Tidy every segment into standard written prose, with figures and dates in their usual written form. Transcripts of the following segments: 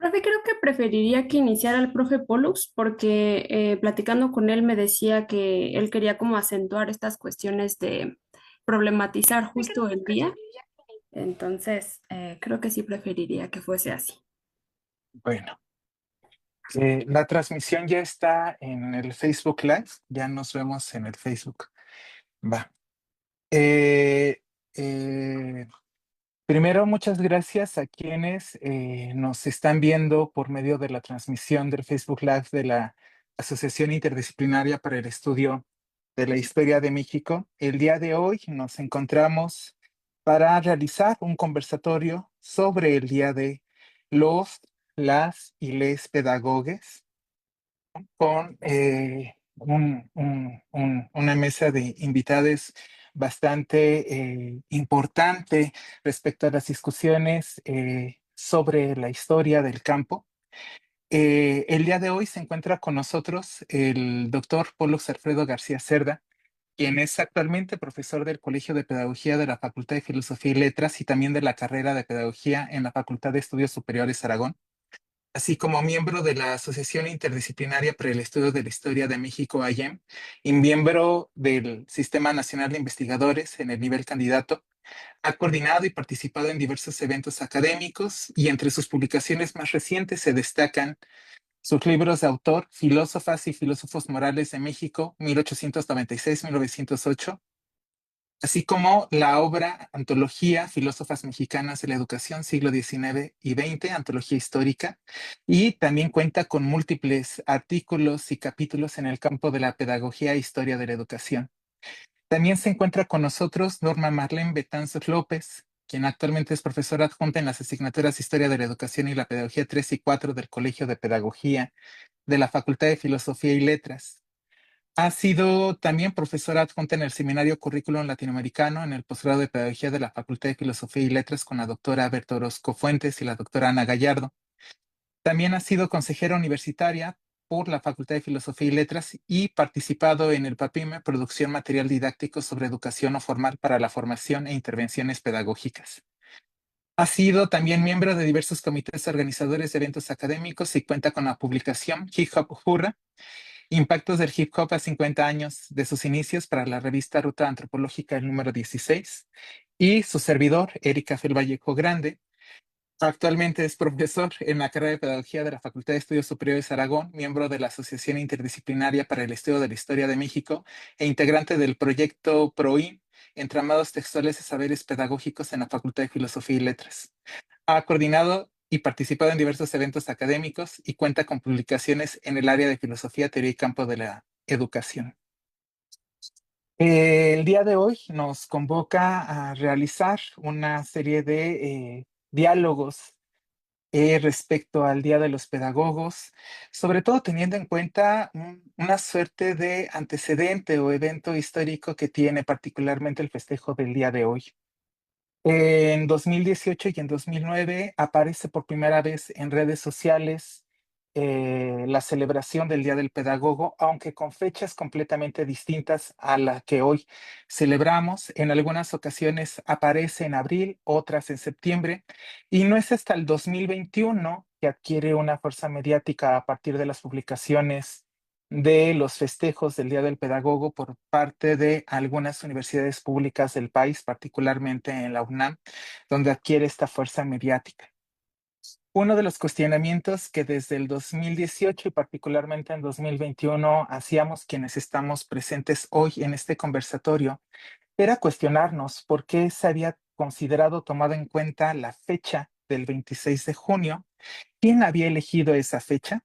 Profe, creo que preferiría que iniciara el profe Pollux porque platicando con él me decía que él quería como acentuar estas cuestiones de problematizar justo el día. Entonces, creo que sí preferiría que fuese así. Bueno, la transmisión ya está en el Facebook Live, ya nos vemos en el Facebook. Va. Eh, eh, Primero, muchas gracias a quienes nos están viendo por medio de la transmisión del Facebook Live de la Asociación Interdisciplinaria para el Estudio de la Historia de México. El día de hoy nos encontramos para realizar un conversatorio sobre el Día de los, las y les pedagogues con una mesa de invitados bastante importante respecto a las discusiones sobre la historia del campo. El día de hoy se encuentra con nosotros el doctor Polo Alfredo García Cerda, quien es actualmente profesor del Colegio de Pedagogía de la Facultad de Filosofía y Letras y también de la carrera de Pedagogía en la Facultad de Estudios Superiores Aragón, así como miembro de la Asociación Interdisciplinaria para el Estudio de la Historia de México, AYEM, y miembro del Sistema Nacional de Investigadores en el nivel candidato. Ha coordinado y participado en diversos eventos académicos y entre sus publicaciones más recientes se destacan sus libros de autor, Filósofas y Filósofos Morales de México, 1896-1908, así como la obra Antología, Filósofas Mexicanas de la Educación, siglo XIX y XX, antología histórica, y también cuenta con múltiples artículos y capítulos en el campo de la pedagogía e historia de la educación. También se encuentra con nosotros Norma Marlene Betanzos López, quien actualmente es profesora adjunta en las asignaturas Historia de la Educación y la Pedagogía 3 y 4 del Colegio de Pedagogía de la Facultad de Filosofía y Letras. Ha sido también profesora adjunta en el Seminario Currículum Latinoamericano en el posgrado de Pedagogía de la Facultad de Filosofía y Letras con la doctora Berta Orozco Fuentes y la doctora Ana Gallardo. También ha sido consejera universitaria por la Facultad de Filosofía y Letras y participado en el PAPIME, Producción Material Didáctico sobre Educación no Formal para la Formación e Intervenciones Pedagógicas. Ha sido también miembro de diversos comités organizadores de eventos académicos y cuenta con la publicación Hip Hop Hurra, Impactos del Hip Hop a 50 años de sus inicios para la revista Ruta Antropológica, el número 16, y su servidor, Erika Fel Vallejo Grande. Actualmente es profesor en la carrera de Pedagogía de la Facultad de Estudios Superiores Aragón, miembro de la Asociación Interdisciplinaria para el Estudio de la Historia de México e integrante del proyecto PROIN, Entramados Textuales de Saberes Pedagógicos en la Facultad de Filosofía y Letras. Ha coordinado y participado en diversos eventos académicos y cuenta con publicaciones en el área de filosofía, teoría y campo de la educación. El día de hoy nos convoca a realizar una serie de diálogos respecto al Día de los Pedagogos, sobre todo teniendo en cuenta una suerte de antecedente o evento histórico que tiene particularmente el festejo del día de hoy. En 2018 y en 2009 aparece por primera vez en redes sociales la celebración del Día del Pedagogo, aunque con fechas completamente distintas a la que hoy celebramos. En algunas ocasiones aparece en abril, otras en septiembre, y no es hasta el 2021 que adquiere una fuerza mediática a partir de las publicaciones de los festejos del Día del Pedagogo por parte de algunas universidades públicas del país, particularmente en la UNAM, donde adquiere esta fuerza mediática. Uno de los cuestionamientos que desde el 2018 y particularmente en 2021 hacíamos quienes estamos presentes hoy en este conversatorio era cuestionarnos por qué se había considerado tomado en cuenta la fecha del 26 de junio, quién había elegido esa fecha,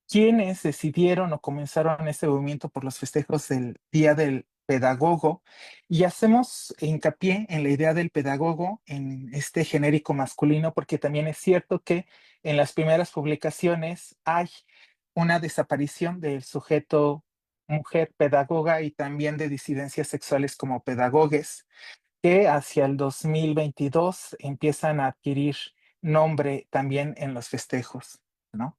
quienes decidieron o comenzaron este movimiento por los festejos del Día del Pedagogo, y hacemos hincapié en la idea del pedagogo en este genérico masculino, porque también es cierto que en las primeras publicaciones hay una desaparición del sujeto mujer pedagoga y también de disidencias sexuales como pedagogues, que hacia el 2022 empiezan a adquirir nombre también en los festejos, ¿no?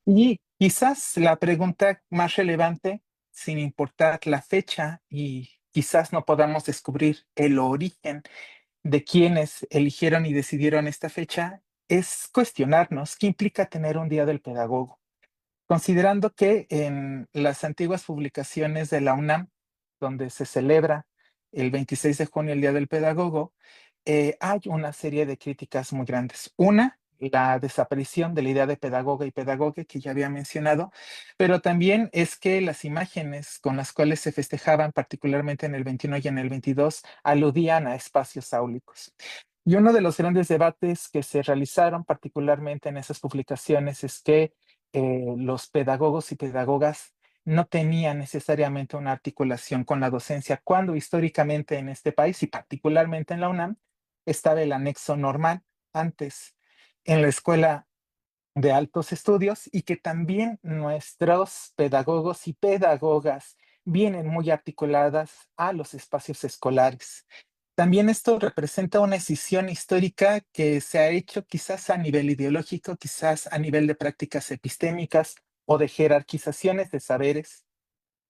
Y quizás la pregunta más relevante, sin importar la fecha, y quizás no podamos descubrir el origen de quienes eligieron y decidieron esta fecha, es cuestionarnos qué implica tener un día del pedagogo, considerando que en las antiguas publicaciones de la UNAM, donde se celebra el 26 de junio el Día del Pedagogo, hay una serie de críticas muy grandes. Una, la desaparición de la idea de pedagoga y pedagogue que ya había mencionado, pero también es que las imágenes con las cuales se festejaban, particularmente en el 21 y en el 22, aludían a espacios áulicos. Y uno de los grandes debates que se realizaron, particularmente en esas publicaciones, es que los pedagogos y pedagogas no tenían necesariamente una articulación con la docencia, cuando históricamente en este país y particularmente en la UNAM estaba el anexo normal antes en la escuela de altos estudios y que también nuestros pedagogos y pedagogas vienen muy articuladas a los espacios escolares. También esto representa una decisión histórica que se ha hecho quizás a nivel ideológico, quizás a nivel de prácticas epistémicas o de jerarquizaciones de saberes,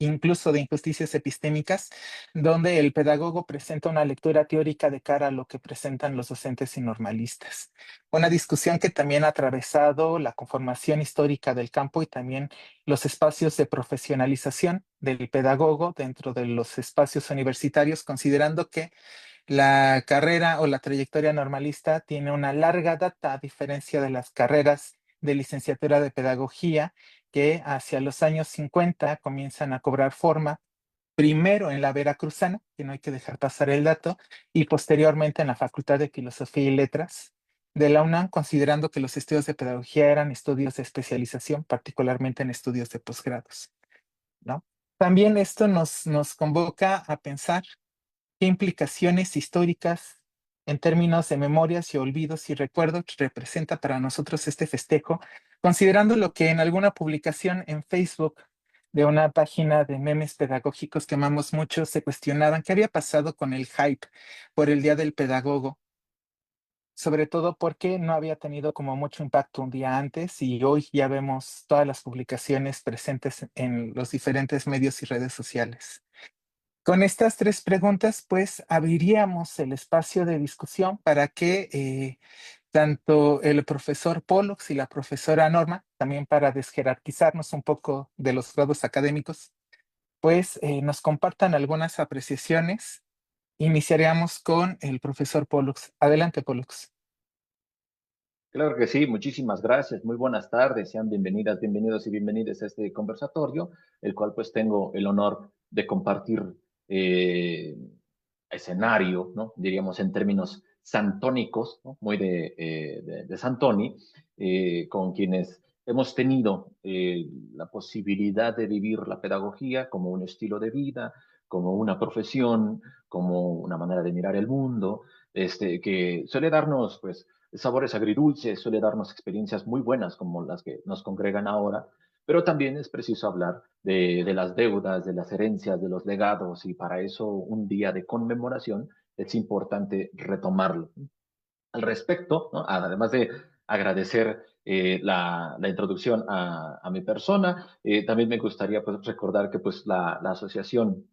incluso de injusticias epistémicas, donde el pedagogo presenta una lectura teórica de cara a lo que presentan los docentes y normalistas. Una discusión que también ha atravesado la conformación histórica del campo y también los espacios de profesionalización del pedagogo dentro de los espacios universitarios, considerando que la carrera o la trayectoria normalista tiene una larga data, a diferencia de las carreras de licenciatura de pedagogía, que hacia los años 50 comienzan a cobrar forma, primero en la Veracruzana, que no hay que dejar pasar el dato, y posteriormente en la Facultad de Filosofía y Letras de la UNAM, considerando que los estudios de pedagogía eran estudios de especialización, particularmente en estudios de posgrados, ¿no? También esto nos convoca a pensar qué implicaciones históricas en términos de memorias y olvidos y recuerdos representa para nosotros este festejo, considerando lo que en alguna publicación en Facebook de una página de memes pedagógicos que amamos mucho se cuestionaban qué había pasado con el hype por el Día del Pedagogo, sobre todo porque no había tenido como mucho impacto un día antes y hoy ya vemos todas las publicaciones presentes en los diferentes medios y redes sociales. Con estas tres preguntas, pues abriríamos el espacio de discusión para que tanto el profesor Pollux y la profesora Norma, también para desjerarquizarnos un poco de los grados académicos, pues nos compartan algunas apreciaciones. Iniciaríamos con el profesor Pollux. Adelante, Pollux. Claro que sí, muchísimas gracias. Muy buenas tardes, sean bienvenidas, bienvenidos y bienvenidas a este conversatorio, el cual pues tengo el honor de compartir eh, escenario, ¿no? Diríamos en términos santónicos, ¿no? Muy de Santoni, con quienes hemos tenido la posibilidad de vivir la pedagogía como un estilo de vida, como una profesión, como una manera de mirar el mundo, que suele darnos pues sabores agridulces, suele darnos experiencias muy buenas como las que nos congregan ahora, pero también es preciso hablar de las deudas, de las herencias, de los legados, y para eso un día de conmemoración es importante retomarlo. Al respecto, ¿no? Además de agradecer la introducción a mi persona, también me gustaría pues, recordar que pues, la asociación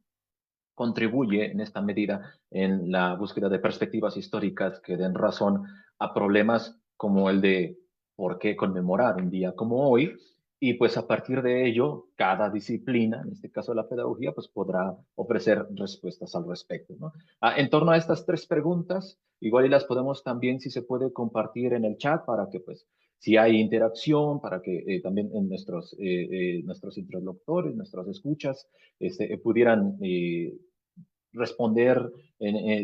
contribuye en esta medida en la búsqueda de perspectivas históricas que den razón a problemas como el de por qué conmemorar un día como hoy. Y pues a partir de ello, cada disciplina, en este caso la pedagogía, pues podrá ofrecer respuestas al respecto, ¿no? En torno a estas tres preguntas, igual y las podemos también, si se puede, compartir en el chat para que pues si hay interacción, para que también en nuestros interlocutores, nuestras escuchas, pudieran responder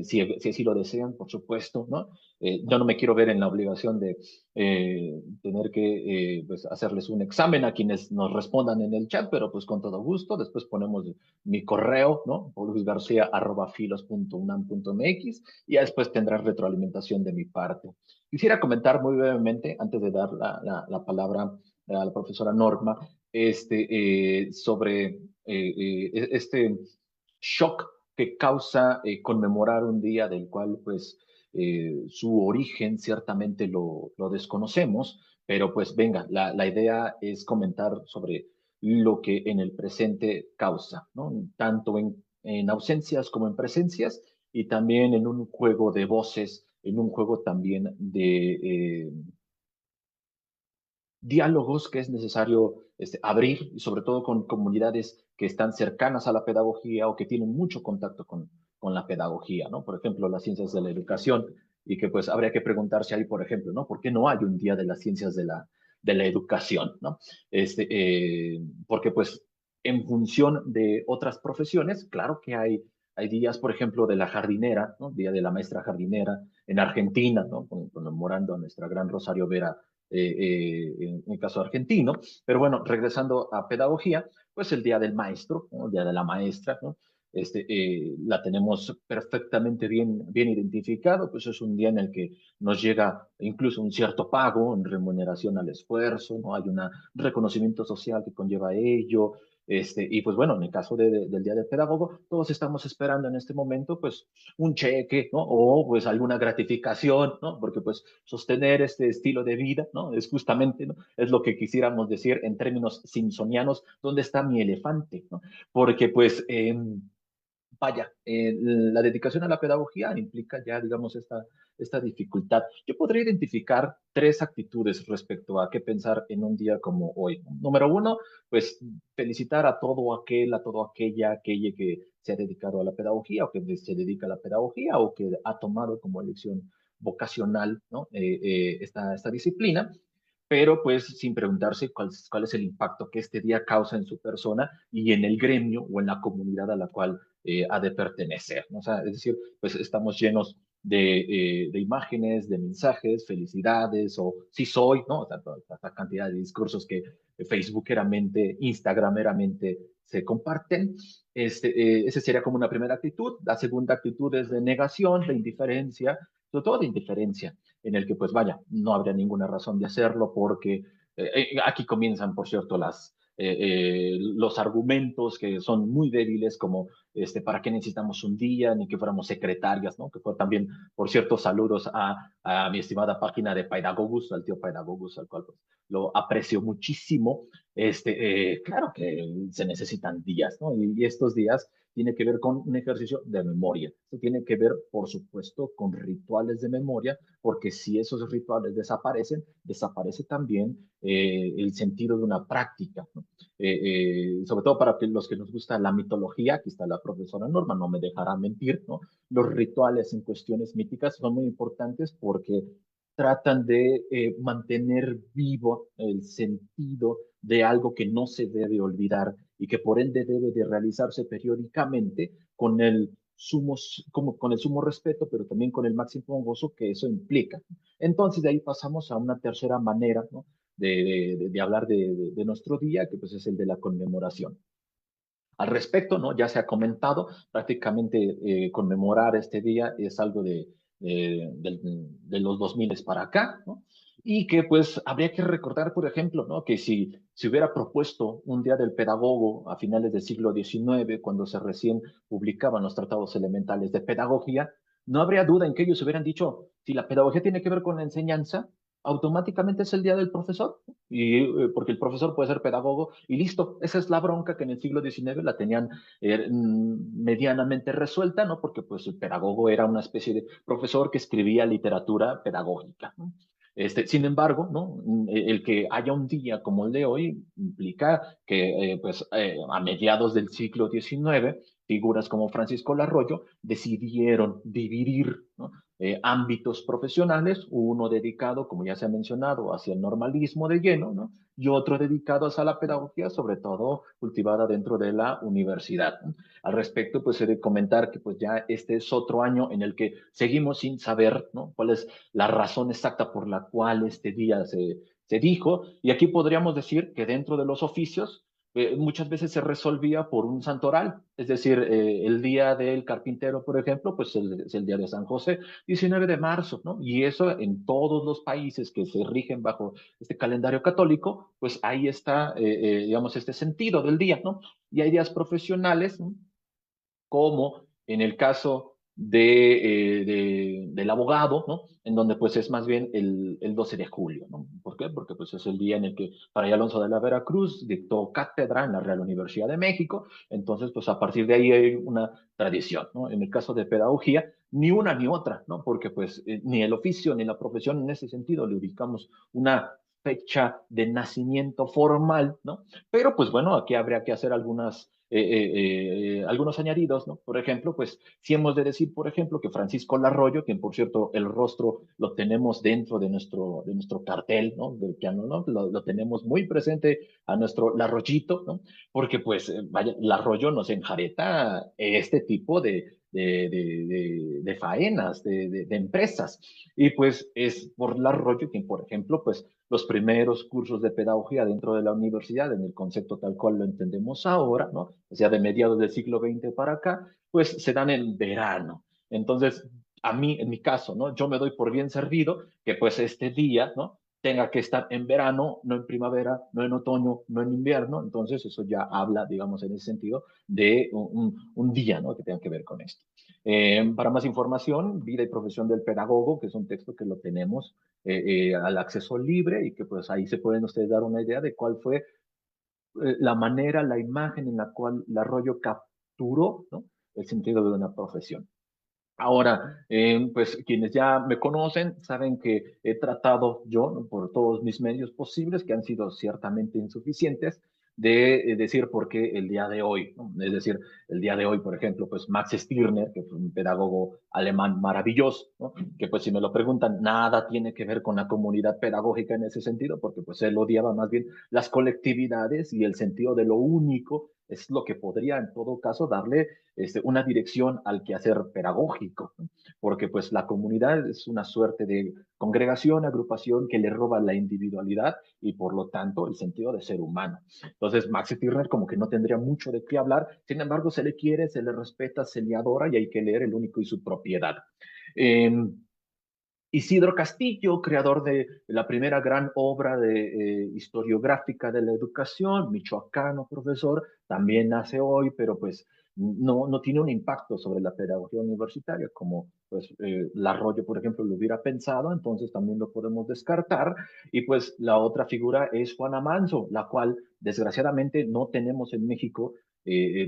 si así lo desean, por supuesto, ¿no? Yo no me quiero ver en la obligación de tener que pues hacerles un examen a quienes nos respondan en el chat, pero pues con todo gusto. Después ponemos mi correo, ¿no? luisgarcia@filos.unam.mx y ya después tendrás retroalimentación de mi parte. Quisiera comentar muy brevemente, antes de dar la palabra a la profesora Norma, sobre este shock que causa conmemorar un día del cual pues su origen ciertamente lo desconocemos, pero pues venga, la idea es comentar sobre lo que en el presente causa, ¿no? Tanto en ausencias como en presencias y también en un juego de voces, en un juego también diálogos que es necesario abrir, y sobre todo con comunidades que están cercanas a la pedagogía o que tienen mucho contacto con la pedagogía, ¿no? Por ejemplo, las ciencias de la educación, y que pues habría que preguntarse ahí, por ejemplo, ¿no? ¿Por qué no hay un día de las ciencias de la educación, ¿no? Porque pues en función de otras profesiones, claro que hay días, por ejemplo, de la jardinera, ¿no? Día de la maestra jardinera en Argentina, ¿no? Conmemorando a nuestra gran Rosario Vera en el caso argentino. Pero bueno, regresando a pedagogía, pues el Día del Maestro, ¿no? El Día de la Maestra, ¿no? La tenemos perfectamente bien identificado, pues es un día en el que nos llega incluso un cierto pago en remuneración al esfuerzo, ¿no? Hay un reconocimiento social que conlleva ello, y pues bueno, en el caso del Día del Pedagogo, todos estamos esperando en este momento pues un cheque, ¿no? O pues alguna gratificación, ¿no? Porque pues sostener este estilo de vida, ¿no? Es justamente, ¿no? Es lo que quisiéramos decir en términos simpsonianos, ¿dónde está mi elefante? ¿No? Porque pues vaya, la dedicación a la pedagogía implica ya, digamos, esta dificultad. Yo podría identificar tres actitudes respecto a qué pensar en un día como hoy. Número uno, pues felicitar a todo aquel, a todo aquella que se ha dedicado a la pedagogía o que se dedica a la pedagogía o que ha tomado como elección vocacional, ¿no? Esta disciplina, pero pues sin preguntarse cuál es el impacto que este día causa en su persona y en el gremio o en la comunidad a la cual ha de pertenecer, ¿no? O sea, es decir, pues estamos llenos de imágenes, de mensajes, felicidades, o sí soy, ¿no? O sea, toda esta cantidad de discursos que Facebookeramente, Instagrameramente se comparten. Esa sería como una primera actitud. La segunda actitud es de negación, de indiferencia, sobre todo de indiferencia, en el que pues vaya, no habría ninguna razón de hacerlo porque aquí comienzan, por cierto, los argumentos que son muy débiles, como para qué necesitamos un día, ni que fuéramos secretarias, ¿no? Que fue también, por cierto, saludos a mi estimada página de Pedagogus, al tío Pedagogus, al cual pues, lo aprecio muchísimo. Claro que se necesitan días, ¿no? Y estos días tiene que ver con un ejercicio de memoria. Esto tiene que ver, por supuesto, con rituales de memoria, porque si esos rituales desaparecen, desaparece también el sentido de una práctica, ¿no? Sobre todo para que los que nos gusta la mitología, aquí está la profesora Norma, no me dejará mentir, ¿no? Los rituales en cuestiones míticas son muy importantes porque tratan de mantener vivo el sentido de algo que no se debe olvidar y que por ende debe de realizarse periódicamente con el sumo respeto, pero también con el máximo gozo que eso implica. Entonces de ahí pasamos a una tercera manera, ¿no? de hablar de nuestro día, que pues es el de la conmemoración. Al respecto, ¿no? Ya se ha comentado, prácticamente conmemorar este día es algo de los 2000 para acá, ¿no? Y que pues habría que recordar, por ejemplo, ¿no? Que si se hubiera propuesto un día del pedagogo a finales del siglo XIX, cuando se recién publicaban los tratados elementales de pedagogía, no habría duda en que ellos hubieran dicho, si la pedagogía tiene que ver con la enseñanza, automáticamente es el día del profesor, y porque el profesor puede ser pedagogo y listo. Esa es la bronca que en el siglo XIX la tenían medianamente resuelta, ¿no? Porque pues el pedagogo era una especie de profesor que escribía literatura pedagógica, ¿no? Sin embargo, ¿no? El que haya un día como el de hoy implica que pues, a mediados del siglo XIX figuras como Francisco Larroyo decidieron dividir, ¿no? Ámbitos profesionales, uno dedicado, como ya se ha mencionado, hacia el normalismo de lleno, ¿no? Y otro dedicado a la pedagogía, sobre todo cultivada dentro de la universidad. Al respecto, pues he de comentar que pues ya este es otro año en el que seguimos sin saber, ¿no? Cuál es la razón exacta por la cual este día se dijo, y aquí podríamos decir que dentro de los oficios, muchas veces se resolvía por un santoral, es decir, el día del carpintero, por ejemplo, pues es el día de San José, 19 de marzo, ¿no? Y eso en todos los países que se rigen bajo este calendario católico, pues ahí está, digamos, este sentido del día, ¿no? Y hay días profesionales, ¿no? Como en el caso del abogado, ¿no? En donde pues es más bien el 12 de julio, ¿no? ¿Por qué? Porque pues es el día en el que Fray Alonso de la Veracruz dictó cátedra en la Real Universidad de México, entonces pues a partir de ahí hay una tradición, ¿no? En el caso de pedagogía, ni una ni otra, ¿no? Porque pues ni el oficio ni la profesión en ese sentido le ubicamos una fecha de nacimiento formal, ¿no? Pero pues bueno, aquí habría que hacer algunos añadidos, ¿no? Por ejemplo, pues si hemos de decir, por ejemplo, que Francisco Larroyo, quien por cierto el rostro lo tenemos dentro de nuestro cartel, ¿no? Del piano, ¿no? Lo tenemos muy presente a nuestro Larroyito, ¿no? Porque pues, vaya, Larroyo nos enjareta este tipo de faenas, de empresas. Y pues es por Larroyo quien, por ejemplo, pues los primeros cursos de pedagogía dentro de la universidad, en el concepto tal cual lo entendemos ahora, ¿no? O sea, de mediados del siglo XX para acá, pues se dan en verano. Entonces, a mí, en mi caso, ¿no? Yo me doy por bien servido que pues este día, ¿no? Tenga que estar en verano, no en primavera, no en otoño, no en invierno. Entonces, eso ya habla, digamos, en ese sentido, de un día, ¿no? Que tenga que ver con esto. Para más información, Vida y profesión del pedagogo, que es un texto que lo tenemos al acceso libre y que pues ahí se pueden ustedes dar una idea de cuál fue la manera, la imagen en la cual Larroyo capturó, ¿no? El sentido de una profesión. Ahora, pues quienes ya me conocen saben que he tratado yo, ¿no? Por todos mis medios posibles, que han sido ciertamente insuficientes, de decir por qué el día de hoy, ¿no? Es decir, el día de hoy, por ejemplo, pues Max Stirner, que fue un pedagogo alemán maravilloso, ¿no? Que pues si me lo preguntan, nada tiene que ver con la comunidad pedagógica en ese sentido, porque pues él odiaba más bien las colectividades y el sentido de lo único es lo que podría en todo caso darle una dirección al quehacer pedagógico, ¿no? Porque pues la comunidad es una suerte de congregación, agrupación que le roba la individualidad y por lo tanto el sentido de ser humano. Entonces Max Stirner como que no tendría mucho de qué hablar, sin embargo se le quiere, se le respeta, se le adora y hay que leer El único y su propiedad. Eh, Isidro Castillo, creador de la primera gran obra historiográfica de la educación, michoacano, profesor, también nace hoy, pero pues no tiene un impacto sobre la pedagogía universitaria, como pues Larroyo, por ejemplo, lo hubiera pensado, entonces también lo podemos descartar. Y pues la otra figura es Juana Manso, la cual desgraciadamente no tenemos en México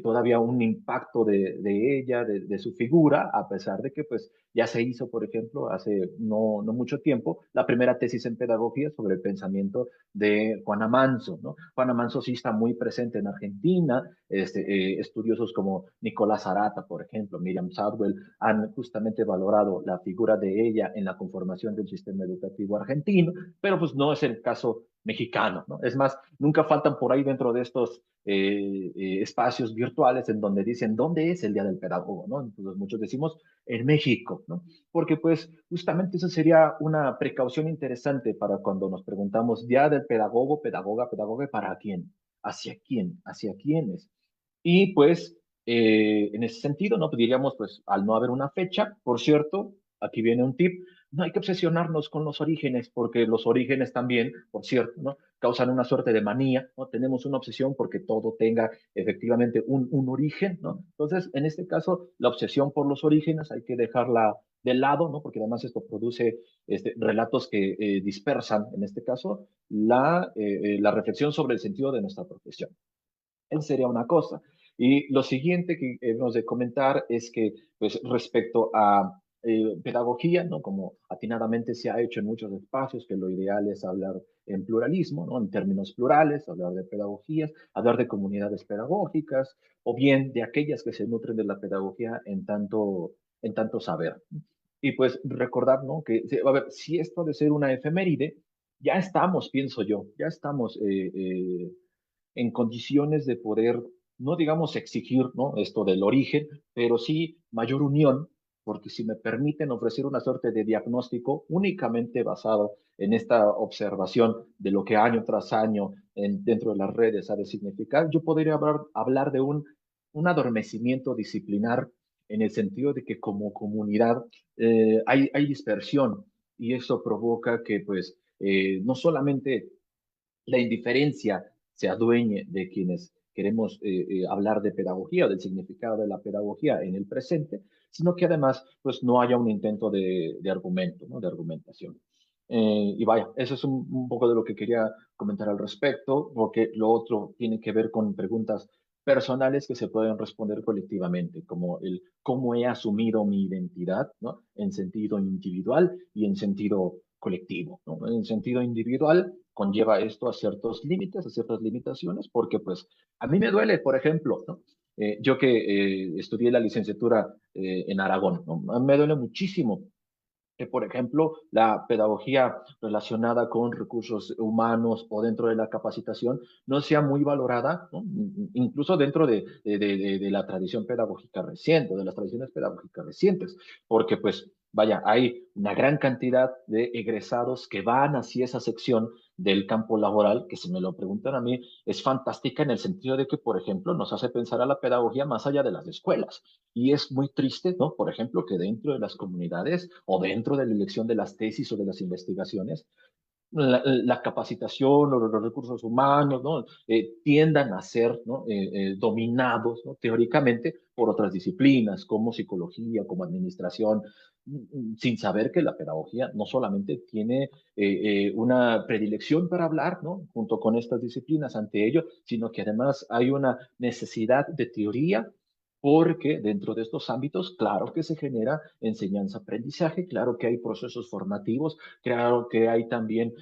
todavía un impacto de ella, de su figura, a pesar de que pues ya se hizo, por ejemplo, hace no mucho tiempo, la primera tesis en pedagogía sobre el pensamiento de Juana Manso, ¿no? Juana Manso sí está muy presente en Argentina, estudiosos como Nicolás Arata, por ejemplo, Miriam Southwell, han justamente valorado la figura de ella en la conformación del sistema educativo argentino, pero pues no es el caso mexicano, ¿no? Es más, nunca faltan por ahí dentro de estos espacios virtuales en donde dicen, ¿dónde es el Día del Pedagogo? ¿No? Entonces muchos decimos, en México, ¿no? Porque pues justamente eso sería una precaución interesante para cuando nos preguntamos, Día del Pedagogo, pedagoga, pedagoga, ¿para quién? ¿Hacia quién? ¿Hacia quiénes? Y pues, en ese sentido, ¿no? Diríamos, pues, al no haber una fecha, por cierto, aquí viene un tip, no hay que obsesionarnos con los orígenes, porque los orígenes también, por cierto, ¿no? Causan una suerte de manía, ¿no? Tenemos una obsesión porque todo tenga efectivamente un origen, ¿no? Entonces, en este caso, la obsesión por los orígenes hay que dejarla de lado, ¿no? Porque además esto produce relatos que dispersan, en este caso, la reflexión sobre el sentido de nuestra profesión. Esa sería una cosa. Y lo siguiente que hemos de comentar es que, pues, respecto a pedagogía, ¿no? Como atinadamente se ha hecho en muchos espacios, que lo ideal es hablar en pluralismo, ¿no? En términos plurales, hablar de pedagogías, hablar de comunidades pedagógicas, o bien de aquellas que se nutren de la pedagogía en tanto saber. Y pues recordar, ¿no? Que, a ver, si esto ha de ser una efeméride, ya estamos, pienso yo, ya estamos en condiciones de poder, no digamos exigir, ¿no? Esto del origen, pero sí mayor unión, porque si me permiten ofrecer una suerte de diagnóstico únicamente basado en esta observación de lo que año tras año dentro de las redes ha de significar, yo podría hablar de un adormecimiento disciplinar en el sentido de que como comunidad hay dispersión y eso provoca que pues no solamente la indiferencia se adueñe de quienes queremos hablar de pedagogía o del significado de la pedagogía en el presente, sino que además pues no haya un intento de argumento, ¿no? De argumentación. Y vaya, eso es un poco de lo que quería comentar al respecto, porque lo otro tiene que ver con preguntas personales que se pueden responder colectivamente, como el cómo he asumido mi identidad, ¿no? En sentido individual y en sentido colectivo, ¿no? En sentido individual conlleva esto a ciertos límites, a ciertas limitaciones, porque pues a mí me duele, por ejemplo, ¿no? Yo que estudié la licenciatura en Aragón, ¿no? Me duele muchísimo que, por ejemplo, la pedagogía relacionada con recursos humanos o dentro de la capacitación no sea muy valorada, ¿no? Incluso dentro de la tradición pedagógica reciente, de las tradiciones pedagógicas recientes, porque pues vaya, hay una gran cantidad de egresados que van hacia esa sección del campo laboral, que si me lo preguntan a mí, es fantástica en el sentido de que, por ejemplo, nos hace pensar a la pedagogía más allá de las escuelas. Y es muy triste, ¿no? Por ejemplo, que dentro de las comunidades o dentro de la elección de las tesis o de las investigaciones, la capacitación o los recursos humanos, ¿no? Tiendan a ser, ¿no? Dominados, ¿no? Teóricamente por otras disciplinas como psicología, como administración, sin saber que la pedagogía no solamente tiene una predilección para hablar, ¿no? Junto con estas disciplinas ante ello, sino que además hay una necesidad de teoría porque dentro de estos ámbitos, claro que se genera enseñanza-aprendizaje, claro que hay procesos formativos, claro que hay también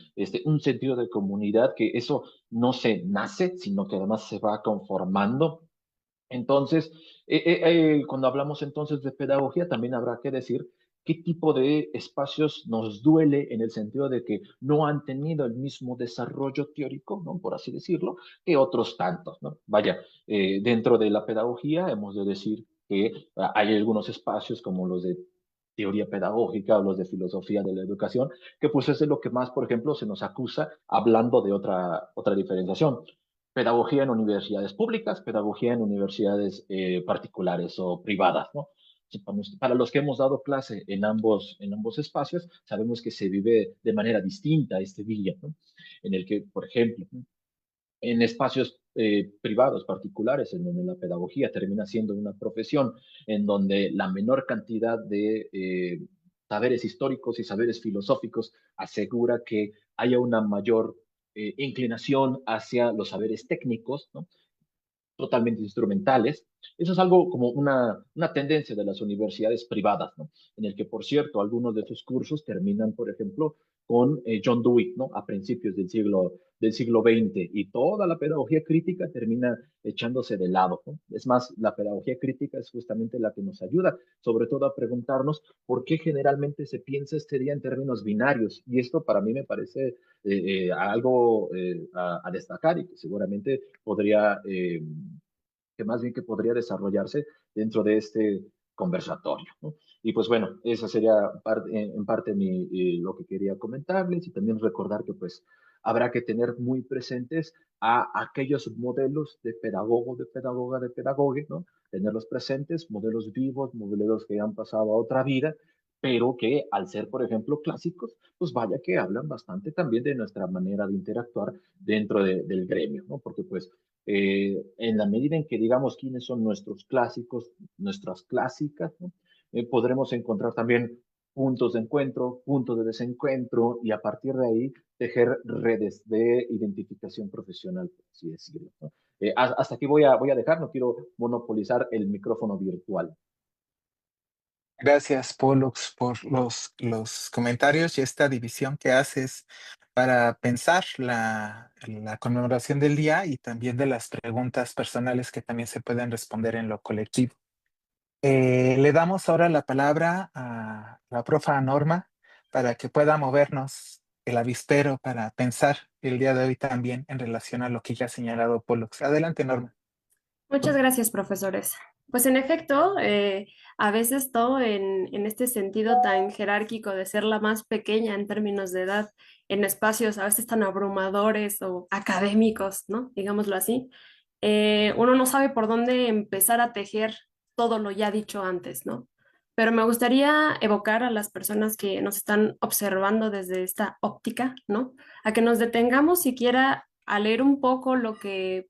un sentido de comunidad, que eso no se nace, sino que además se va conformando. Entonces, cuando hablamos entonces de pedagogía, también habrá que decir qué tipo de espacios nos duele en el sentido de que no han tenido el mismo desarrollo teórico, ¿no? Por así decirlo, que otros tantos, ¿no? Vaya, dentro de la pedagogía hemos de decir que hay algunos espacios como los de teoría pedagógica o los de filosofía de la educación, que pues es de lo que más, por ejemplo, se nos acusa hablando de otra diferenciación. Pedagogía en universidades públicas, pedagogía en universidades particulares o privadas, ¿no? Para los que hemos dado clase en ambos espacios, sabemos que se vive de manera distinta este día, ¿no? En el que, por ejemplo, en espacios privados, particulares, en donde la pedagogía termina siendo una profesión, en donde la menor cantidad de saberes históricos y saberes filosóficos asegura que haya una mayor inclinación hacia los saberes técnicos, ¿no? Totalmente instrumentales. Eso es algo como una tendencia de las universidades privadas, ¿no? En el que, por cierto, algunos de sus cursos terminan, por ejemplo, con John Dewey, ¿no? A principios del siglo XX, y toda la pedagogía crítica termina echándose de lado, ¿no? Es más, la pedagogía crítica es justamente la que nos ayuda, sobre todo a preguntarnos por qué generalmente se piensa este día en términos binarios, y esto para mí me parece algo a destacar y que seguramente podría, que más bien que podría desarrollarse dentro de este conversatorio, ¿no? Y pues bueno, esa sería en parte lo que quería comentarles y también recordar que pues habrá que tener muy presentes a aquellos modelos de pedagogo, de pedagoga, de pedagogue, ¿no? Tenerlos presentes, modelos vivos, modelos que han pasado a otra vida, pero que al ser, por ejemplo, clásicos, pues vaya que hablan bastante también de nuestra manera de interactuar dentro del gremio, ¿no? Porque pues en la medida en que digamos quiénes son nuestros clásicos, nuestras clásicas, ¿no? Podremos encontrar también puntos de encuentro, puntos de desencuentro y a partir de ahí tejer redes de identificación profesional, por así decirlo, ¿no? Hasta aquí voy a dejar, no quiero monopolizar el micrófono virtual. Gracias, Pollux, por los comentarios y esta división que haces para pensar la conmemoración del día y también de las preguntas personales que también se pueden responder en lo colectivo. Le damos ahora la palabra a la profa Norma para que pueda movernos el avispero para pensar el día de hoy también en relación a lo que ya ha señalado Pollux. Adelante, Norma. Muchas gracias, profesores. Pues en efecto, a veces todo en este sentido tan jerárquico de ser la más pequeña en términos de edad, en espacios a veces tan abrumadores o académicos, ¿no? Digámoslo así, uno no sabe por dónde empezar a tejer todo lo ya dicho antes, ¿no? Pero me gustaría evocar a las personas que nos están observando desde esta óptica, ¿no? A que nos detengamos siquiera a leer un poco lo que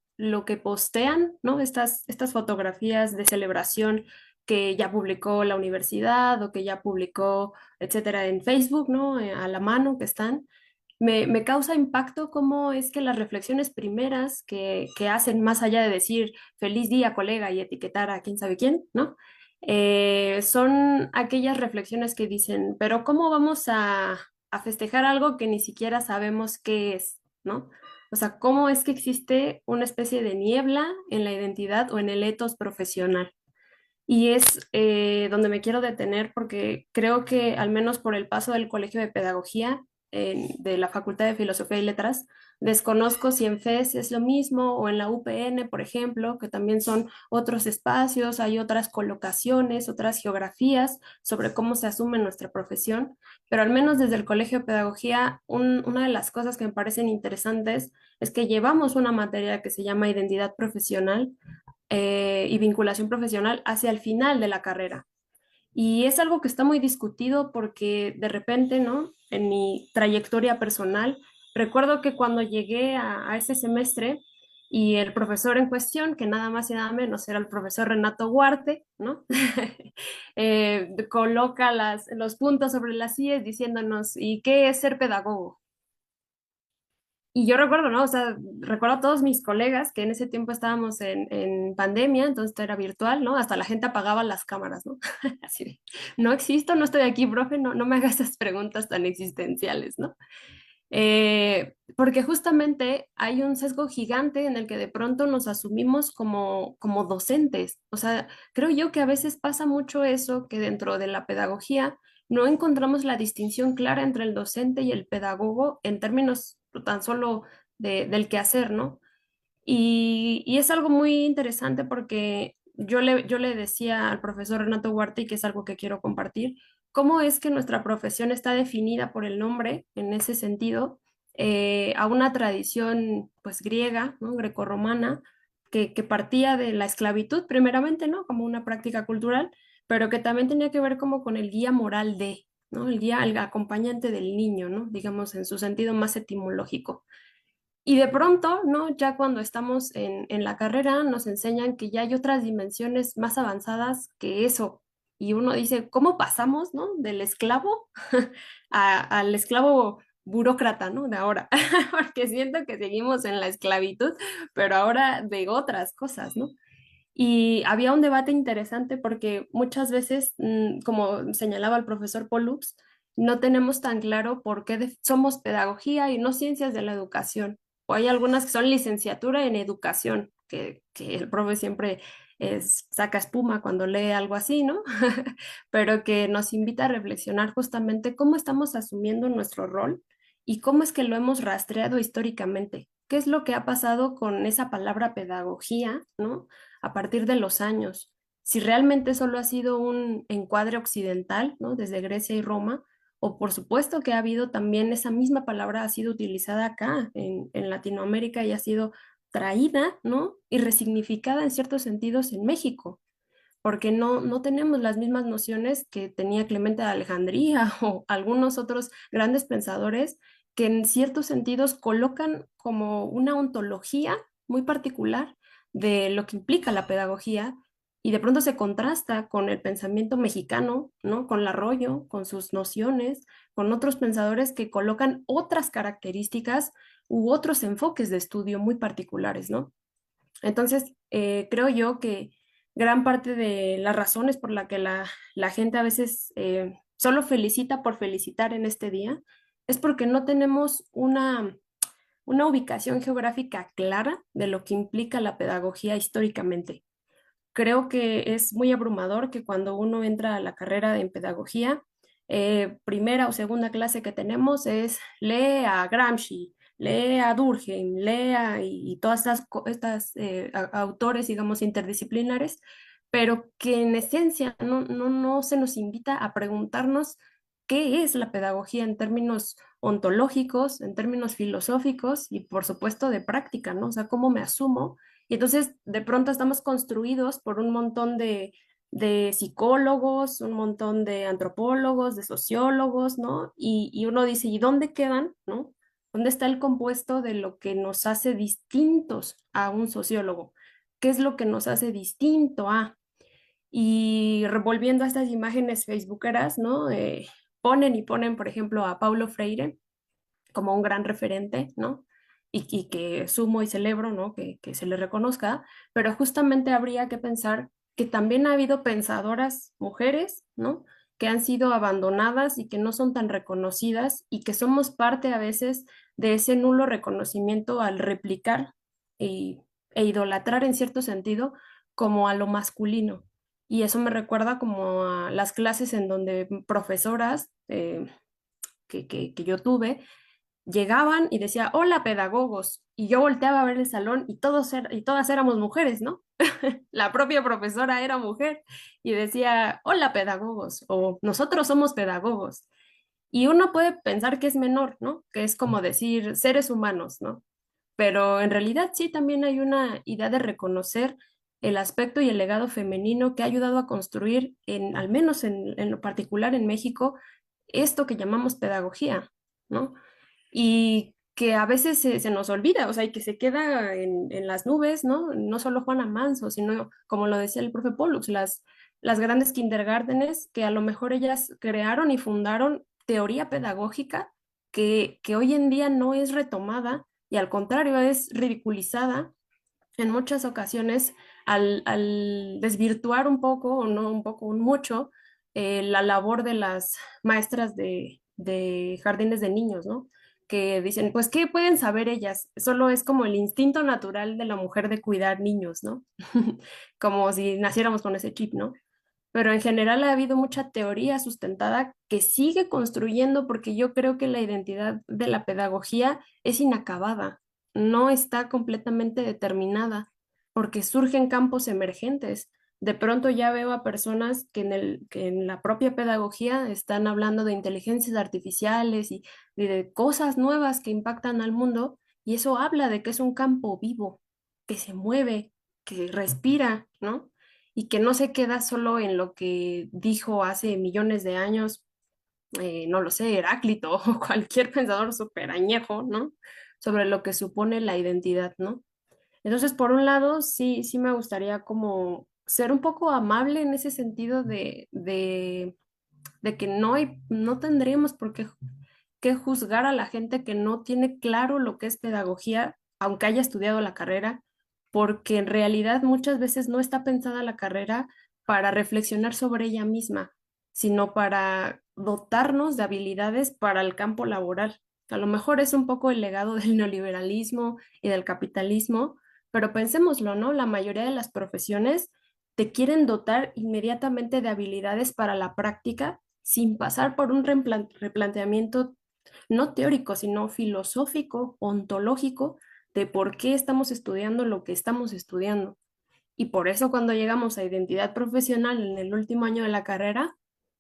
postean, ¿no? Estas fotografías de celebración que ya publicó la universidad o que ya publicó, etcétera, en Facebook, ¿no? A la mano que están. Me causa impacto cómo es que las reflexiones primeras que hacen, más allá de decir feliz día, colega, y etiquetar a quién sabe quién, ¿no? Son aquellas reflexiones que dicen, pero ¿cómo vamos a a festejar algo que ni siquiera sabemos qué es, ¿no? O sea, cómo es que existe una especie de niebla en la identidad o en el etos profesional. Y es donde me quiero detener porque creo que al menos por el paso del Colegio de Pedagogía de la Facultad de Filosofía y Letras, desconozco si en FES es lo mismo o en la UPN, por ejemplo, que también son otros espacios, hay otras colocaciones, otras geografías sobre cómo se asume nuestra profesión, pero al menos desde el Colegio de Pedagogía, una de las cosas que me parecen interesantes es que llevamos una materia que se llama identidad profesional y vinculación profesional hacia el final de la carrera. Y es algo que está muy discutido porque de repente, ¿no? En mi trayectoria personal, recuerdo que cuando llegué a ese semestre y el profesor en cuestión, que nada más y nada menos era el profesor Renato Huarte, ¿no? Coloca los puntos sobre las IES diciéndonos, ¿y qué es ser pedagogo? Y yo recuerdo, ¿no? O sea, recuerdo a todos mis colegas que en ese tiempo estábamos en pandemia, entonces todo era virtual, ¿no? Hasta la gente apagaba las cámaras, ¿no? Así de, no existo, no estoy aquí, profe, no me hagas esas preguntas tan existenciales, ¿no? Porque justamente hay un sesgo gigante en el que de pronto nos asumimos como docentes. O sea, creo yo que a veces pasa mucho eso, que dentro de la pedagogía no encontramos la distinción clara entre el docente y el pedagogo en términos tan solo del quehacer, ¿no? Y es algo muy interesante porque yo le decía al profesor Renato Huarte, y que es algo que quiero compartir, cómo es que nuestra profesión está definida por el nombre, en ese sentido, a una tradición pues griega, ¿no? Grecorromana, que partía de la esclavitud primeramente, ¿no? Como una práctica cultural, pero que también tenía que ver como con el guía moral de, ¿no? El guía, el acompañante del niño, ¿no? Digamos, en su sentido más etimológico. Y de pronto, ¿no? Ya cuando estamos en la carrera, nos enseñan que ya hay otras dimensiones más avanzadas que eso. Y uno dice, ¿cómo pasamos, ¿no? Del esclavo al esclavo burócrata, ¿no? De ahora. Porque siento que seguimos en la esclavitud, pero ahora de otras cosas, ¿no? Y había un debate interesante porque muchas veces, como señalaba el profesor Pollux, no tenemos tan claro por qué somos pedagogía y no ciencias de la educación. O hay algunas que son licenciatura en educación, que el profe siempre saca espuma cuando lee algo así, ¿no? Pero que nos invita a reflexionar justamente cómo estamos asumiendo nuestro rol y cómo es que lo hemos rastreado históricamente. ¿Qué es lo que ha pasado con esa palabra pedagogía, ¿no? A partir de los años. Si realmente solo ha sido un encuadre occidental, ¿no? Desde Grecia y Roma, o por supuesto que ha habido también esa misma palabra ha sido utilizada acá en Latinoamérica y ha sido traída, ¿no? Y resignificada en ciertos sentidos en México, porque no tenemos las mismas nociones que tenía Clemente de Alejandría o algunos otros grandes pensadores que en ciertos sentidos colocan como una ontología muy particular de lo que implica la pedagogía y de pronto se contrasta con el pensamiento mexicano, ¿no? Con Larroyo, con sus nociones, con otros pensadores que colocan otras características u otros enfoques de estudio muy particulares, ¿no? Entonces, creo yo que gran parte de las razones por la que la gente a veces solo felicita por felicitar en este día es porque no tenemos una ubicación geográfica clara de lo que implica la pedagogía históricamente. Creo que es muy abrumador que cuando uno entra a la carrera en pedagogía, primera o segunda clase que tenemos es lee a Gramsci, lee a Durkheim, y todas estas autores, digamos, interdisciplinares, pero que en esencia no se nos invita a preguntarnos qué es la pedagogía en términos ontológicos, en términos filosóficos y por supuesto de práctica, ¿no? O sea, cómo me asumo y entonces de pronto estamos construidos por un montón de psicólogos, un montón de antropólogos, de sociólogos, ¿no? Y uno dice, ¿y dónde quedan, ¿no? ¿Dónde está el compuesto de lo que nos hace distintos a un sociólogo? ¿Qué es lo que nos hace distinto a? Y revolviendo a estas imágenes facebookeras, ¿no? Ponen y ponen, por ejemplo, a Paulo Freire como un gran referente, ¿no? Y que sumo y celebro, ¿no? Que se le reconozca, pero justamente habría que pensar que también ha habido pensadoras mujeres, ¿no? que han sido abandonadas y que no son tan reconocidas y que somos parte a veces de ese nulo reconocimiento al replicar y, e idolatrar en cierto sentido como a lo masculino. Y eso me recuerda como a las clases en donde profesoras que yo tuve llegaban y decía, hola pedagogos, y yo volteaba a ver el salón y y todas éramos mujeres, ¿no? La propia profesora era mujer y decía, hola pedagogos, o nosotros somos pedagogos. Y uno puede pensar que es menor, ¿no? Que es como decir seres humanos, ¿no? Pero en realidad sí, también hay una idea de reconocer el aspecto y el legado femenino que ha ayudado a construir, al menos en lo particular en México, esto que llamamos pedagogía, ¿no? Y que a veces se nos olvida, o sea, y que se queda en las nubes, ¿no? No solo Juana Manso, sino, como lo decía el profe Pollux, las grandes kindergartenes que a lo mejor ellas crearon y fundaron teoría pedagógica que hoy en día no es retomada y al contrario es ridiculizada en muchas ocasiones al desvirtuar un poco, o no un poco, un mucho, la labor de las maestras de jardines de niños, ¿no? Que dicen, pues, ¿qué pueden saber ellas? Solo es como el instinto natural de la mujer de cuidar niños, ¿no? Como si naciéramos con ese chip, ¿no? Pero en general ha habido mucha teoría sustentada que sigue construyendo porque yo creo que la identidad de la pedagogía es inacabada, no está completamente determinada porque surgen campos emergentes. De pronto ya veo a personas que en la propia pedagogía están hablando de inteligencias artificiales y de cosas nuevas que impactan al mundo y eso habla de que es un campo vivo, que se mueve, que respira, ¿no? Y que no se queda solo en lo que dijo hace millones de años, no lo sé, Heráclito o cualquier pensador súper añejo, ¿no? Sobre lo que supone la identidad, ¿no? Entonces, por un lado, sí, sí me gustaría como ser un poco amable en ese sentido de que no tendríamos por qué juzgar a la gente que no tiene claro lo que es pedagogía, aunque haya estudiado la carrera, porque en realidad muchas veces no está pensada la carrera para reflexionar sobre ella misma, sino para dotarnos de habilidades para el campo laboral. A lo mejor es un poco el legado del neoliberalismo y del capitalismo, pero pensémoslo, ¿no? La mayoría de las profesiones te quieren dotar inmediatamente de habilidades para la práctica sin pasar por un replanteamiento no teórico, sino filosófico, ontológico, de por qué estamos estudiando lo que estamos estudiando. Y por eso cuando llegamos a identidad profesional en el último año de la carrera,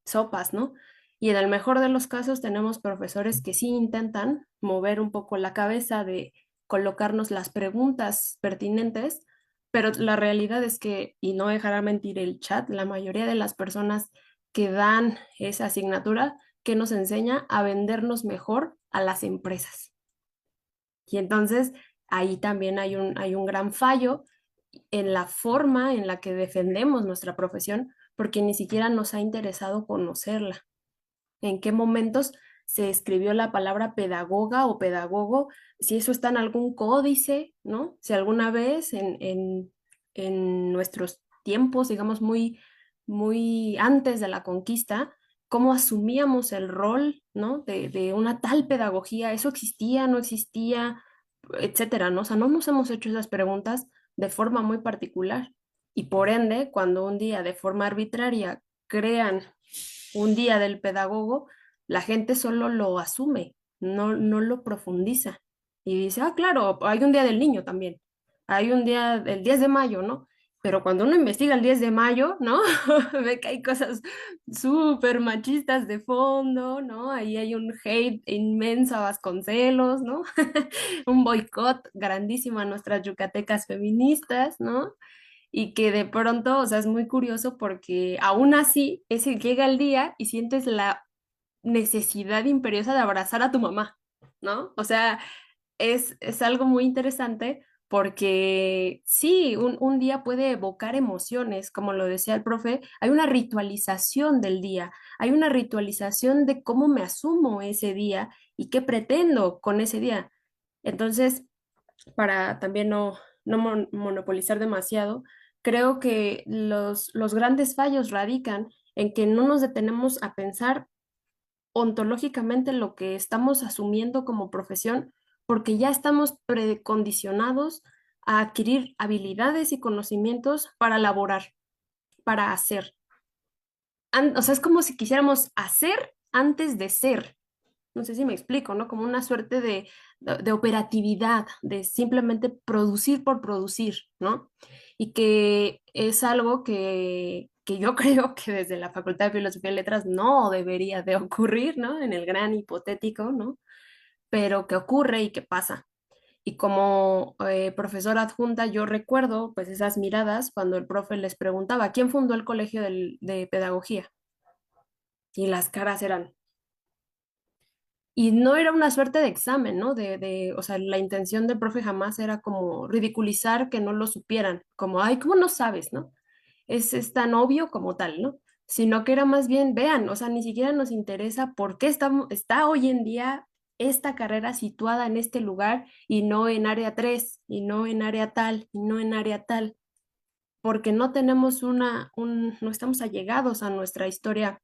sopas, ¿no? Y en el mejor de los casos tenemos profesores que sí intentan mover un poco la cabeza de colocarnos las preguntas pertinentes, pero la realidad es que, y no dejará mentir el chat, la mayoría de las personas que dan esa asignatura que nos enseña a vendernos mejor a las empresas. Y entonces ahí también hay un gran fallo en la forma en la que defendemos nuestra profesión, porque ni siquiera nos ha interesado conocerla. ¿En qué momentos se escribió la palabra pedagoga o pedagogo? Si eso está en algún códice, ¿no? Si alguna vez en nuestros tiempos, digamos, muy antes de la conquista, cómo asumíamos el rol, ¿no? De una tal pedagogía, ¿eso existía, no existía, etcétera, ¿no? O sea, no nos hemos hecho esas preguntas de forma muy particular. Y por ende, cuando un día de forma arbitraria crean un día del pedagogo, la gente solo lo asume, no lo profundiza. Y dice, ah, claro, hay un día del niño también, hay un día del 10 de mayo, ¿no? Pero cuando uno investiga el 10 de mayo, ¿no? Ve que hay cosas súper machistas de fondo, ¿no? Ahí hay un hate inmenso a Vasconcelos, ¿no? Un boicot grandísimo a nuestras yucatecas feministas, ¿no? Y que de pronto, o sea, es muy curioso porque aún así, ese llega el día y sientes la necesidad imperiosa de abrazar a tu mamá, ¿no? O sea, es algo muy interesante porque sí, un día puede evocar emociones, como lo decía el profe, hay una ritualización del día, hay una ritualización de cómo me asumo ese día y qué pretendo con ese día. Entonces, para también no monopolizar demasiado, creo que los grandes fallos radican en que no nos detenemos a pensar ontológicamente lo que estamos asumiendo como profesión, porque ya estamos precondicionados a adquirir habilidades y conocimientos para laborar, para hacer. O sea, es como si quisiéramos hacer antes de ser. No sé si me explico, ¿no? Como una suerte de operatividad, de simplemente producir por producir, ¿no? Y que es algo que yo creo que desde la Facultad de Filosofía y Letras no debería de ocurrir, ¿no? En el gran hipotético, ¿no? Pero que ocurre y que pasa. Y como profesora adjunta, yo recuerdo pues esas miradas cuando el profe les preguntaba, ¿quién fundó el colegio de pedagogía? Y las caras eran, y no era una suerte de examen, ¿no? O sea, la intención del profe jamás era como ridiculizar que no lo supieran, como, ay, ¿cómo no sabes, no? Es tan obvio como tal, ¿no? Sino que era más bien, vean, o sea, ni siquiera nos interesa por qué está hoy en día esta carrera situada en este lugar y no en área 3 y no en área tal, y no en área tal, porque no tenemos no estamos allegados a nuestra historia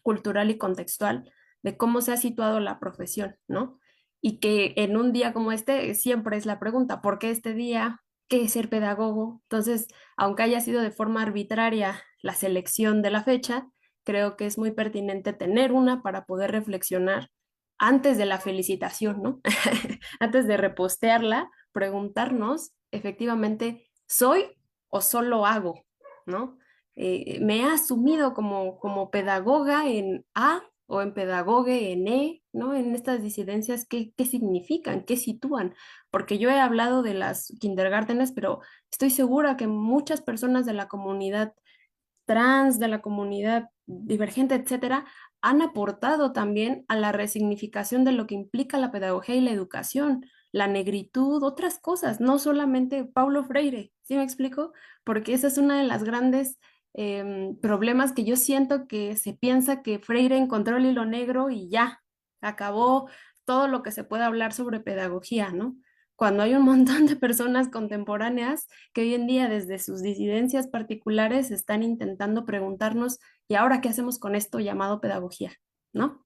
cultural y contextual de cómo se ha situado la profesión, ¿no? Y que en un día como este siempre es la pregunta, ¿por qué este día? ¿Qué es ser pedagogo? Entonces, aunque haya sido de forma arbitraria la selección de la fecha, creo que es muy pertinente tener una para poder reflexionar antes de la felicitación, ¿no? Antes de repostearla, preguntarnos efectivamente, ¿soy o solo hago? ¿No? Me he asumido como pedagoga en A o en pedagogue en E, ¿no? En estas disidencias, ¿qué significan? ¿Qué sitúan? Porque yo he hablado de las kindergartenes, pero estoy segura que muchas personas de la comunidad trans, de la comunidad divergente, etcétera, han aportado también a la resignificación de lo que implica la pedagogía y la educación, la negritud, otras cosas, no solamente Paulo Freire, ¿sí me explico? Porque esa es una de las grandes problemas que yo siento que se piensa que Freire encontró el hilo negro y ya, acabó todo lo que se puede hablar sobre pedagogía, ¿no? Cuando hay un montón de personas contemporáneas que hoy en día desde sus disidencias particulares están intentando preguntarnos, ¿y ahora qué hacemos con esto llamado pedagogía? ¿No?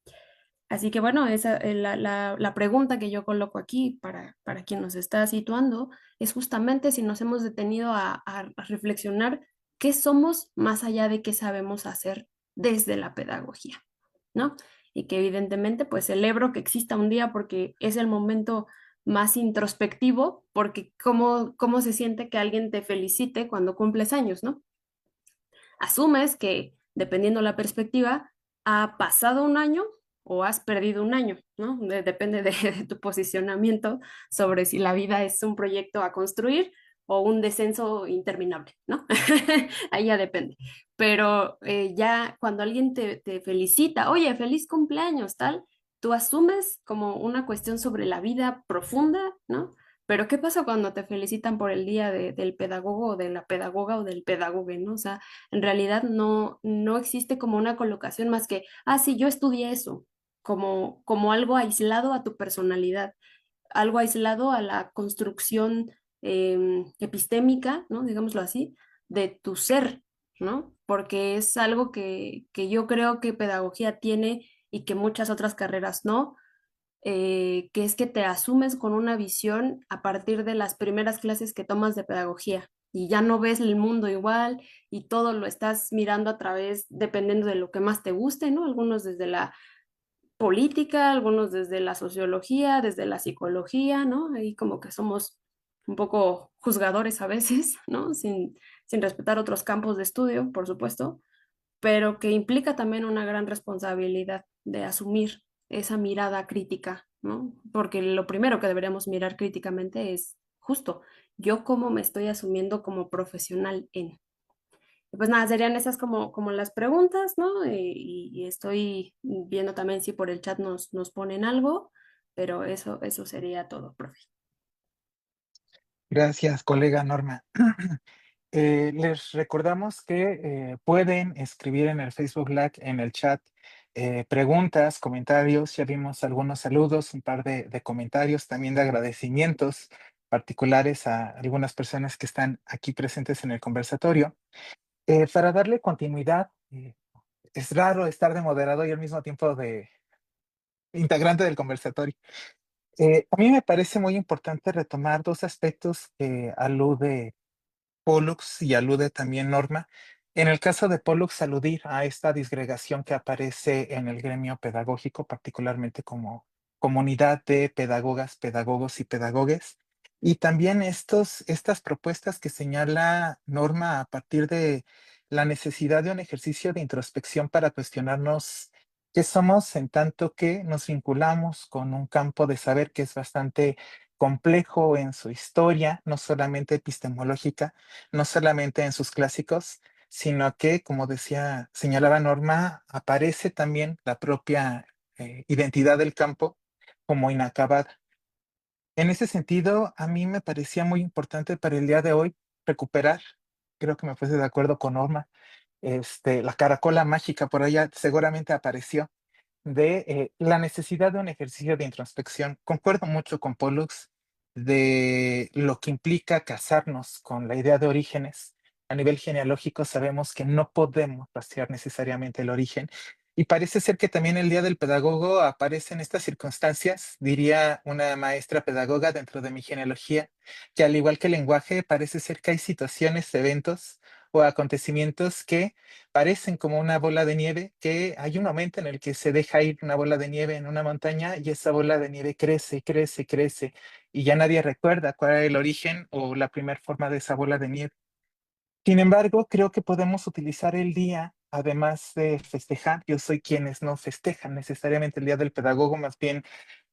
Así que bueno, esa, la pregunta que yo coloco aquí para quien nos está situando es justamente si nos hemos detenido a reflexionar qué somos más allá de qué sabemos hacer desde la pedagogía, ¿no? Y que evidentemente pues celebro que exista un día porque es el momento más introspectivo, porque cómo se siente que alguien te felicite cuando cumples años, ¿no? Asumes que, dependiendo la perspectiva, ha pasado un año o has perdido un año, ¿no? Depende de tu posicionamiento sobre si la vida es un proyecto a construir o un descenso interminable, ¿no? Ahí ya depende. Pero ya cuando alguien te felicita, oye, feliz cumpleaños, tal, tú asumes como una cuestión sobre la vida profunda, ¿no? Pero ¿qué pasa cuando te felicitan por el día del pedagogo o de la pedagoga o del pedagogue, ¿no? O sea, en realidad no existe como una colocación más que, ah, sí, yo estudié eso, como algo aislado a tu personalidad, algo aislado a la construcción epistémica, ¿no? Digámoslo así, de tu ser, ¿no? Porque es algo que yo creo que pedagogía tiene y que muchas otras carreras no, que es que te asumes con una visión a partir de las primeras clases que tomas de pedagogía y ya no ves el mundo igual y todo lo estás mirando a través, dependiendo de lo que más te guste, ¿no? Algunos desde la política, algunos desde la sociología, desde la psicología, ¿no? Ahí como que somos un poco juzgadores a veces, ¿no? Sin respetar otros campos de estudio, por supuesto, pero que implica también una gran responsabilidad de asumir esa mirada crítica, ¿no? Porque lo primero que deberíamos mirar críticamente es justo, yo cómo me estoy asumiendo como profesional en. Y pues nada, serían esas como las preguntas, ¿no? Y estoy viendo también si por el chat nos ponen algo, pero eso sería todo, profe. Gracias, colega Norma. Les recordamos que pueden escribir en el Facebook Live, en el chat, preguntas, comentarios. Ya vimos algunos saludos, un par de comentarios, también de agradecimientos particulares a algunas personas que están aquí presentes en el conversatorio. Para darle continuidad, es raro estar de moderador y al mismo tiempo de integrante del conversatorio. A mí me parece muy importante retomar dos aspectos que alude Pollux y alude también Norma. En el caso de Pollux, aludir a esta disgregación que aparece en el gremio pedagógico, particularmente como comunidad de pedagogas, pedagogos y pedagogues. Y también estas propuestas que señala Norma a partir de la necesidad de un ejercicio de introspección para cuestionarnos qué somos en tanto que nos vinculamos con un campo de saber que es bastante complejo en su historia, no solamente epistemológica, no solamente en sus clásicos, sino que, como decía, señalaba Norma, aparece también la propia identidad del campo como inacabada. En ese sentido, a mí me parecía muy importante para el día de hoy recuperar, creo que me puse de acuerdo con Norma, la caracola mágica por allá seguramente apareció de la necesidad de un ejercicio de introspección. Concuerdo mucho con Pollux de lo que implica casarnos con la idea de orígenes. A nivel genealógico sabemos que no podemos rastrear necesariamente el origen. Y parece ser que también el Día del Pedagogo aparece en estas circunstancias, diría una maestra pedagoga dentro de mi genealogía, que al igual que el lenguaje, parece ser que hay situaciones, eventos o acontecimientos que parecen como una bola de nieve, que hay un momento en el que se deja ir una bola de nieve en una montaña y esa bola de nieve crece, crece, crece y ya nadie recuerda cuál era el origen o la primera forma de esa bola de nieve. Sin embargo, creo que podemos utilizar el día, además de festejar. Yo soy quienes no festejan necesariamente el Día del Pedagogo, más bien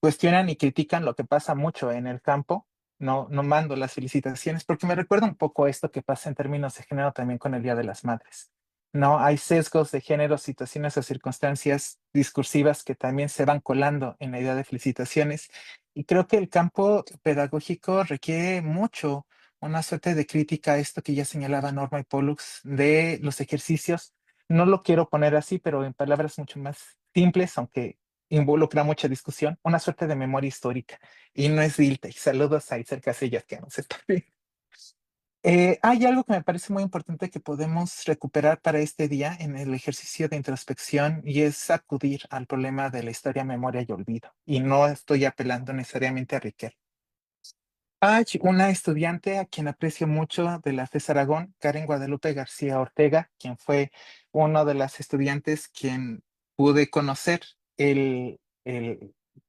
cuestionan y critican lo que pasa mucho en el campo. No, no mando las felicitaciones porque me recuerda un poco esto que pasa en términos de género también con el Día de las Madres. No, hay sesgos de género, situaciones o circunstancias discursivas que también se van colando en la idea de felicitaciones. Y creo que el campo pedagógico requiere mucho una suerte de crítica a esto que ya señalaba Norma y Pollux de los ejercicios. No lo quiero poner así, pero en palabras mucho más simples, aunque involucra mucha discusión, una suerte de memoria histórica. Y no es Dilta. Y saludos a Itzel Casillas, que no sé también. Hay algo que me parece muy importante que podemos recuperar para este día en el ejercicio de introspección y es acudir al problema de la historia, memoria y olvido. Y no estoy apelando necesariamente a Riquelme. Hay una estudiante a quien aprecio mucho de la FES Aragón, Karen Guadalupe García Ortega, quien fue uno de las estudiantes quien pude conocer el-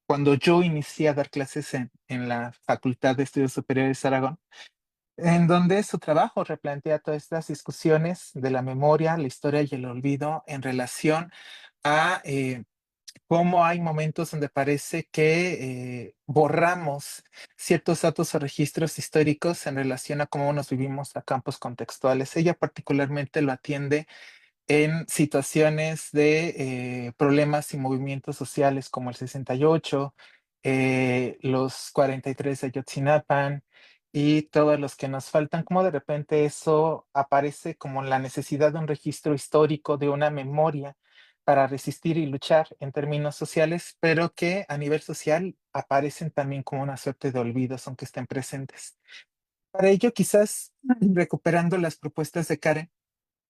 cuando yo inicié a dar clases en la Facultad de Estudios Superiores Aragón, en donde su trabajo replantea todas estas discusiones de la memoria, la historia y el olvido en relación a cómo hay momentos donde parece que borramos ciertos datos o registros históricos en relación a cómo nos vivimos a campos contextuales. Ella particularmente lo atiende en situaciones de problemas y movimientos sociales como el 68, los 43 de Ayotzinapa y todos los que nos faltan, como de repente eso aparece como la necesidad de un registro histórico, de una memoria para resistir y luchar en términos sociales, pero que a nivel social aparecen también como una suerte de olvidos, aunque estén presentes. Para ello, quizás recuperando las propuestas de Karen,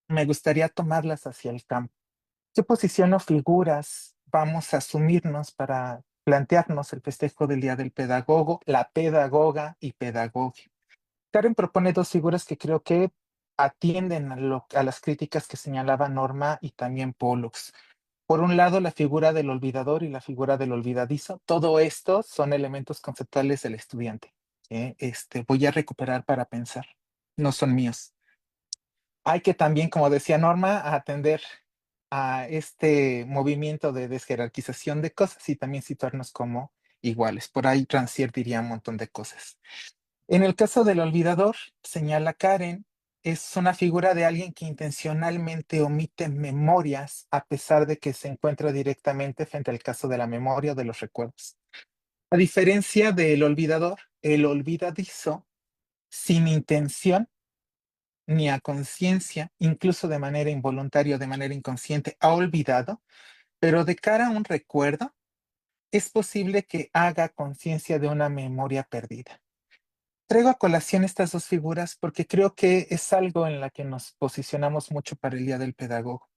me gustaría tomarlas hacia el campo. ¿Qué posición o figuras vamos a asumirnos para plantearnos el festejo del Día del Pedagogo, la pedagoga y pedagogo? Karen propone dos figuras que creo que atienden a las críticas que señalaba Norma y también Pollux. Por un lado, la figura del olvidador y la figura del olvidadizo. Todo esto son elementos conceptuales del estudiante. Voy a recuperar para pensar. No son míos. Hay que también, como decía Norma, atender a este movimiento de desjerarquización de cosas y también situarnos como iguales. Por ahí Rancière diría un montón de cosas. En el caso del olvidador, señala Karen, es una figura de alguien que intencionalmente omite memorias a pesar de que se encuentra directamente frente al caso de la memoria o de los recuerdos. A diferencia del olvidador, el olvidadizo, sin intención ni a conciencia, incluso de manera involuntaria o de manera inconsciente, ha olvidado, pero de cara a un recuerdo, es posible que haga conciencia de una memoria perdida. Traigo a colación estas dos figuras porque creo que es algo en la que nos posicionamos mucho para el Día del Pedagogo.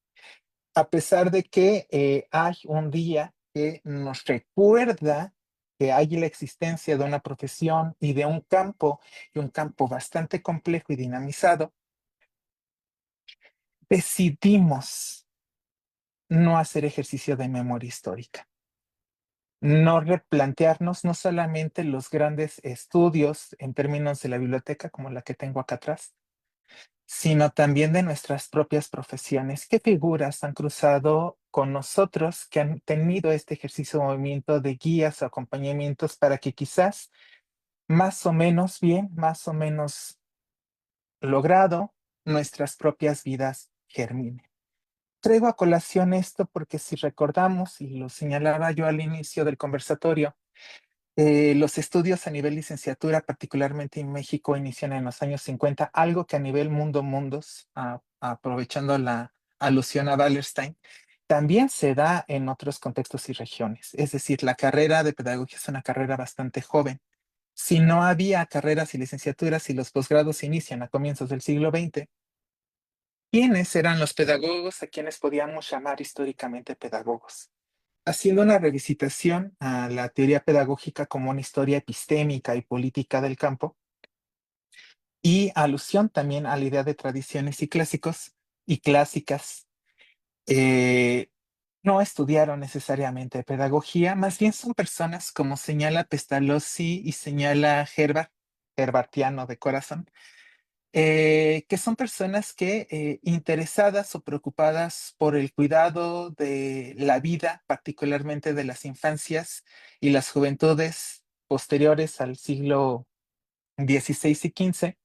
a pesar de que hay un día que nos recuerda que hay la existencia de una profesión y un campo bastante complejo y dinamizado, decidimos no hacer ejercicio de memoria histórica, no replantearnos no solamente los grandes estudios en términos de la biblioteca como la que tengo acá atrás, sino también de nuestras propias profesiones. ¿Qué figuras han cruzado con nosotros que han tenido este ejercicio de movimiento de guías o acompañamientos para que quizás más o menos bien, más o menos logrado, nuestras propias vidas germinen? Traigo a colación esto porque si recordamos, y lo señalaba yo al inicio del conversatorio, los estudios a nivel licenciatura, particularmente en México, inician en los años 50, algo que a nivel mundo mundos, aprovechando la alusión a Wallerstein, también se da en otros contextos y regiones. Es decir, la carrera de pedagogía es una carrera bastante joven. Si no había carreras y licenciaturas y los posgrados se inician a comienzos del siglo XX, ¿quiénes eran los pedagogos a quienes podíamos llamar históricamente pedagogos? Haciendo una revisitación a la teoría pedagógica como una historia epistémica y política del campo, y alusión también a la idea de tradiciones y clásicos y clásicas, eh, no estudiaron necesariamente pedagogía, más bien son personas como señala Pestalozzi y señala Herbart, Herbartiano de corazón, que son personas que interesadas o preocupadas por el cuidado de la vida, particularmente de las infancias y las juventudes posteriores al siglo XVI y XV,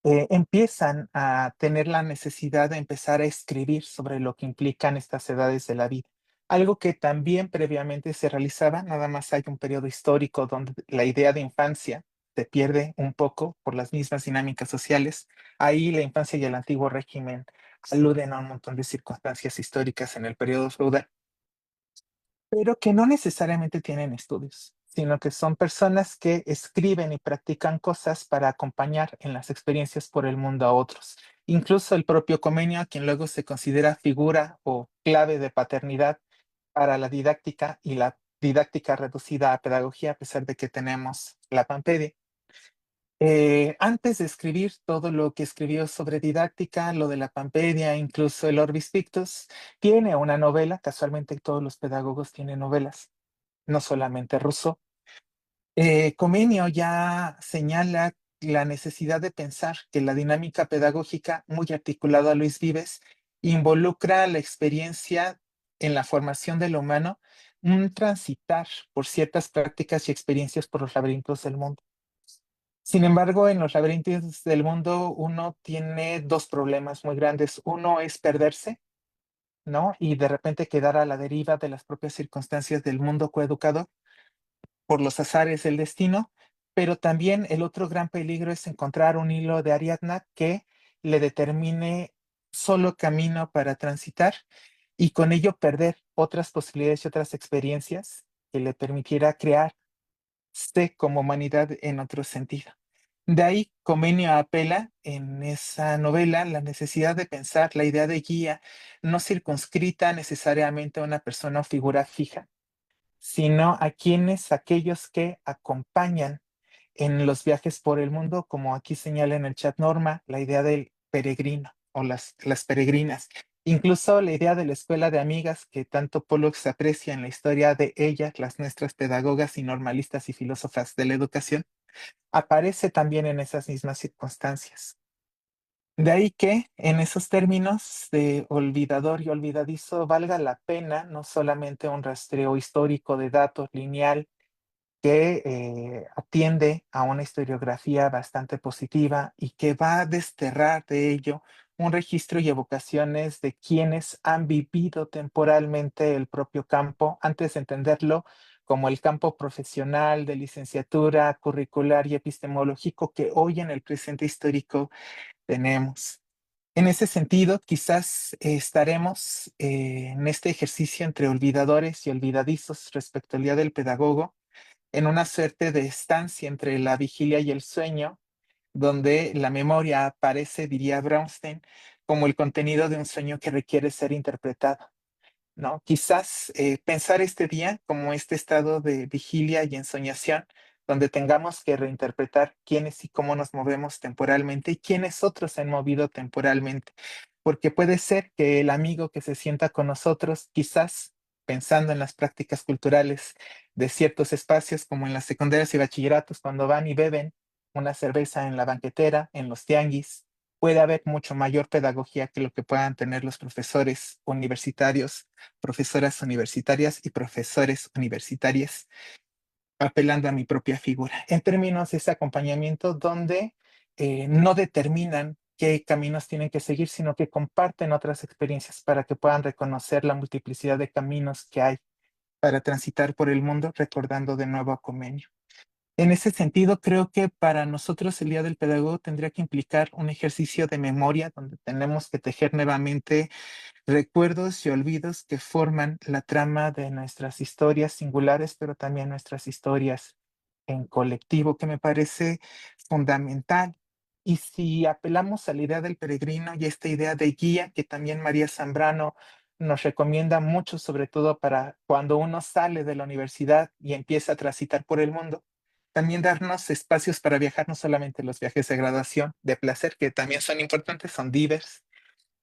empiezan a tener la necesidad de empezar a escribir sobre lo que implican estas edades de la vida. Algo que también previamente se realizaba, nada más hay un periodo histórico donde la idea de infancia se pierde un poco por las mismas dinámicas sociales. Ahí la infancia y el antiguo régimen aluden a un montón de circunstancias históricas en el periodo feudal, pero que no necesariamente tienen estudios, sino que son personas que escriben y practican cosas para acompañar en las experiencias por el mundo a otros. Incluso el propio Comenio, a quien luego se considera figura o clave de paternidad para la didáctica y la didáctica reducida a pedagogía, a pesar de que tenemos la Pampedia. Antes de escribir todo lo que escribió sobre didáctica, lo de la Pampedia, incluso el Orbis Pictus, tiene una novela, casualmente todos los pedagogos tienen novelas, no solamente Rousseau. Comenio ya señala la necesidad de pensar que la dinámica pedagógica, muy articulada a Luis Vives, involucra la experiencia en la formación del humano, un transitar por ciertas prácticas y experiencias por los laberintos del mundo. Sin embargo, en los laberintos del mundo uno tiene dos problemas muy grandes. Uno es perderse, ¿no? Y de repente quedar a la deriva de las propias circunstancias del mundo coeducador por los azares del destino, pero también el otro gran peligro es encontrar un hilo de Ariadna que le determine solo camino para transitar y con ello perder otras posibilidades y otras experiencias que le permitiera crearse como humanidad en otro sentido. De ahí Comenio apela en esa novela la necesidad de pensar la idea de guía no circunscrita necesariamente a una persona o figura fija, sino a aquellos que acompañan en los viajes por el mundo, como aquí señala en el chat Norma, la idea del peregrino o las peregrinas. Incluso la idea de la escuela de amigas que tanto Pollux aprecia en la historia de ellas, las nuestras pedagogas y normalistas y filósofas de la educación, aparece también en esas mismas circunstancias. De ahí que en esos términos de olvidador y olvidadizo valga la pena no solamente un rastreo histórico de datos lineal que atiende a una historiografía bastante positiva y que va a desterrar de ello un registro y evocaciones de quienes han vivido temporalmente el propio campo antes de entenderlo como el campo profesional de licenciatura, curricular y epistemológico que hoy en el presente histórico tenemos. En ese sentido, quizás estaremos en este ejercicio entre olvidadores y olvidadizos respecto al Día del Pedagogo, en una suerte de estancia entre la vigilia y el sueño, donde la memoria aparece, diría Brownstein, como el contenido de un sueño que requiere ser interpretado. ¿no? Quizás pensar este día como este estado de vigilia y ensoñación, donde tengamos que reinterpretar quiénes y cómo nos movemos temporalmente y quiénes otros se han movido temporalmente. Porque puede ser que el amigo que se sienta con nosotros, quizás pensando en las prácticas culturales de ciertos espacios, como en las secundarias y bachilleratos, cuando van y beben una cerveza en la banquetera, en los tianguis, puede haber mucho mayor pedagogía que lo que puedan tener los profesores universitarios, profesoras universitarias y profesores universitarias, apelando a mi propia figura, en términos de ese acompañamiento donde no determinan qué caminos tienen que seguir, sino que comparten otras experiencias para que puedan reconocer la multiplicidad de caminos que hay para transitar por el mundo, recordando de nuevo a Comenio. En ese sentido, creo que para nosotros el Día del Pedagogo tendría que implicar un ejercicio de memoria donde tenemos que tejer nuevamente recuerdos y olvidos que forman la trama de nuestras historias singulares, pero también nuestras historias en colectivo, que me parece fundamental. Y si apelamos a la idea del peregrino y esta idea de guía que también María Zambrano nos recomienda mucho, sobre todo para cuando uno sale de la universidad y empieza a transitar por el mundo, también darnos espacios para viajar, no solamente los viajes de graduación, de placer, que también son importantes, son divers,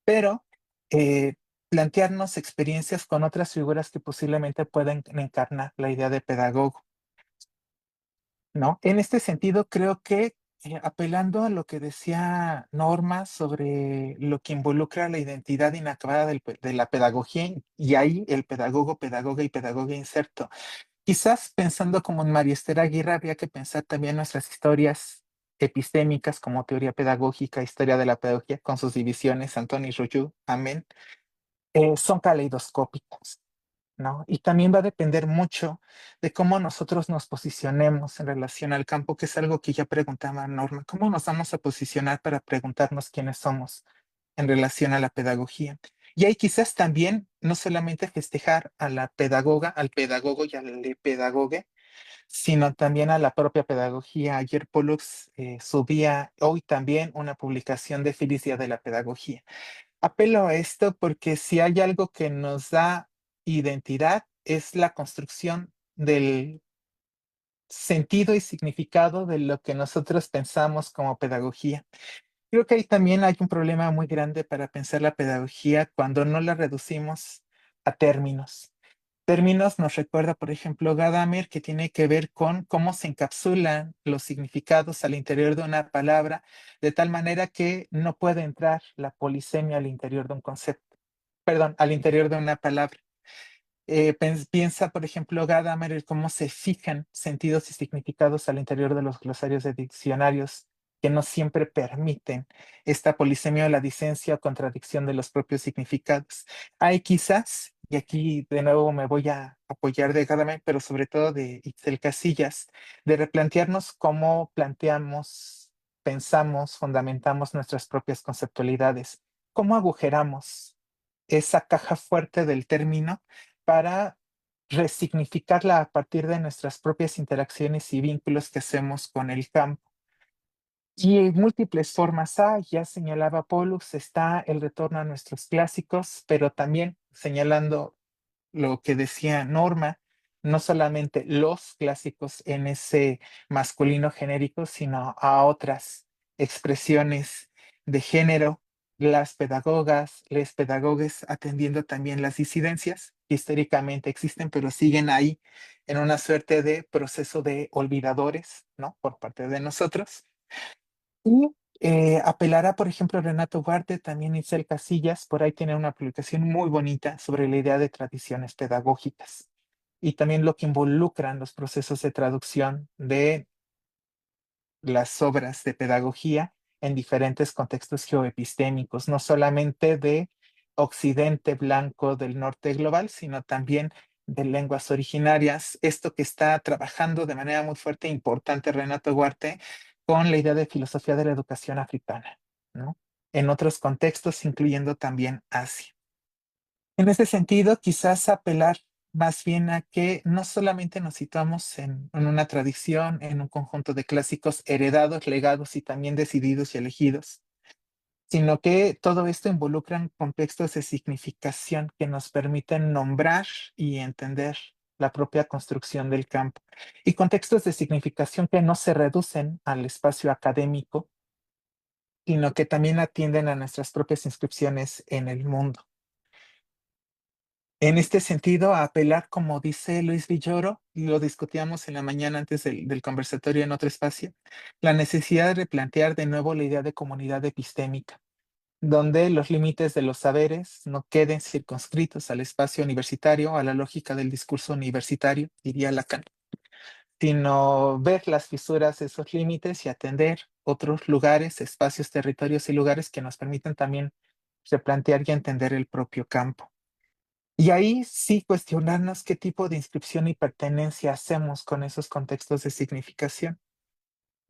pero eh, plantearnos experiencias con otras figuras que posiblemente puedan encarnar la idea de pedagogo, ¿no? En este sentido, creo que apelando a lo que decía Norma sobre lo que involucra la identidad inacabada de la pedagogía, y ahí el pedagogo, pedagoga y pedagoga inserto. Quizás pensando como en María Esther Aguirre, habría que pensar también nuestras historias epistémicas como teoría pedagógica, historia de la pedagogía, con sus divisiones, Antoni Royu, amén, son caleidoscópicas, ¿no? Y también va a depender mucho de cómo nosotros nos posicionemos en relación al campo, que es algo que ya preguntaba Norma, ¿cómo nos vamos a posicionar para preguntarnos quiénes somos en relación a la pedagogía? Y ahí quizás también no solamente festejar a la pedagoga, al pedagogo y al pedagogue, sino también a la propia pedagogía. Ayer Pollux subía hoy también una publicación de Feliz Día de la Pedagogía. Apelo a esto porque si hay algo que nos da identidad es la construcción del sentido y significado de lo que nosotros pensamos como pedagogía. Creo que ahí también hay un problema muy grande para pensar la pedagogía cuando no la reducimos a términos. Términos nos recuerda, por ejemplo, Gadamer, que tiene que ver con cómo se encapsulan los significados al interior de una palabra, de tal manera que no puede entrar la polisemia al interior de un concepto, perdón, al interior de una palabra. Piensa, por ejemplo, Gadamer, el cómo se fijan sentidos y significados al interior de los glosarios de diccionarios que no siempre permiten esta polisemia o la disencia o contradicción de los propios significados. Hay quizás, y aquí de nuevo me voy a apoyar de Gadamer, pero sobre todo de Itzel Casillas, de replantearnos cómo planteamos, pensamos, fundamentamos nuestras propias conceptualidades, cómo agujeramos esa caja fuerte del término para resignificarla a partir de nuestras propias interacciones y vínculos que hacemos con el campo. Y en múltiples formas hay, ya señalaba Pollux, está el retorno a nuestros clásicos, pero también señalando lo que decía Norma, no solamente los clásicos en ese masculino genérico, sino a otras expresiones de género, las pedagogas, les pedagogues atendiendo también las disidencias que históricamente existen, pero siguen ahí en una suerte de proceso de olvidadores, ¿no? Por parte de nosotros. Y apelará, por ejemplo, Renato Ugarte, también Itzel Casillas, por ahí tiene una publicación muy bonita sobre la idea de tradiciones pedagógicas y también lo que involucran los procesos de traducción de las obras de pedagogía en diferentes contextos geoepistémicos, no solamente de Occidente blanco del norte global, sino también de lenguas originarias. Esto que está trabajando de manera muy fuerte e importante Renato Huarte con la idea de filosofía de la educación africana, ¿no? En otros contextos, incluyendo también Asia. En ese sentido, quizás apelar más bien a que no solamente nos situamos en una tradición, en un conjunto de clásicos heredados, legados y también decididos y elegidos, sino que todo esto involucra contextos de significación que nos permiten nombrar y entender la propia construcción del campo, y contextos de significación que no se reducen al espacio académico, sino que también atienden a nuestras propias inscripciones en el mundo. En este sentido, a apelar, como dice Luis Villoro, y lo discutíamos en la mañana antes del conversatorio en otro espacio, la necesidad de replantear de nuevo la idea de comunidad epistémica, donde los límites de los saberes no queden circunscritos al espacio universitario, a la lógica del discurso universitario, diría Lacan, sino ver las fisuras de esos límites y atender otros lugares, espacios, territorios y lugares que nos permitan también replantear y entender el propio campo. Y ahí sí cuestionarnos qué tipo de inscripción y pertenencia hacemos con esos contextos de significación.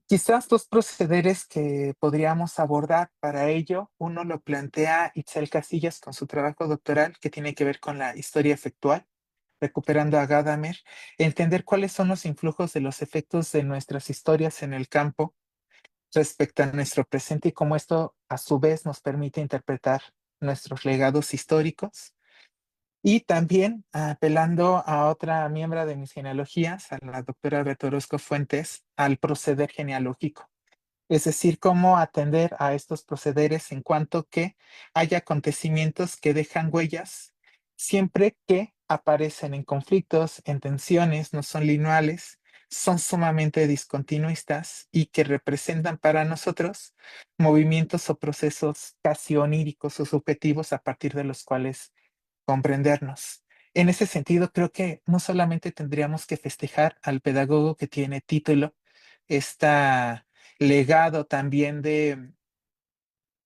Quizás dos procederes que podríamos abordar para ello. Uno lo plantea Itzel Casillas con su trabajo doctoral, que tiene que ver con la historia efectual, recuperando a Gadamer, entender cuáles son los influjos de los efectos de nuestras historias en el campo respecto a nuestro presente y cómo esto a su vez nos permite interpretar nuestros legados históricos. Y también apelando a otra miembro de mis genealogías, a la doctora Beto Orozco Fuentes, al proceder genealógico. Es decir, cómo atender a estos procederes en cuanto que haya acontecimientos que dejan huellas, siempre que aparecen en conflictos, en tensiones, no son lineales, son sumamente discontinuistas y que representan para nosotros movimientos o procesos casi oníricos o subjetivos a partir de los cuales comprendernos. En ese sentido, creo que no solamente tendríamos que festejar al pedagogo que tiene título, está legado también de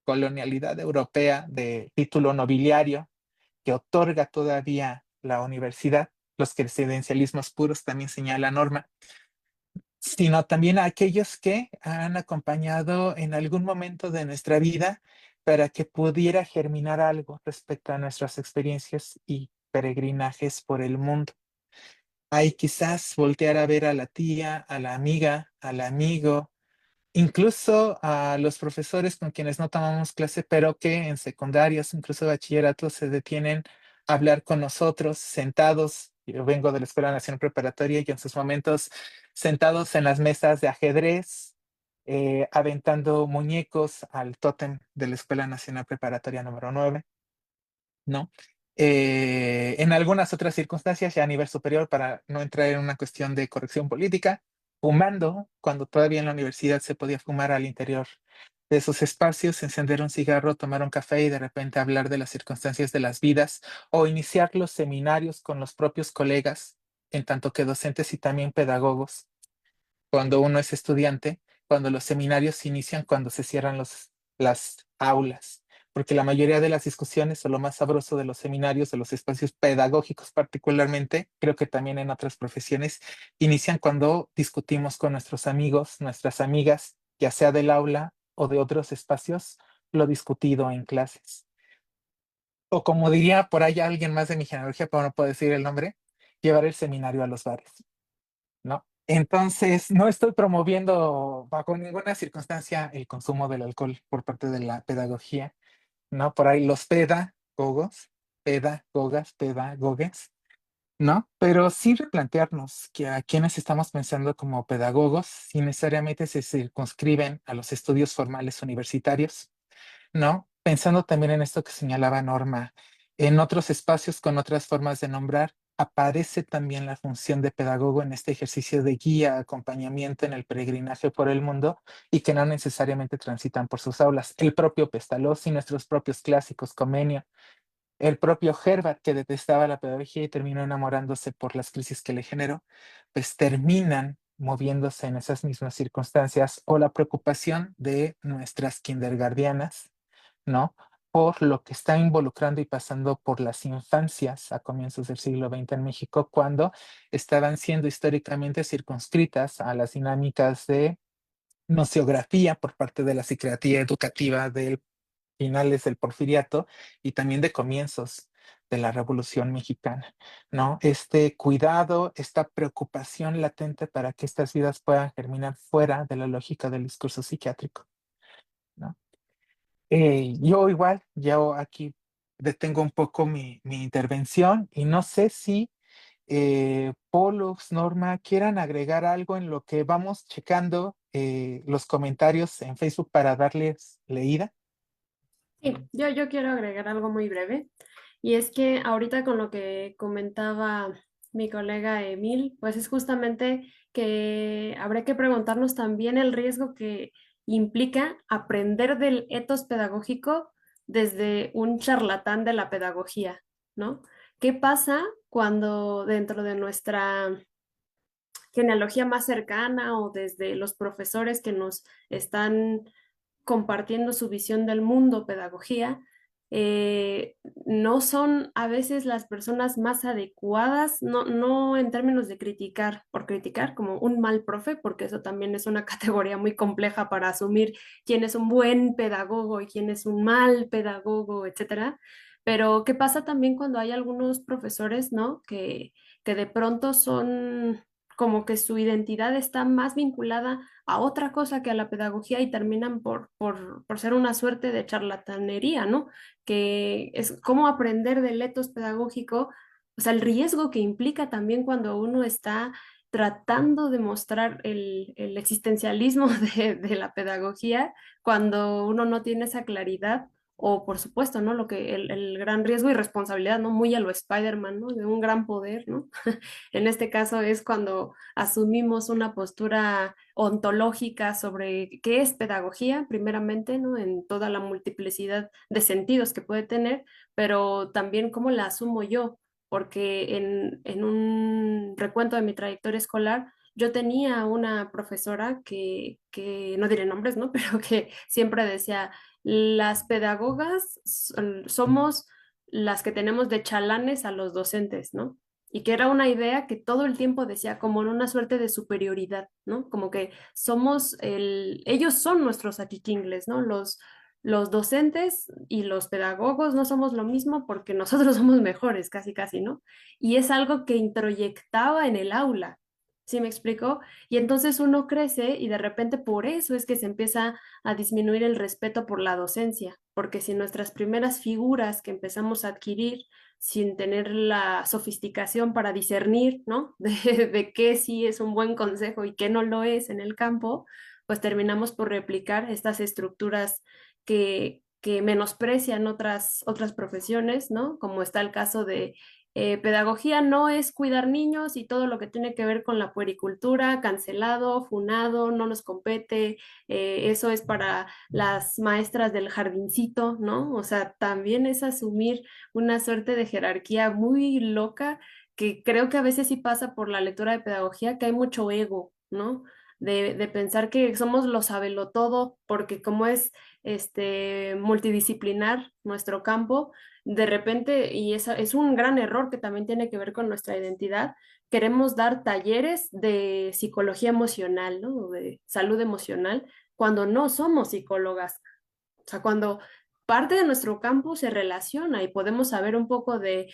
colonialidad europea, de título nobiliario que otorga todavía la universidad, los credencialismos puros también señala Norma, sino también a aquellos que han acompañado en algún momento de nuestra vida para que pudiera germinar algo respecto a nuestras experiencias y peregrinajes por el mundo. Hay quizás voltear a ver a la tía, a la amiga, al amigo, incluso a los profesores con quienes no tomamos clase, pero que en secundarias, incluso bachilleratos, se detienen a hablar con nosotros sentados. Yo vengo de la Escuela Nacional Preparatoria y en sus momentos sentados en las mesas de ajedrez, aventando muñecos al tótem de la Escuela Nacional Preparatoria número 9, ¿no? En algunas otras circunstancias, ya a nivel superior, para no entrar en una cuestión de corrección política, fumando, cuando todavía en la universidad se podía fumar al interior de esos espacios, encender un cigarro, tomar un café y de repente hablar de las circunstancias de las vidas, o iniciar los seminarios con los propios colegas, en tanto que docentes y también pedagogos cuando uno es estudiante, cuando los seminarios se inician, cuando se cierran las aulas, porque la mayoría de las discusiones o lo más sabroso de los seminarios, de los espacios pedagógicos particularmente, creo que también en otras profesiones, inician cuando discutimos con nuestros amigos, nuestras amigas, ya sea del aula o de otros espacios, lo discutido en clases. O como diría por ahí alguien más de mi genealogía, pero no puedo decir el nombre, llevar el seminario a los bares. ¿No? Entonces, no estoy promoviendo bajo ninguna circunstancia el consumo del alcohol por parte de la pedagogía, ¿no? Por ahí los pedagogas, ¿no? Pero sí replantearnos que a quienes estamos pensando como pedagogos, si necesariamente se circunscriben a los estudios formales universitarios, ¿no? Pensando también en esto que señalaba Norma, en otros espacios con otras formas de nombrar, aparece también la función de pedagogo en este ejercicio de guía, acompañamiento en el peregrinaje por el mundo y que no necesariamente transitan por sus aulas. El propio Pestalozzi, nuestros propios clásicos, Comenio, el propio Herbert, que detestaba la pedagogía y terminó enamorándose por las crisis que le generó, pues terminan moviéndose en esas mismas circunstancias, o la preocupación de nuestras kindergardianas, ¿no? Por lo que está involucrando y pasando por las infancias a comienzos del siglo XX en México, cuando estaban siendo históricamente circunscritas a las dinámicas de nociografía por parte de la Secretaría Educativa de finales del Porfiriato y también de comienzos de la Revolución Mexicana, ¿no? Este cuidado, esta preocupación latente para que estas vidas puedan germinar fuera de la lógica del discurso psiquiátrico, ¿no? Yo igual, yo aquí detengo un poco mi intervención y no sé si Pollux, Norma, quieran agregar algo en lo que vamos checando los comentarios en Facebook para darles leída. Sí, yo quiero agregar algo muy breve y es que ahorita con lo que comentaba mi colega Emil, pues es justamente que habrá que preguntarnos también el riesgo que implica aprender del etos pedagógico desde un charlatán de la pedagogía, ¿no? ¿Qué pasa cuando dentro de nuestra genealogía más cercana o desde los profesores que nos están compartiendo su visión del mundo, pedagogía, no son a veces las personas más adecuadas, no en términos de criticar por criticar, como un mal profe, porque eso también es una categoría muy compleja para asumir quién es un buen pedagogo y quién es un mal pedagogo, etcétera. Pero, ¿qué pasa también cuando hay algunos profesores, ¿no? Que de pronto son como que su identidad está más vinculada a otra cosa que a la pedagogía y terminan por ser una suerte de charlatanería, ¿no? Que es cómo aprender del etos pedagógico, o sea, el riesgo que implica también cuando uno está tratando de mostrar el existencialismo de la pedagogía, cuando uno no tiene esa claridad. O por supuesto, ¿no? Lo que el gran riesgo y responsabilidad, ¿no? Muy a lo Spider-Man, ¿no? De un gran poder, ¿no? En este caso es cuando asumimos una postura ontológica sobre qué es pedagogía, primeramente, ¿no? En toda la multiplicidad de sentidos que puede tener, pero también cómo la asumo yo, porque en un recuento de mi trayectoria escolar, yo tenía una profesora que no diré nombres, ¿no? Pero que siempre decía, las pedagogas somos las que tenemos de chalanes a los docentes, ¿no? Y que era una idea que todo el tiempo decía como en una suerte de superioridad, ¿no? Como que ellos son nuestros achichingles, ¿no? Los docentes y los pedagogos no somos lo mismo porque nosotros somos mejores, casi, casi, ¿no? Y es algo que introyectaba en el aula, ¿sí me explicó? Y entonces uno crece y de repente por eso es que se empieza a disminuir el respeto por la docencia, porque si nuestras primeras figuras que empezamos a adquirir sin tener la sofisticación para discernir, ¿no? De qué sí es un buen consejo y qué no lo es en el campo, pues terminamos por replicar estas estructuras que menosprecian otras profesiones, ¿no? Como está el caso de pedagogía no es cuidar niños y todo lo que tiene que ver con la puericultura, cancelado, funado, no nos compete, eso es para las maestras del jardincito, ¿no? O sea, también es asumir una suerte de jerarquía muy loca que creo que a veces sí pasa por la lectura de pedagogía, que hay mucho ego, ¿no? De pensar que somos lo todo, porque como es multidisciplinar nuestro campo, de repente, y es un gran error que también tiene que ver con nuestra identidad, queremos dar talleres de psicología emocional, ¿no? O de salud emocional, cuando no somos psicólogas. O sea, cuando parte de nuestro campo se relaciona y podemos saber un poco de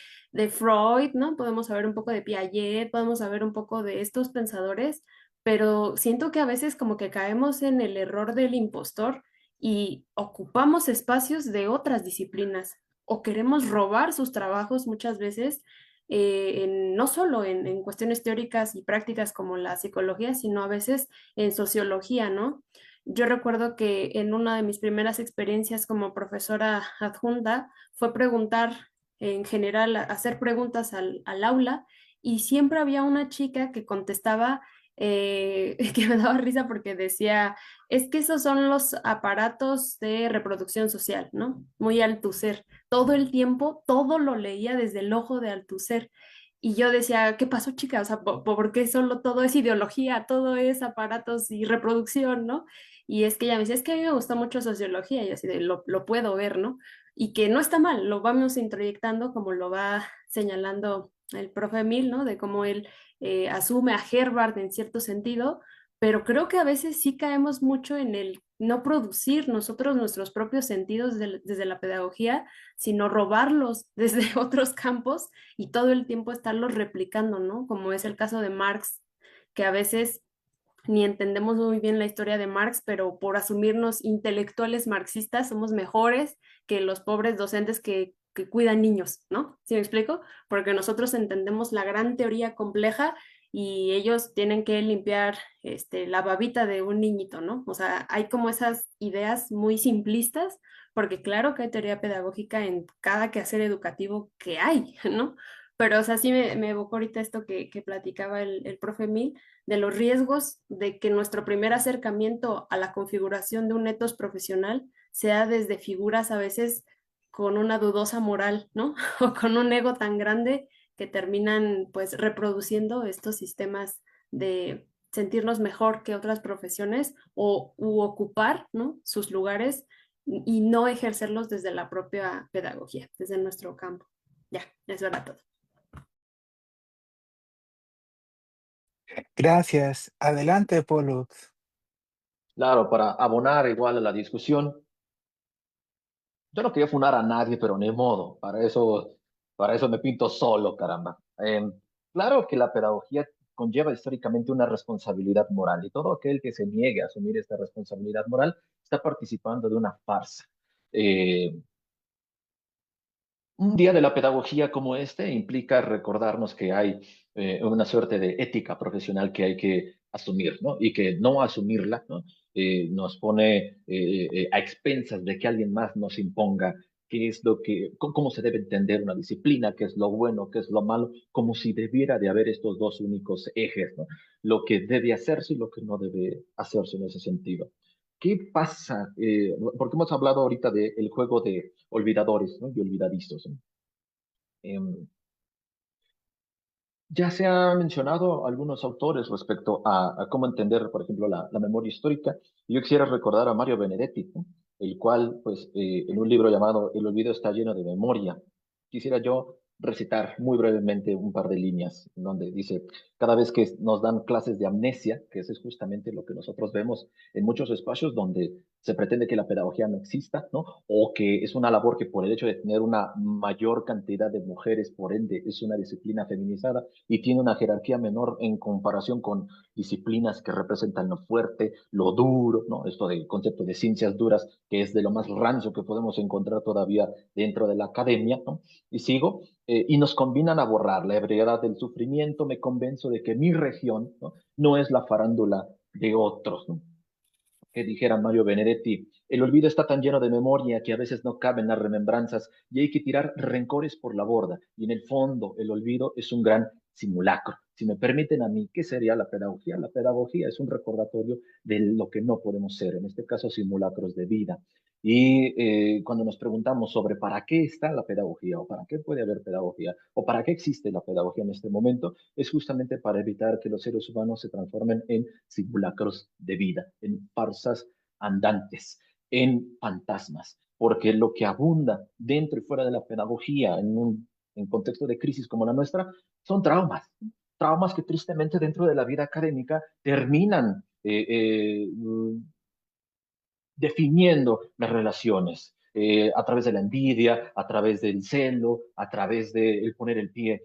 Freud, ¿no? Podemos saber un poco de Piaget, podemos saber un poco de estos pensadores, pero siento que a veces como que caemos en el error del impostor y ocupamos espacios de otras disciplinas o queremos robar sus trabajos muchas veces, no solo en cuestiones teóricas y prácticas como la psicología, sino a veces en sociología, ¿no? Yo recuerdo que en una de mis primeras experiencias como profesora adjunta fue preguntar en general, hacer preguntas al aula y siempre había una chica que contestaba que me daba risa porque decía, es que esos son los aparatos de reproducción social, ¿no? Muy Althusser. Todo el tiempo, todo lo leía desde el ojo de Althusser. Y yo decía, ¿qué pasó, chica? O sea, ¿por qué solo todo es ideología, todo es aparatos y reproducción, ¿no? Y es que ella me decía, es que a mí me gusta mucho sociología, y yo así de, lo puedo ver, ¿no? Y que no está mal, lo vamos introyectando como lo va señalando el profe Emil, ¿no? De cómo él asume a Herbert en cierto sentido, pero creo que a veces sí caemos mucho en el no producir nosotros nuestros propios sentidos desde la pedagogía, sino robarlos desde otros campos y todo el tiempo estarlos replicando, ¿no? Como es el caso de Marx, que a veces ni entendemos muy bien la historia de Marx, pero por asumirnos intelectuales marxistas somos mejores que los pobres docentes que cuidan niños, ¿no? ¿Sí me explico? Porque nosotros entendemos la gran teoría compleja y ellos tienen que limpiar la babita de un niñito, ¿no? O sea, hay como esas ideas muy simplistas, porque claro que hay teoría pedagógica en cada quehacer educativo que hay, ¿no? Pero, o sea, sí me evocó ahorita esto que platicaba el profe Mil de los riesgos de que nuestro primer acercamiento a la configuración de un etos profesional sea desde figuras a veces con una dudosa moral, ¿no? O con un ego tan grande que terminan pues reproduciendo estos sistemas de sentirnos mejor que otras profesiones o u ocupar, ¿no? sus lugares y no ejercerlos desde la propia pedagogía, desde nuestro campo. Ya, eso era todo. Gracias. Adelante, Pollux. Claro, para abonar igual a la discusión, yo no quería funar a nadie, pero ni modo, para eso me pinto solo, caramba. Claro que la pedagogía conlleva históricamente una responsabilidad moral y todo aquel que se niegue a asumir esta responsabilidad moral está participando de una farsa. Eh, un día de la pedagogía como este implica recordarnos que hay una suerte de ética profesional que hay que asumir, ¿no? Y que no asumirla, ¿no? Nos pone a expensas de que alguien más nos imponga qué es lo que, cómo se debe entender una disciplina, qué es lo bueno, qué es lo malo, como si debiera de haber estos dos únicos ejes, ¿no? Lo que debe hacerse y lo que no debe hacerse en ese sentido. ¿Qué pasa? Porque hemos hablado ahorita del juego de olvidadores, ¿no? Y olvidadizos, ¿no? Em, ya se han mencionado algunos autores respecto a cómo entender, por ejemplo, la memoria histórica. Yo quisiera recordar a Mario Benedetti, ¿no? El cual, pues, en un libro llamado El olvido está lleno de memoria, quisiera yo recitar muy brevemente un par de líneas, donde dice, cada vez que nos dan clases de amnesia, que eso es justamente lo que nosotros vemos en muchos espacios donde se pretende que la pedagogía no exista, ¿no? O que es una labor que por el hecho de tener una mayor cantidad de mujeres, por ende, es una disciplina feminizada y tiene una jerarquía menor en comparación con disciplinas que representan lo fuerte, lo duro, ¿no? Esto del concepto de ciencias duras, que es de lo más rancio que podemos encontrar todavía dentro de la academia, ¿no? Y sigo, y nos combinan a borrar la ebriedad del sufrimiento, me convenzo de que mi región, ¿no? No es la farándula de otros, ¿no? Que dijera Mario Benedetti, el olvido está tan lleno de memoria que a veces no caben las remembranzas y hay que tirar rencores por la borda. Y en el fondo, el olvido es un gran simulacro. Si me permiten a mí, ¿qué sería la pedagogía? La pedagogía es un recordatorio de lo que no podemos ser, en este caso simulacros de vida. Y cuando nos preguntamos sobre para qué está la pedagogía o para qué puede haber pedagogía o para qué existe la pedagogía en este momento, es justamente para evitar que los seres humanos se transformen en simulacros de vida, en farsas andantes, en fantasmas, porque lo que abunda dentro y fuera de la pedagogía en contexto de crisis como la nuestra son traumas, traumas que tristemente dentro de la vida académica terminan definiendo las relaciones. A través de la envidia, a través del celo, a través de el poner el pie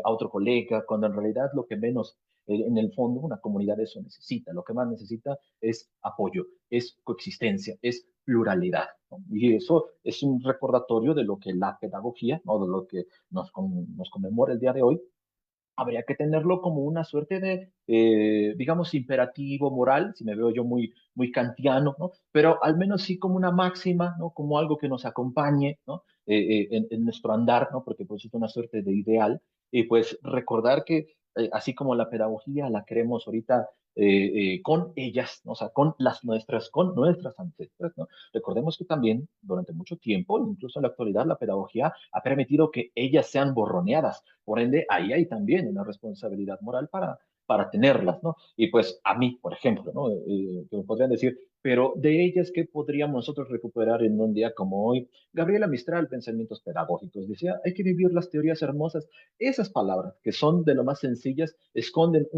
a otro colega, cuando en realidad lo que menos, en el fondo, una comunidad eso necesita. Lo que más necesita es apoyo, es coexistencia, es pluralidad, ¿no? Y eso es un recordatorio de lo que la pedagogía, ¿no? De lo que nos conmemora el día de hoy, habría que tenerlo como una suerte de, digamos, imperativo moral, si me veo yo muy, muy kantiano, ¿no? Pero al menos sí como una máxima, ¿no? Como algo que nos acompañe, ¿no? En nuestro andar, ¿no? Porque pues es una suerte de ideal. Y pues recordar que así como la pedagogía la queremos ahorita con ellas, ¿no? O sea, con nuestras ancestras, ¿no? Recordemos que también durante mucho tiempo, incluso en la actualidad, la pedagogía ha permitido que ellas sean borroneadas, por ende, ahí hay también una responsabilidad moral para tenerlas, ¿no? Y pues a mí, por ejemplo, ¿no? Que me podrían decir, pero de ellas, ¿qué podríamos nosotros recuperar en un día como hoy? Gabriela Mistral, Pensamientos Pedagógicos, decía, hay que vivir las teorías hermosas. Esas palabras, que son de lo más sencillas, esconden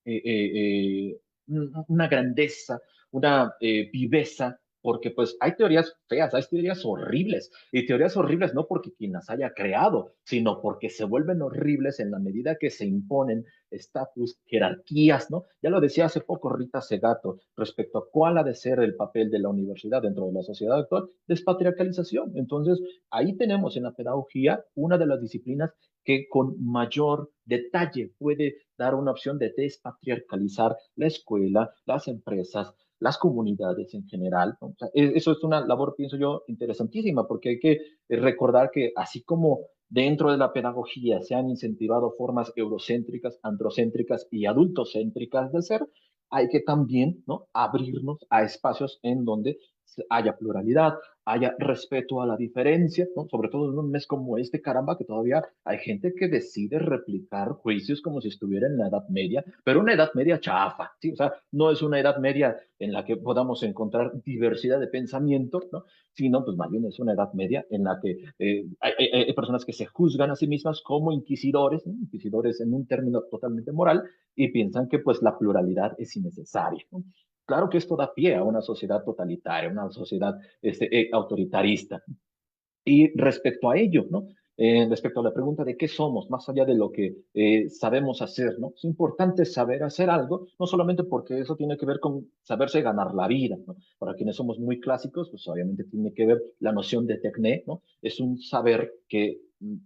eh, eh, una grandeza, una viveza porque pues hay teorías feas, hay teorías horribles, y teorías horribles no porque quien las haya creado, sino porque se vuelven horribles en la medida que se imponen estatus, jerarquías, ¿no? Ya lo decía hace poco Rita Segato respecto a cuál ha de ser el papel de la universidad dentro de la sociedad actual, despatriarcalización. Entonces, ahí tenemos en la pedagogía una de las disciplinas que con mayor detalle puede dar una opción de despatriarcalizar la escuela, las empresas, las comunidades en general, ¿no? O sea, eso es una labor, pienso yo, interesantísima, porque hay que recordar que así como dentro de la pedagogía se han incentivado formas eurocéntricas, androcéntricas y adultocéntricas de ser, hay que también, ¿no?, abrirnos a espacios en donde haya pluralidad, haya respeto a la diferencia, ¿no? Sobre todo en un mes como este, caramba, que todavía hay gente que decide replicar juicios como si estuviera en la Edad Media, pero una Edad Media chafa, ¿sí? O sea, no es una Edad Media en la que podamos encontrar diversidad de pensamiento, ¿no? Sino, pues más bien es una Edad Media en la que hay personas que se juzgan a sí mismas como inquisidores, ¿no? Inquisidores en un término totalmente moral, y piensan que pues la pluralidad es innecesaria, ¿no? Claro que esto da pie a una sociedad totalitaria, una sociedad autoritarista. Y respecto a ello, ¿no? Respecto a la pregunta de qué somos, más allá de lo que sabemos hacer, ¿no? Es importante saber hacer algo, no solamente porque eso tiene que ver con saberse ganar la vida, ¿no? Para quienes somos muy clásicos, pues obviamente tiene que ver la noción de tecné, ¿no? Es un saber que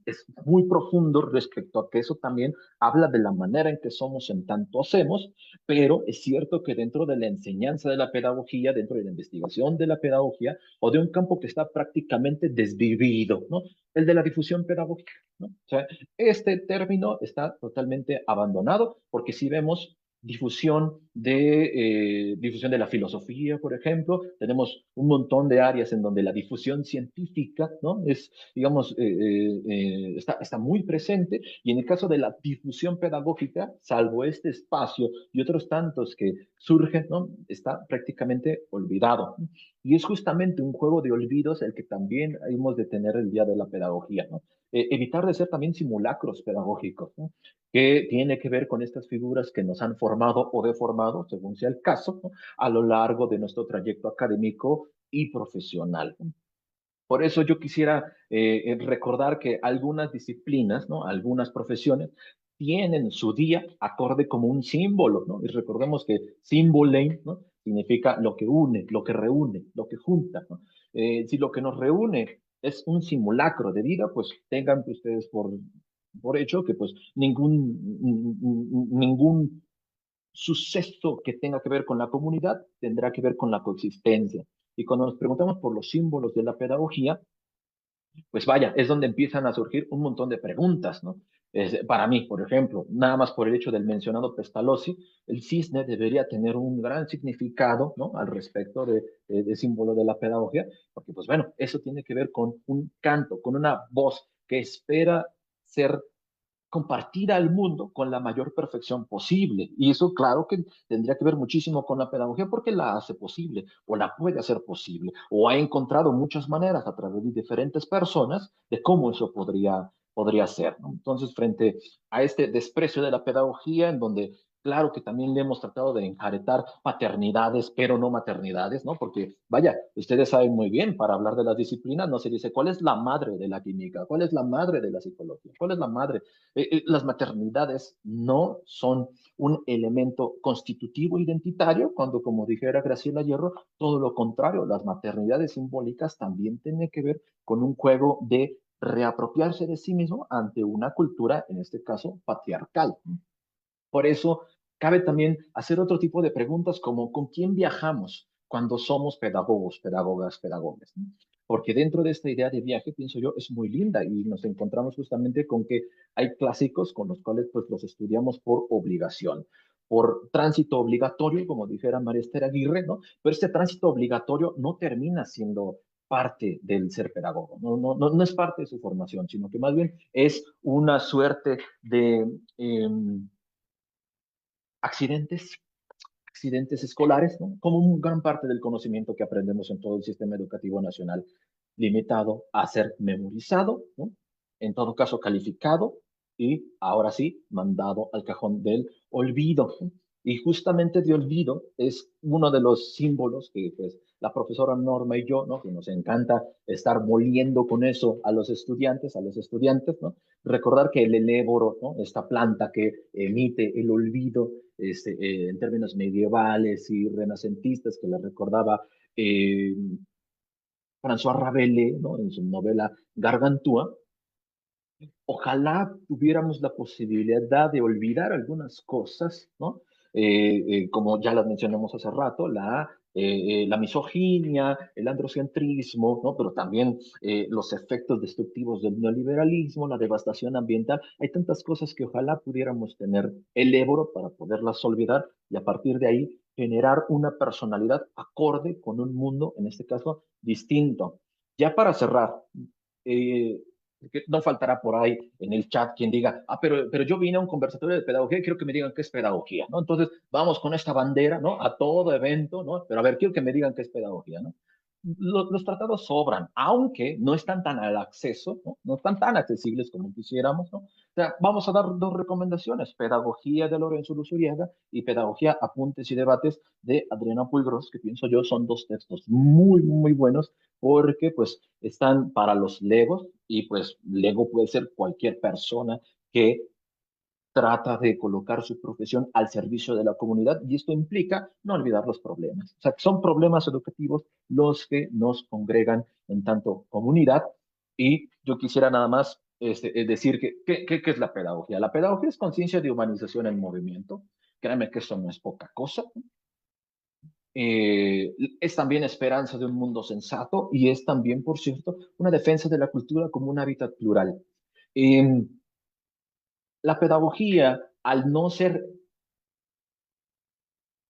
es muy profundo respecto a que eso también habla de la manera en que somos en tanto hacemos, pero es cierto que dentro de la enseñanza de la pedagogía, dentro de la investigación de la pedagogía, o de un campo que está prácticamente desvivido, ¿no? El de la difusión pedagógica, ¿no? O sea, este término está totalmente abandonado porque si vemos difusión de la filosofía, por ejemplo, tenemos un montón de áreas en donde la difusión científica, ¿no?, es, digamos, está muy presente, y en el caso de la difusión pedagógica, salvo este espacio y otros tantos que surgen, ¿no?, está prácticamente olvidado. Y es justamente un juego de olvidos el que también hemos de tener el día de la pedagogía, ¿no? Evitar de ser también simulacros pedagógicos, ¿no?, que tiene que ver con estas figuras que nos han formado o deformado, según sea el caso, ¿no?, a lo largo de nuestro trayecto académico y profesional. Por eso yo quisiera recordar que algunas disciplinas, ¿no?, algunas profesiones, tienen su día acorde como un símbolo, ¿no? Y recordemos que símbolein, ¿no?, significa lo que une, lo que reúne, lo que junta, ¿no? Si lo que nos reúne es un simulacro de vida, pues tengan ustedes por hecho que pues ningún suceso que tenga que ver con la comunidad tendrá que ver con la coexistencia. Y cuando nos preguntamos por los símbolos de la pedagogía, pues vaya, es donde empiezan a surgir un montón de preguntas, ¿no? Para mí, por ejemplo, nada más por el hecho del mencionado Pestalozzi, el cisne debería tener un gran significado, ¿no?, al respecto de símbolo de la pedagogía, porque pues bueno, eso tiene que ver con un canto, con una voz que espera ser compartir al mundo con la mayor perfección posible. Y eso, claro que tendría que ver muchísimo con la pedagogía porque la hace posible o la puede hacer posible o ha encontrado muchas maneras a través de diferentes personas de cómo eso podría ser, ¿no? Entonces, frente a este desprecio de la pedagogía, en donde claro que también le hemos tratado de enjaretar paternidades, pero no maternidades, ¿no? Porque, vaya, ustedes saben muy bien, para hablar de las disciplinas no se dice cuál es la madre de la química, cuál es la madre de la psicología, cuál es la madre. Las maternidades no son un elemento constitutivo identitario, cuando, como dijera Graciela Hierro, todo lo contrario, las maternidades simbólicas también tienen que ver con un juego de reapropiarse de sí mismo ante una cultura, en este caso, patriarcal. Por eso, cabe también hacer otro tipo de preguntas como ¿con quién viajamos cuando somos pedagogos, pedagogas, pedagogos? Porque dentro de esta idea de viaje, pienso yo, es muy linda y nos encontramos justamente con que hay clásicos con los cuales pues los estudiamos por obligación, por tránsito obligatorio, como dijera María Esther Aguirre, ¿no? Pero este tránsito obligatorio no termina siendo parte del ser pedagogo, no es parte de su formación, sino que más bien es una suerte de accidentes, accidentes escolares, ¿no?, como una gran parte del conocimiento que aprendemos en todo el sistema educativo nacional, limitado a ser memorizado, ¿no?, en todo caso calificado y ahora sí mandado al cajón del olvido. Y justamente de olvido es uno de los símbolos que pues la profesora Norma y yo, ¿no? Que nos encanta estar moliendo con eso a los estudiantes, ¿no? Recordar que el eléboro, ¿no? Esta planta que emite el olvido, en términos medievales y renacentistas, que le recordaba eh, François Rabelais, ¿no? En su novela Gargantúa. Ojalá tuviéramos la posibilidad de olvidar algunas cosas, ¿no? Como ya las mencionamos hace rato, la misoginia, el androcentrismo, ¿no? Pero también los efectos destructivos del neoliberalismo, la devastación ambiental. Hay tantas cosas que ojalá pudiéramos tener el Éboro para poderlas olvidar y a partir de ahí generar una personalidad acorde con un mundo, en este caso, distinto. Ya para cerrar, eh, que no faltará por ahí en el chat quien diga, pero yo vine a un conversatorio de pedagogía y quiero que me digan qué es pedagogía, ¿no? Entonces, vamos con esta bandera, ¿no? A todo evento, ¿no? Pero a ver, quiero que me digan qué es pedagogía, ¿no? Los tratados sobran, aunque no están tan al acceso, ¿no? No están tan accesibles como quisiéramos, ¿no? O sea, vamos a dar dos recomendaciones, Pedagogía de Lorenzo Luzuriaga y Pedagogía, Apuntes y Debates de Adriana Puigros, que pienso yo son dos textos muy, muy buenos porque pues están para los legos y pues lego puede ser cualquier persona que trata de colocar su profesión al servicio de la comunidad y esto implica no olvidar los problemas. O sea, son problemas educativos los que nos congregan en tanto comunidad y yo quisiera nada más decir ¿qué es la pedagogía? La pedagogía es conciencia de humanización en movimiento. Créanme que eso no es poca cosa. Es también esperanza de un mundo sensato y es también, por cierto, una defensa de la cultura como un hábitat plural. Eh, la pedagogía, al no ser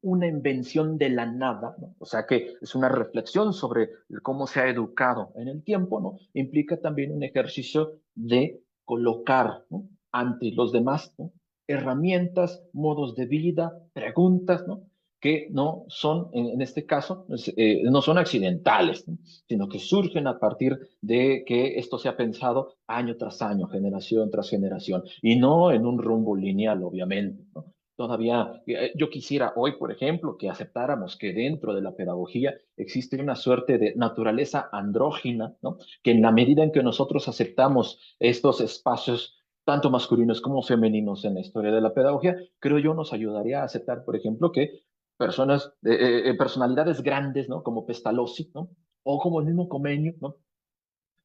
una invención de la nada, ¿no? O sea que es una reflexión sobre cómo se ha educado en el tiempo, ¿no? Implica también un ejercicio de colocar, ¿no? Ante los demás, ¿no? Herramientas, modos de vida, preguntas, ¿no? Que no son, en este caso, no son accidentales, ¿no? Sino que surgen a partir de que esto se ha pensado año tras año, generación tras generación, y no en un rumbo lineal, obviamente, ¿no? Todavía, yo quisiera hoy, por ejemplo, que aceptáramos que dentro de la pedagogía existe una suerte de naturaleza andrógina, ¿no? Que en la medida en que nosotros aceptamos estos espacios tanto masculinos como femeninos en la historia de la pedagogía, creo yo nos ayudaría a aceptar, por ejemplo, que personalidades grandes, ¿no? Como Pestalozzi, ¿no? O como el mismo Comenio, ¿no?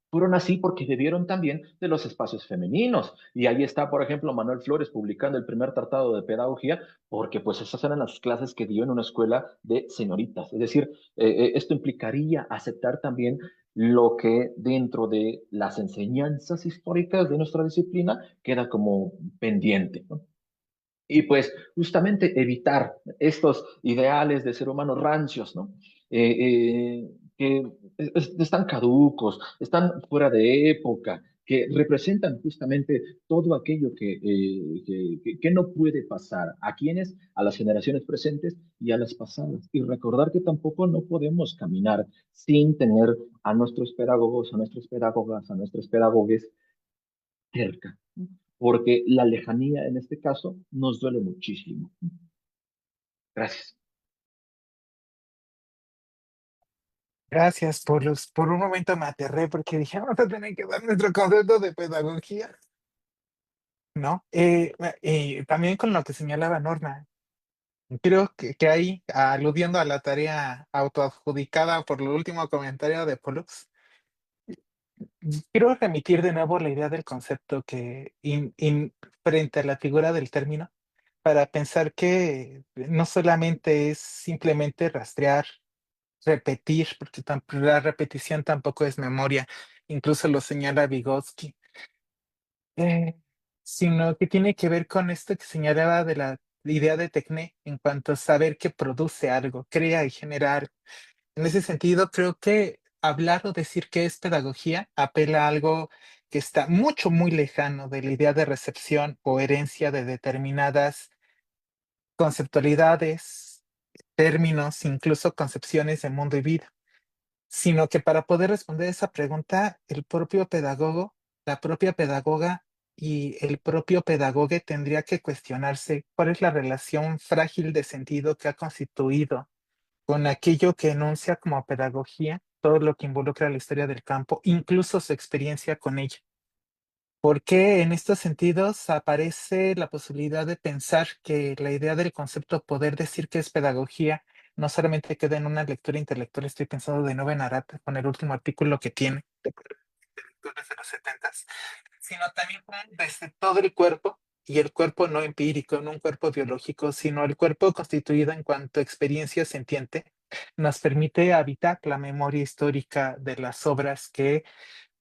Fueron así porque debieron también de los espacios femeninos. Y ahí está, por ejemplo, Manuel Flores publicando el primer tratado de pedagogía, porque pues esas eran las clases que dio en una escuela de señoritas. Es decir, esto implicaría aceptar también lo que dentro de las enseñanzas históricas de nuestra disciplina queda como pendiente, ¿no? Y pues justamente evitar estos ideales de ser humano rancios, ¿no? Que están caducos, están fuera de época, que representan justamente todo aquello que no puede pasar. ¿A quiénes? A las generaciones presentes y a las pasadas. Y recordar que tampoco no podemos caminar sin tener a nuestros pedagogos, a nuestras pedagogas, a nuestros pedagogos cerca, porque la lejanía en este caso nos duele muchísimo. Gracias. Gracias, por un momento me aterré porque dije, vamos a tener que dar nuestro concepto de pedagogía, ¿no? También con lo que señalaba Norma, creo que ahí, aludiendo a la tarea autoadjudicada por el último comentario de Pollux, quiero remitir de nuevo la idea del concepto que frente a la figura del término, para pensar que no solamente es simplemente rastrear, repetir, porque la repetición tampoco es memoria, incluso lo señala Vygotsky, eh, sino que tiene que ver con esto que señalaba de la idea de Tecné en cuanto a saber que produce algo, crea y genera algo. En ese sentido, creo que hablar o decir que es pedagogía apela a algo que está mucho, muy lejano de la idea de recepción o herencia de determinadas conceptualidades, términos, incluso concepciones de mundo y vida, sino que para poder responder esa pregunta, el propio pedagogo, la propia pedagoga y el propio pedagogue tendría que cuestionarse cuál es la relación frágil de sentido que ha constituido con aquello que enuncia como pedagogía, todo lo que involucra la historia del campo, incluso su experiencia con ella. Porque en estos sentidos aparece la posibilidad de pensar que la idea del concepto poder decir que es pedagogía no solamente queda en una lectura intelectual, estoy pensando de nuevo en Arata con el último artículo que tiene, de los 70, sino también como desde todo el cuerpo, y el cuerpo no empírico, no un cuerpo biológico, sino el cuerpo constituido en cuanto a experiencia sentiente, nos permite habitar la memoria histórica de las obras que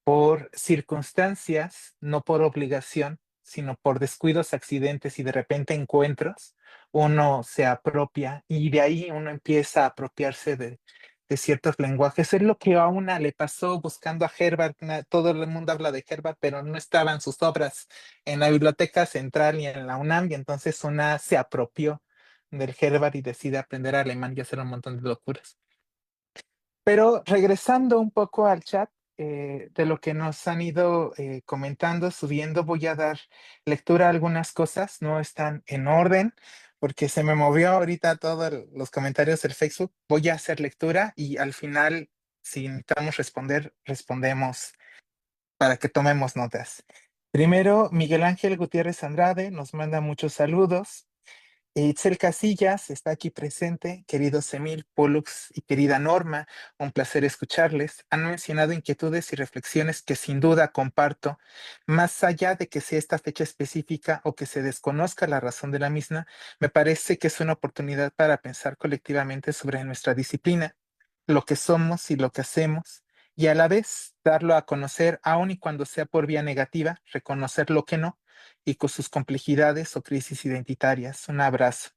por circunstancias, no por obligación, sino por descuidos, accidentes y de repente encuentros, uno se apropia y de ahí uno empieza a apropiarse de ciertos lenguajes. Es lo que a una le pasó buscando a Herbert. Todo el mundo habla de Herbert, pero no estaban sus obras en la Biblioteca Central y en la UNAM, y entonces una se apropió del Herbert y decide aprender alemán y hacer un montón de locuras. Pero regresando un poco al chat, de lo que nos han ido comentando, subiendo, voy a dar lectura a algunas cosas, no están en orden, porque se me movió ahorita todos los comentarios del Facebook. Voy a hacer lectura y al final, si necesitamos responder, respondemos para que tomemos notas. Primero, Miguel Ángel Gutiérrez Andrade nos manda muchos saludos. Itzel Casillas está aquí presente, queridos Emil, Pollux y querida Norma, un placer escucharles. Han mencionado inquietudes y reflexiones que sin duda comparto. Más allá de que sea esta fecha específica o que se desconozca la razón de la misma, me parece que es una oportunidad para pensar colectivamente sobre nuestra disciplina, lo que somos y lo que hacemos, y a la vez darlo a conocer, aun y cuando sea por vía negativa, reconocer lo que no y con sus complejidades o crisis identitarias. Un abrazo.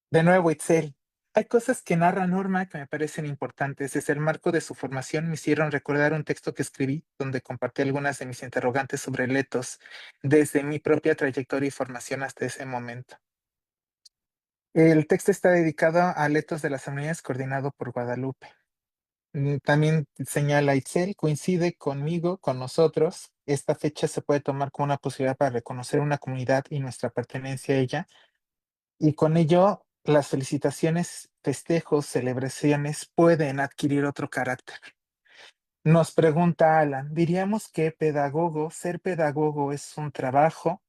De nuevo, Itzel. Hay cosas que narra Norma que me parecen importantes. Desde el marco de su formación me hicieron recordar un texto que escribí donde compartí algunas de mis interrogantes sobre el etos desde mi propia trayectoria y formación hasta ese momento. El texto está dedicado al etos de las unidades coordinado por Guadalupe. También señala Itzel, coincide conmigo, con nosotros. Esta fecha se puede tomar como una posibilidad para reconocer una comunidad y nuestra pertenencia a ella. Y con ello, las felicitaciones, festejos, celebraciones pueden adquirir otro carácter. Nos pregunta Alan, diríamos que ser pedagogo es un trabajo,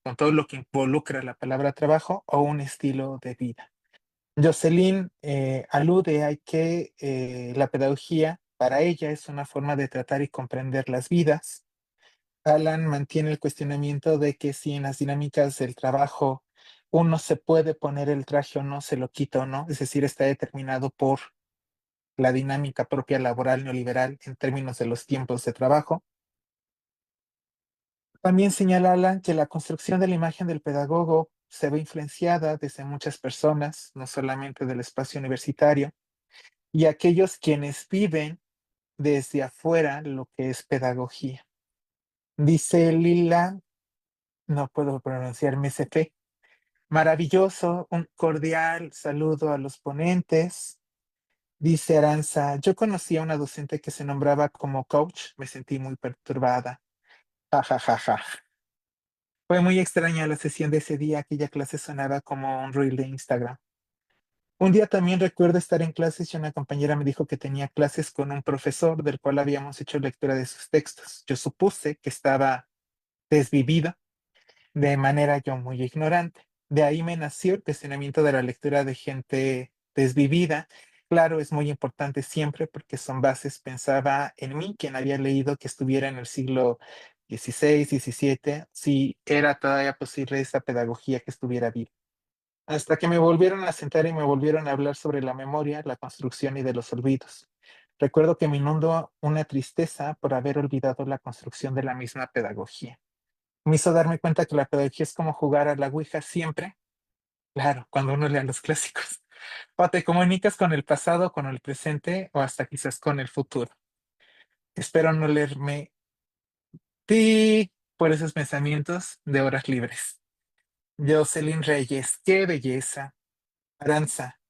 con todo lo que involucra la palabra trabajo, o un estilo de vida. Jocelyn alude a que la pedagogía para ella es una forma de tratar y comprender las vidas. Alan mantiene el cuestionamiento de que si en las dinámicas del trabajo uno se puede poner el traje o no, se lo quita o no, es decir, está determinado por la dinámica propia laboral neoliberal en términos de los tiempos de trabajo. También señala Alan que la construcción de la imagen del pedagogo se ve influenciada desde muchas personas, no solamente del espacio universitario, y aquellos quienes viven desde afuera lo que es pedagogía. Dice Lila, no puedo pronunciar MSP, maravilloso, un cordial saludo a los ponentes. Dice Aranza, yo conocí a una docente que se nombraba como coach, me sentí muy perturbada. Ja, ja, ja, ja. Fue muy extraña la sesión de ese día, aquella clase sonaba como un reel de Instagram. Un día también recuerdo estar en clases y una compañera me dijo que tenía clases con un profesor del cual habíamos hecho lectura de sus textos. Yo supuse que estaba desvivido, de manera yo muy ignorante. De ahí me nació el cuestionamiento de la lectura de gente desvivida. Claro, es muy importante siempre porque son bases. Pensaba en mí, quien había leído que estuviera en el siglo XVI, XVII, si era todavía posible esa pedagogía que estuviera viva. Hasta que me volvieron a sentar y me volvieron a hablar sobre la memoria, la construcción y de los olvidos. Recuerdo que me inundó una tristeza por haber olvidado la construcción de la misma pedagogía. Me hizo darme cuenta que la pedagogía es como jugar a la Ouija siempre, claro, cuando uno lea los clásicos. O te comunicas con el pasado, con el presente o hasta quizás con el futuro. Espero no leerme por esos pensamientos de horas libres. Jocelyn Reyes, qué belleza. Aranza,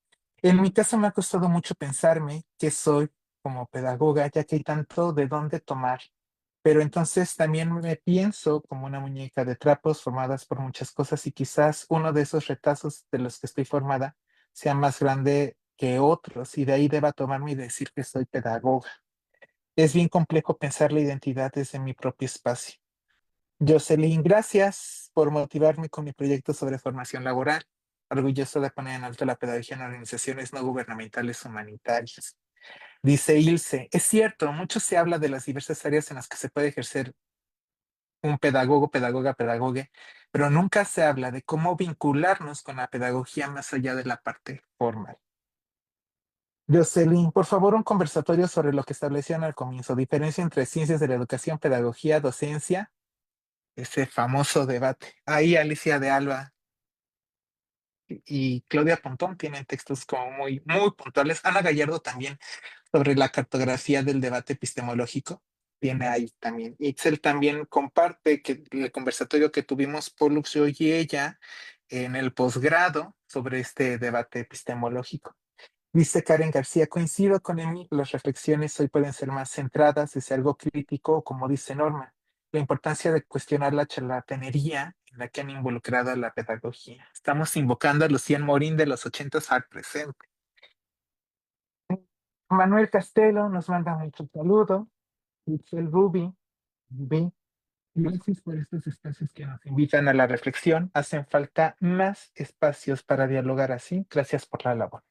en mi caso me ha costado mucho pensarme qué soy como pedagoga, ya que hay tanto de dónde tomar. Pero entonces también me pienso como una muñeca de trapos formadas por muchas cosas y quizás uno de esos retazos de los que estoy formada sea más grande que otros y de ahí deba tomarme y decir que soy pedagoga. Es bien complejo pensar la identidad desde mi propio espacio. Jocelyn, gracias por motivarme con mi proyecto sobre formación laboral. Orgulloso de poner en alto la pedagogía en organizaciones no gubernamentales humanitarias. Dice Ilse, es cierto, mucho se habla de las diversas áreas en las que se puede ejercer un pedagogo, pedagoga, pedagogue, pero nunca se habla de cómo vincularnos con la pedagogía más allá de la parte formal. Jocelyn, por favor, un conversatorio sobre lo que establecían al comienzo, diferencia entre ciencias de la educación, pedagogía, docencia, ese famoso debate. Ahí Alicia de Alba y Claudia Pontón tienen textos como muy, muy puntuales. Ana Gallardo también sobre la cartografía del debate epistemológico. Viene ahí también. Itzel también comparte que el conversatorio que tuvimos Pollux, yo y ella en el posgrado sobre este debate epistemológico. Dice Karen García, coincido con Emi, las reflexiones hoy pueden ser más centradas desde algo crítico, como dice Norma, la importancia de cuestionar la charlatanería en la que han involucrado a la pedagogía. Estamos invocando a Lucien Morín de los 80 al presente. Manuel Castelo nos manda mucho saludo. Michelle Ruby, B. Gracias por estos espacios que nos invitan a la reflexión. Hacen falta más espacios para dialogar así. Gracias por la labor.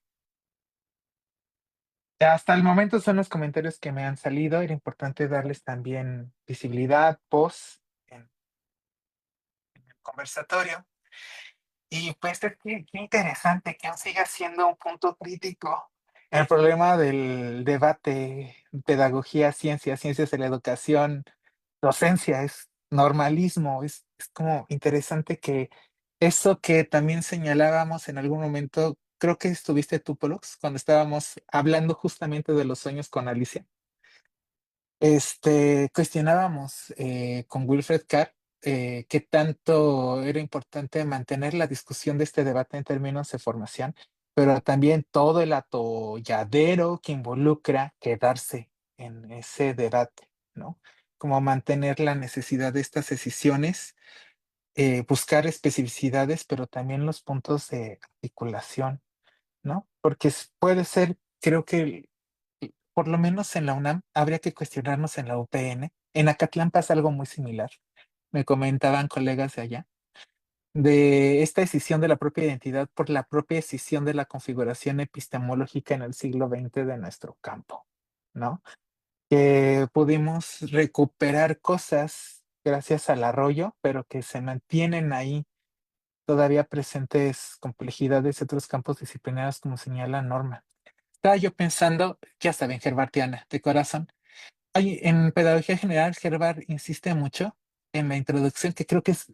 Hasta el momento son los comentarios que me han salido. Era importante darles también visibilidad, voz en el conversatorio. Y pues qué interesante que aún siga siendo un punto crítico el problema del debate, pedagogía, ciencia, ciencias de la educación, docencia, es normalismo, es como interesante que eso que también señalábamos en algún momento, creo que estuviste tú, Pollux, cuando estábamos hablando justamente de los sueños con Alicia. Cuestionábamos con Wilfred Carr qué tanto era importante mantener la discusión de este debate en términos de formación, pero también todo el atolladero que involucra quedarse en ese debate, ¿no? Como mantener la necesidad de estas decisiones, buscar especificidades, pero también los puntos de articulación, ¿no? Porque puede ser, creo que por lo menos en la UNAM, habría que cuestionarnos en la UPN. En Acatlán pasa algo muy similar. Me comentaban colegas de allá, de esta decisión de la propia identidad por la propia decisión de la configuración epistemológica en el siglo XX de nuestro campo, ¿no? Que pudimos recuperar cosas gracias al arroyo, pero que se mantienen ahí todavía presentes complejidades de otros campos disciplinarios, como señala Norma. Estaba yo pensando, ya saben, Herbartiana, de corazón. En pedagogía general, Herbart insiste mucho en la introducción, que creo que es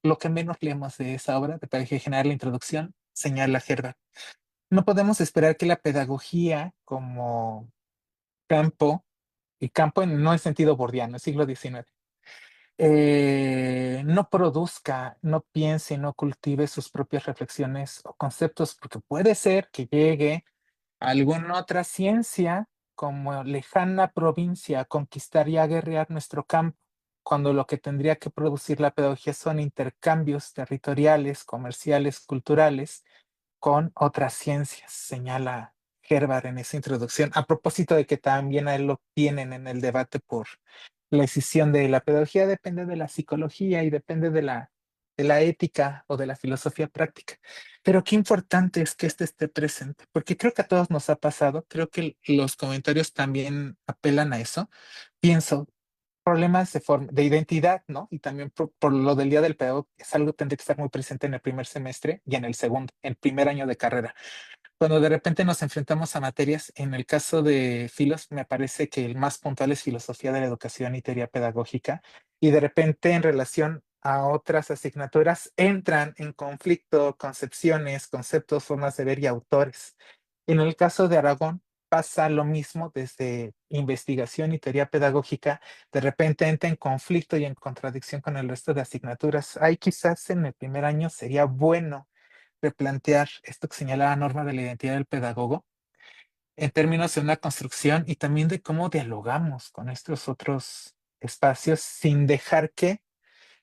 lo que menos leemos de esa obra de pedagogía general, la introducción, señala Herbart. No podemos esperar que la pedagogía como campo, y campo no en sentido bordiano, siglo XIX, no produzca, no piense, no cultive sus propias reflexiones o conceptos, porque puede ser que llegue alguna otra ciencia como lejana provincia a conquistar y a guerrear nuestro campo, cuando lo que tendría que producir la pedagogía son intercambios territoriales, comerciales, culturales con otras ciencias, señala Herbart en esa introducción, a propósito de que también a él lo tienen en el debate por la decisión de la pedagogía depende de la psicología y depende de la ética o de la filosofía práctica. Pero qué importante es que este esté presente, porque creo que a todos nos ha pasado, creo que los comentarios también apelan a eso. Pienso, problemas de identidad, ¿no? Y también por lo del Día del Pedagogo, es algo que tendría que estar muy presente en el primer semestre y en el segundo, en el primer año de carrera. Cuando de repente nos enfrentamos a materias, en el caso de Filos, me parece que el más puntual es filosofía de la educación y teoría pedagógica, y de repente en relación a otras asignaturas entran en conflicto concepciones, conceptos, formas de ver y autores. En el caso de Aragón pasa lo mismo desde investigación y teoría pedagógica, de repente entra en conflicto y en contradicción con el resto de asignaturas. Ahí quizás en el primer año sería bueno replantear esto que señalaba Norma de la identidad del pedagogo en términos de una construcción y también de cómo dialogamos con estos otros espacios sin dejar que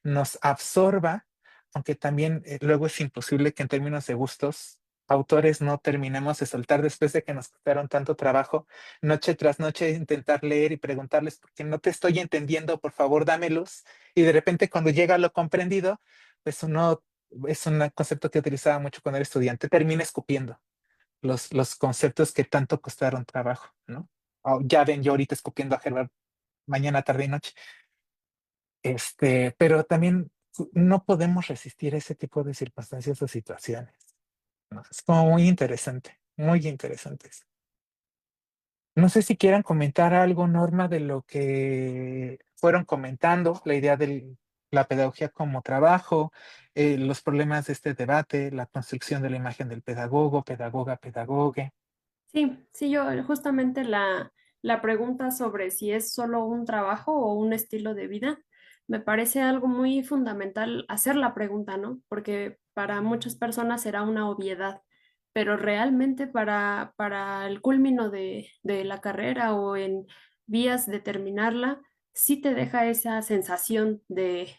nos absorba, aunque también luego es imposible que en términos de gustos autores no terminemos de soltar después de que nos costaron tanto trabajo, noche tras noche intentar leer y preguntarles, ¿por qué no te estoy entendiendo? Por favor, dámelos. Y de repente cuando llega lo comprendido, pues uno, es un concepto que utilizaba mucho cuando era estudiante, termina escupiendo los conceptos que tanto costaron trabajo, ¿no? Ya ven, yo ahorita escupiendo a Herbert mañana, tarde y noche. Pero también no podemos resistir ese tipo de circunstancias o situaciones, ¿no? Es como muy interesante, muy interesante. No sé si quieran comentar algo, Norma, de lo que fueron comentando, la idea de la pedagogía como trabajo, los problemas de este debate, la construcción de la imagen del pedagogo, pedagoga, pedagogue. Sí, sí, yo justamente la pregunta sobre si es solo un trabajo o un estilo de vida, me parece algo muy fundamental hacer la pregunta, ¿no? Porque para muchas personas será una obviedad, pero realmente para el culmino de la carrera o en vías de terminarla, sí te deja esa sensación de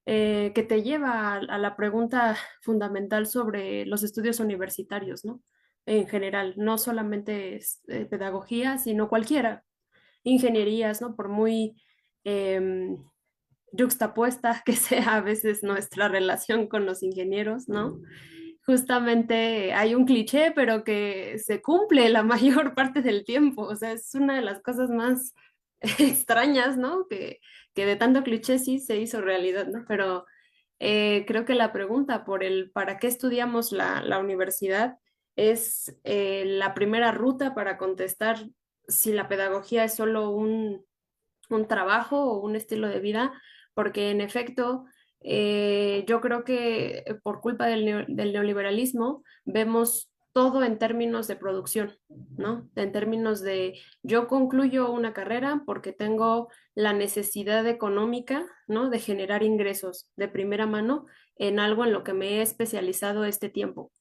que te lleva a la pregunta fundamental sobre los estudios universitarios, ¿no? En general, no solamente es, pedagogía, sino cualquiera, ingenierías, ¿no? Por muy em, yuxtapuesta que sea a veces nuestra relación con los ingenieros, ¿no? Justamente hay un cliché, pero que se cumple la mayor parte del tiempo, o sea, es una de las cosas más extrañas, ¿no? Que de tanto cliché sí se hizo realidad, ¿no? Pero creo que la pregunta por el para qué estudiamos la universidad es la primera ruta para contestar si la pedagogía es solo un trabajo o un estilo de vida, porque en efecto, yo creo que por culpa del neoliberalismo vemos todo en términos de producción, ¿no? En términos de yo concluyo una carrera porque tengo la necesidad económica, ¿no? De generar ingresos de primera mano en algo en lo que me he especializado este tiempo.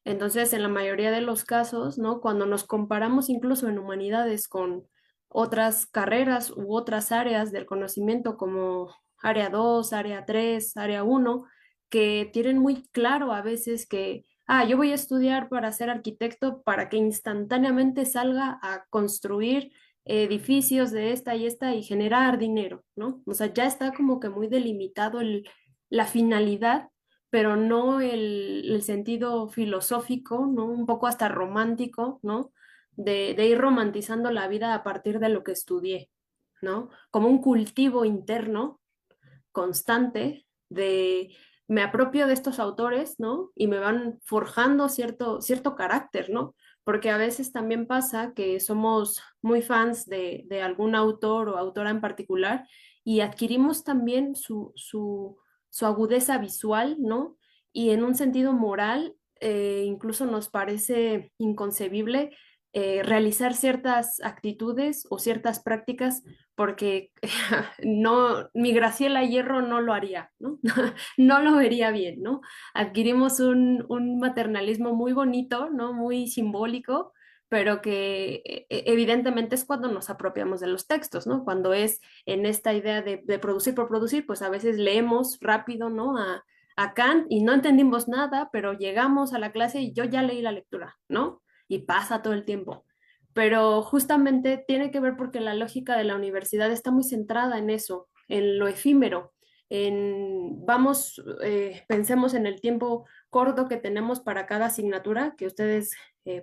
Entonces, en la mayoría de los casos, ¿no? Cuando nos comparamos incluso en humanidades con otras carreras u otras áreas del conocimiento como área 2, área 3, área uno, que tienen muy claro a veces que, yo voy a estudiar para ser arquitecto para que instantáneamente salga a construir edificios de esta y esta y generar dinero, ¿no? O sea, ya está como que muy delimitado la finalidad, pero no el sentido filosófico, ¿no? Un poco hasta romántico, ¿no? De ir romantizando la vida a partir de lo que estudié, ¿no? Como un cultivo interno constante de me apropio de estos autores, ¿no? Y me van forjando cierto carácter, ¿no? Porque a veces también pasa que somos muy fans de algún autor o autora en particular y adquirimos también su agudeza visual, ¿no? Y en un sentido moral, incluso nos parece inconcebible realizar ciertas actitudes o ciertas prácticas porque no, mi Graciela Hierro no lo haría, ¿no? No lo vería bien, ¿no? Adquirimos un maternalismo muy bonito, ¿no? Muy simbólico, pero que evidentemente es cuando nos apropiamos de los textos, ¿no? Cuando es en esta idea de producir por producir, pues a veces leemos rápido, ¿no? A Kant y no entendimos nada, pero llegamos a la clase y yo ya leí la lectura, ¿no? Y pasa todo el tiempo, pero justamente tiene que ver porque la lógica de la universidad está muy centrada en eso, en lo efímero, vamos, pensemos en el tiempo corto que tenemos para cada asignatura, que ustedes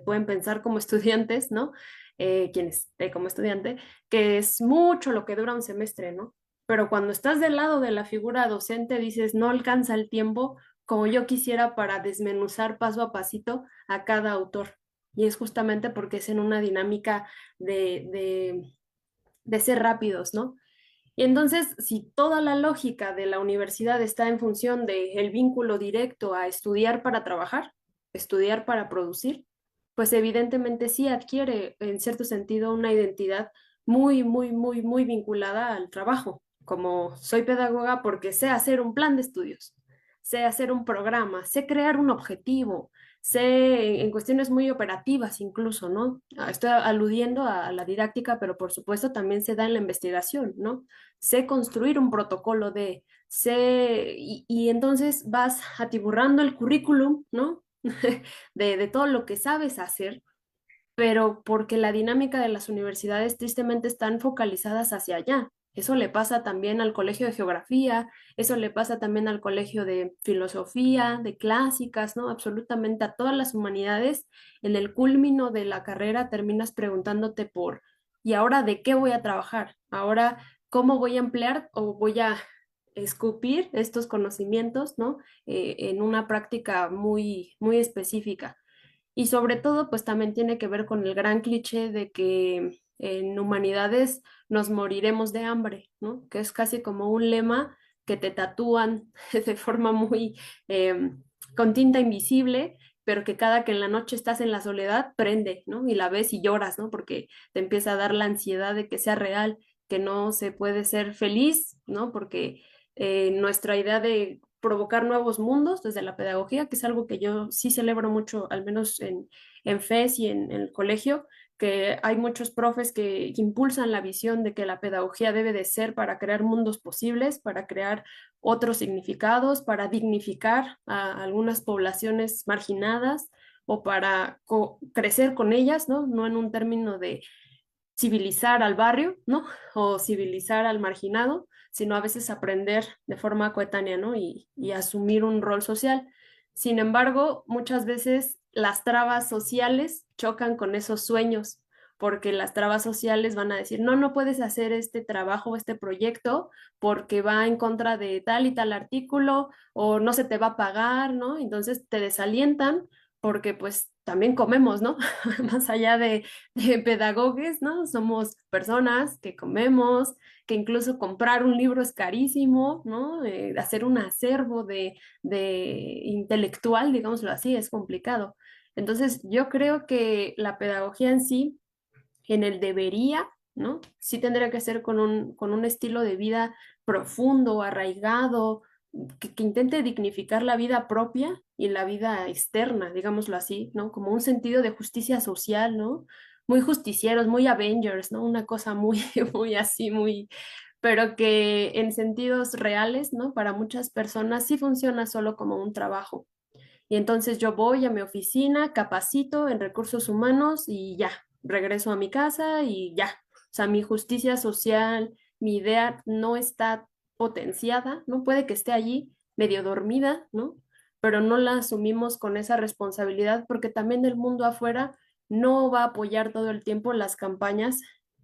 pueden pensar como estudiantes, ¿no? Quienes como estudiante, que es mucho lo que dura un semestre, ¿no? Pero cuando estás del lado de la figura docente, dices, no alcanza el tiempo como yo quisiera para desmenuzar paso a pasito a cada autor. Y es justamente porque es en una dinámica de ser rápidos, ¿no? Y entonces, si toda la lógica de la universidad está en función del vínculo directo a estudiar para trabajar, estudiar para producir, pues evidentemente sí adquiere en cierto sentido una identidad muy vinculada al trabajo. Como soy pedagoga porque sé hacer un plan de estudios, sé hacer un programa, sé crear un objetivo, sé en cuestiones muy operativas incluso, ¿no? Estoy aludiendo a la didáctica, pero por supuesto también se da en la investigación, ¿no? Sé construir un protocolo y entonces vas atiborrando el currículum, ¿no? de todo lo que sabes hacer, pero porque la dinámica de las universidades tristemente están focalizadas hacia allá. Eso le pasa también al colegio de geografía, eso le pasa también al colegio de filosofía, de clásicas, ¿no? Absolutamente a todas las humanidades. En el culmino de la carrera terminas preguntándote por, ¿y ahora de qué voy a trabajar? ¿Ahora cómo voy a emplear o voy a escupir estos conocimientos, ¿no? En una práctica muy, muy específica. Y sobre todo, pues también tiene que ver con el gran cliché de que en humanidades nos moriremos de hambre, ¿no? Que es casi como un lema que te tatúan de forma muy con tinta invisible, pero que cada que en la noche estás en la soledad prende, ¿no? Y la ves y lloras, ¿no? Porque te empieza a dar la ansiedad de que sea real, que no se puede ser feliz, ¿no? Porque nuestra idea de provocar nuevos mundos desde la pedagogía, que es algo que yo sí celebro mucho, al menos en FES y en el colegio, que hay muchos profes que impulsan la visión de que la pedagogía debe de ser para crear mundos posibles, para crear otros significados, para dignificar a algunas poblaciones marginadas o para crecer con ellas, ¿no? No en un término de civilizar al barrio, ¿no? O civilizar al marginado, sino a veces aprender de forma coetánea, ¿no? Y asumir un rol social. Sin embargo, muchas veces las trabas sociales chocan con esos sueños, porque las trabas sociales van a decir, no, no puedes hacer este trabajo, este proyecto, porque va en contra de tal y tal artículo, o no se te va a pagar, ¿no? Entonces te desalientan porque pues también comemos, ¿no? Más allá de pedagogos, ¿no? Somos personas que comemos, que incluso comprar un libro es carísimo, ¿no? Hacer un acervo de intelectual, digámoslo así, es complicado. Entonces, yo creo que la pedagogía en sí, en el debería, ¿no? Sí tendría que ser con un estilo de vida profundo, arraigado, que intente dignificar la vida propia y la vida externa, digámoslo así, ¿no? Como un sentido de justicia social, ¿no? Muy justicieros, muy Avengers, ¿no? Una cosa muy, muy así, muy, pero que en sentidos reales, ¿no? Para muchas personas sí funciona solo como un trabajo. Y entonces yo voy a mi oficina, capacito en recursos humanos y ya, regreso a mi casa y ya. O sea, mi justicia social, mi idea no está potenciada, ¿no? Puede que esté allí medio dormida, ¿no? Pero no la asumimos con esa responsabilidad porque también el mundo afuera no va a apoyar todo el tiempo las campañas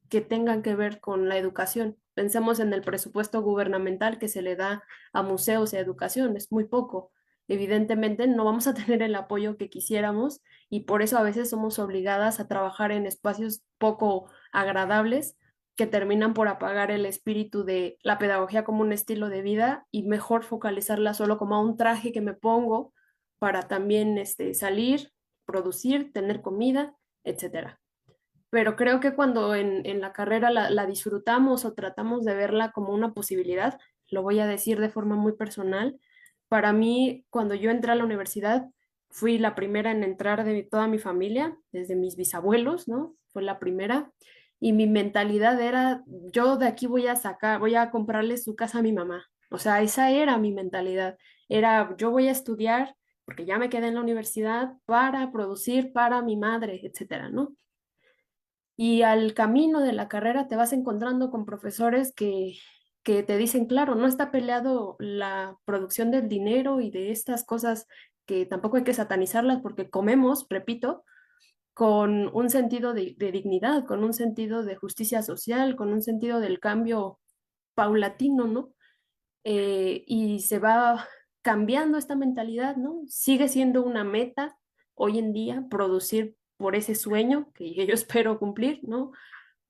que tengan que ver con la educación. Pensemos en el presupuesto gubernamental que se le da a museos y a educación, es muy poco. Evidentemente no vamos a tener el apoyo que quisiéramos y por eso a veces somos obligadas a trabajar en espacios poco agradables que terminan por apagar el espíritu de la pedagogía como un estilo de vida y mejor focalizarla solo como a un traje que me pongo para también salir, producir, tener comida, etcétera. Pero creo que cuando en la carrera la disfrutamos o tratamos de verla como una posibilidad, lo voy a decir de forma muy personal, para mí, cuando yo entré a la universidad, fui la primera en entrar de toda mi familia, desde mis bisabuelos, ¿no? Fue la primera. Y mi mentalidad era, yo de aquí voy a sacar, voy a comprarle su casa a mi mamá. O sea, esa era mi mentalidad. Era, yo voy a estudiar porque ya me quedé en la universidad para producir para mi madre, etcétera, ¿no? Y al camino de la carrera te vas encontrando con profesores que te dicen, claro, no está peleado la producción del dinero y de estas cosas que tampoco hay que satanizarlas porque comemos, repito, con un sentido de dignidad, con un sentido de justicia social, con un sentido del cambio paulatino, ¿no? Y se va cambiando esta mentalidad, ¿no? Sigue siendo una meta hoy en día producir por ese sueño que yo espero cumplir, ¿no?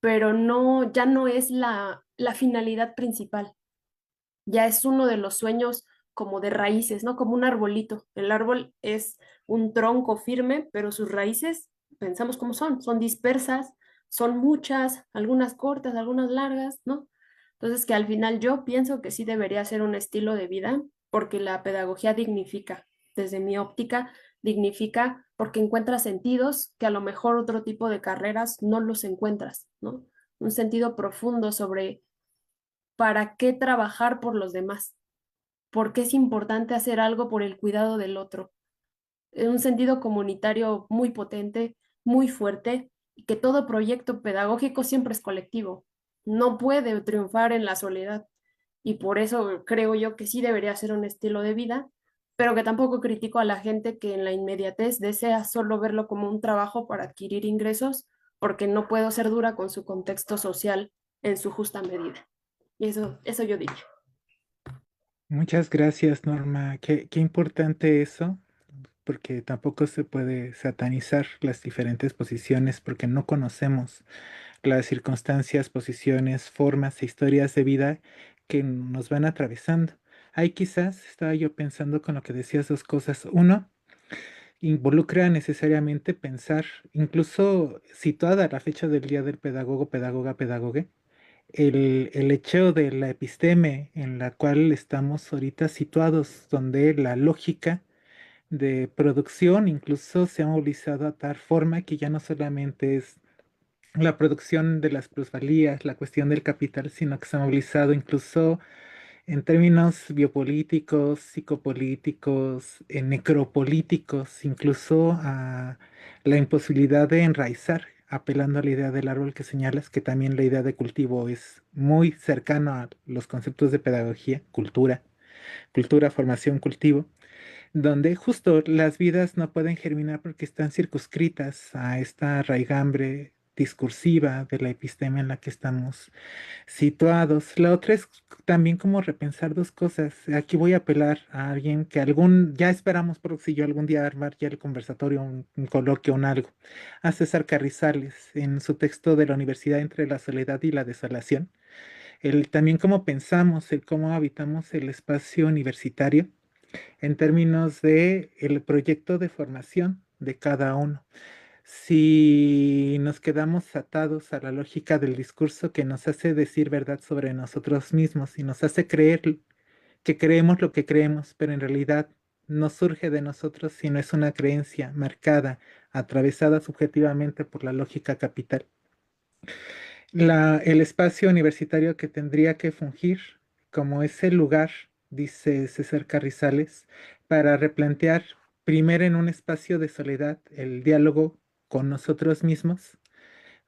Pero no, ya no es la finalidad principal, ya es uno de los sueños como de raíces, ¿no? Como un arbolito. El árbol es un tronco firme, pero sus raíces, pensamos cómo son dispersas, son muchas, algunas cortas, algunas largas, ¿no? Entonces, que al final yo pienso que sí debería ser un estilo de vida, porque la pedagogía dignifica, desde mi óptica, dignifica porque encuentra sentidos que a lo mejor otro tipo de carreras no los encuentras, ¿no? Un sentido profundo sobre para qué trabajar por los demás, por qué es importante hacer algo por el cuidado del otro, un sentido comunitario muy potente, muy fuerte, y que todo proyecto pedagógico siempre es colectivo. No puede triunfar en la soledad. Y por eso creo yo que sí debería ser un estilo de vida, pero que tampoco critico a la gente que en la inmediatez desea solo verlo como un trabajo para adquirir ingresos, porque no puedo ser dura con su contexto social en su justa medida. Y eso yo diría. Muchas gracias, Norma. Qué importante eso, porque tampoco se puede satanizar las diferentes posiciones porque no conocemos las circunstancias, posiciones, formas e historias de vida que nos van atravesando. Ahí quizás estaba yo pensando con lo que decías dos cosas. Uno, involucra necesariamente pensar, incluso situada la fecha del día del pedagogo, pedagoga, pedagogue, el hecho de la episteme en la cual estamos ahorita situados, donde la lógica de producción incluso se ha movilizado a tal forma que ya no solamente es la producción de las plusvalías, la cuestión del capital, sino que se ha movilizado incluso en términos biopolíticos, psicopolíticos, necropolíticos, incluso a la imposibilidad de enraizar, apelando a la idea del árbol que señalas, que también la idea de cultivo es muy cercano a los conceptos de pedagogía, cultura, formación, cultivo, donde justo las vidas no pueden germinar porque están circunscritas a esta raigambre discursiva de la episteme en la que estamos situados. La otra es también como repensar dos cosas. Aquí voy a apelar a alguien que ya esperamos por si yo algún día armar ya el conversatorio, un coloquio, un algo, a César Carrizales en su texto de la Universidad entre la soledad y la desolación. El también cómo pensamos, el cómo habitamos el espacio universitario en términos de el proyecto de formación de cada uno. Si nos quedamos atados a la lógica del discurso que nos hace decir verdad sobre nosotros mismos y nos hace creer que creemos lo que creemos, pero en realidad no surge de nosotros, sino es una creencia marcada, atravesada subjetivamente por la lógica capital. El espacio universitario que tendría que fungir como ese lugar, dice César Carrizales, para replantear primero en un espacio de soledad el diálogo con nosotros mismos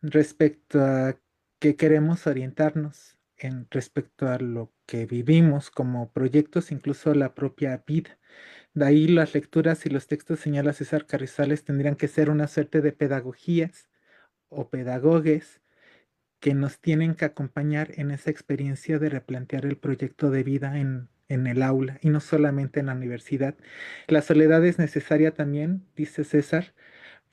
respecto a qué queremos orientarnos en respecto a lo que vivimos como proyectos, incluso la propia vida. De ahí las lecturas y los textos, señala César Carrizales, tendrían que ser una suerte de pedagogías o pedagogues que nos tienen que acompañar en esa experiencia de replantear el proyecto de vida en el aula y no solamente en la universidad. La soledad es necesaria también, dice César,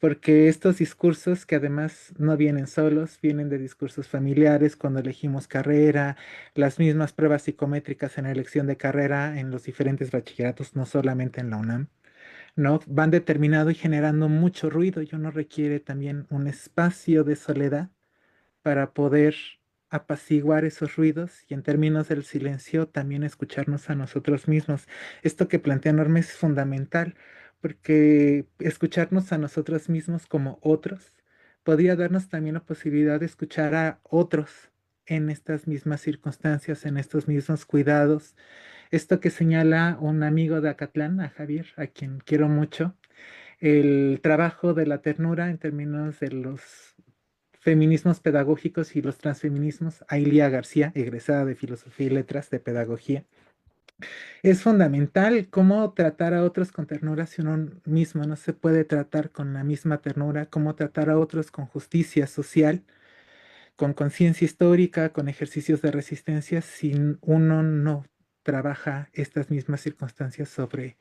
porque estos discursos que además no vienen solos, vienen de discursos familiares cuando elegimos carrera, las mismas pruebas psicométricas en la elección de carrera en los diferentes bachilleratos, no solamente en la UNAM, ¿no? Van determinando y generando mucho ruido y uno requiere también un espacio de soledad para poder apaciguar esos ruidos y en términos del silencio también escucharnos a nosotros mismos. Esto que plantea Norma es fundamental porque escucharnos a nosotros mismos como otros podría darnos también la posibilidad de escuchar a otros en estas mismas circunstancias, en estos mismos cuidados. Esto que señala un amigo de Acatlán, a Javier, a quien quiero mucho, el trabajo de la ternura en términos de los feminismos pedagógicos y los transfeminismos, Ailia García, egresada de Filosofía y Letras de Pedagogía. Es fundamental cómo tratar a otros con ternura si uno mismo no se puede tratar con la misma ternura, cómo tratar a otros con justicia social, con conciencia histórica, con ejercicios de resistencia, si uno no trabaja estas mismas circunstancias sobre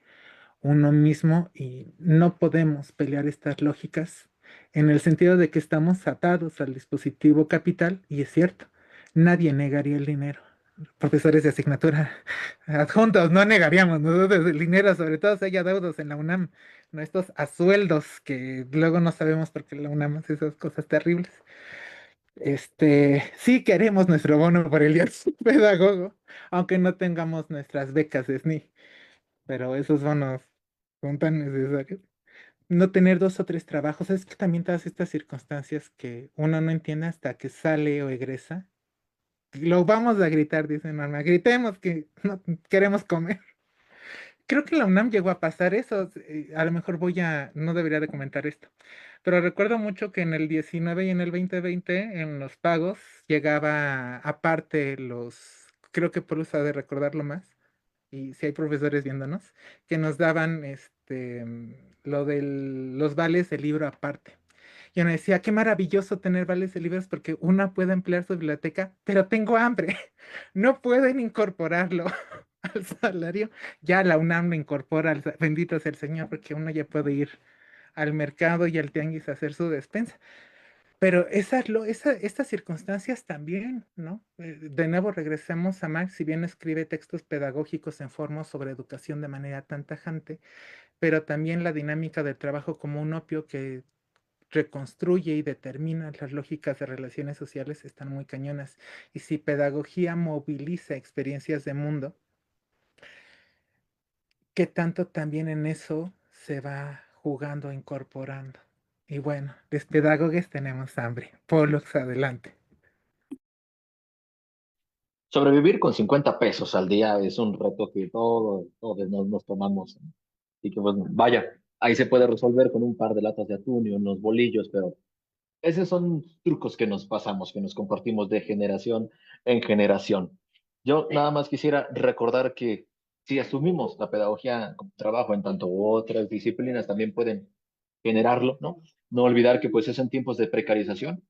uno mismo y no podemos pelear estas lógicas en el sentido de que estamos atados al dispositivo capital y es cierto, nadie negaría el dinero. Profesores de asignatura adjuntos, no negaríamos nosotros el dinero, sobre todo si hay adeudos en la UNAM, ¿no? Estos asueldos que luego no sabemos por qué la UNAM hace esas cosas terribles. Sí queremos nuestro bono por el día del pedagogo, aunque no tengamos nuestras becas de SNI, pero esos bonos son tan necesarios. No tener dos o tres trabajos, es que también todas estas circunstancias que uno no entiende hasta que sale o egresa. Lo vamos a gritar, dice Norma, gritemos que no queremos comer. creo que en la UNAM llegó a pasar eso. A lo mejor no debería de comentar esto, pero recuerdo mucho que en el 19 y en el 2020 en los pagos llegaba aparte creo que por uso de recordarlo más, y si hay profesores viéndonos, que nos daban lo de los vales de libro aparte. Y uno decía, qué maravilloso tener vales de libros porque una puede emplear su biblioteca, pero tengo hambre. No pueden incorporarlo al salario. Ya la UNAM lo incorpora, bendito sea el Señor, porque uno ya puede ir al mercado y al tianguis a hacer su despensa. Pero estas circunstancias también, ¿no? De nuevo regresamos a Marx, si bien escribe textos pedagógicos en forma sobre educación de manera tan tajante, pero también la dinámica del trabajo como un opio que reconstruye y determina las lógicas de relaciones sociales están muy cañonas. Y si pedagogía moviliza experiencias de mundo, ¿qué tanto también en eso se va jugando, incorporando? Y bueno, los pedagogos tenemos hambre. Pollux, adelante. Sobrevivir con 50 pesos al día es un reto que todos nos tomamos. Y que, pues, vaya, ahí se puede resolver con un par de latas de atún y unos bolillos, pero esos son trucos que nos pasamos, que nos compartimos de generación en generación. Yo nada más quisiera recordar que si asumimos la pedagogía como trabajo, en tanto otras disciplinas también pueden generarlo, ¿no? No olvidar que pues es en tiempos de precarización,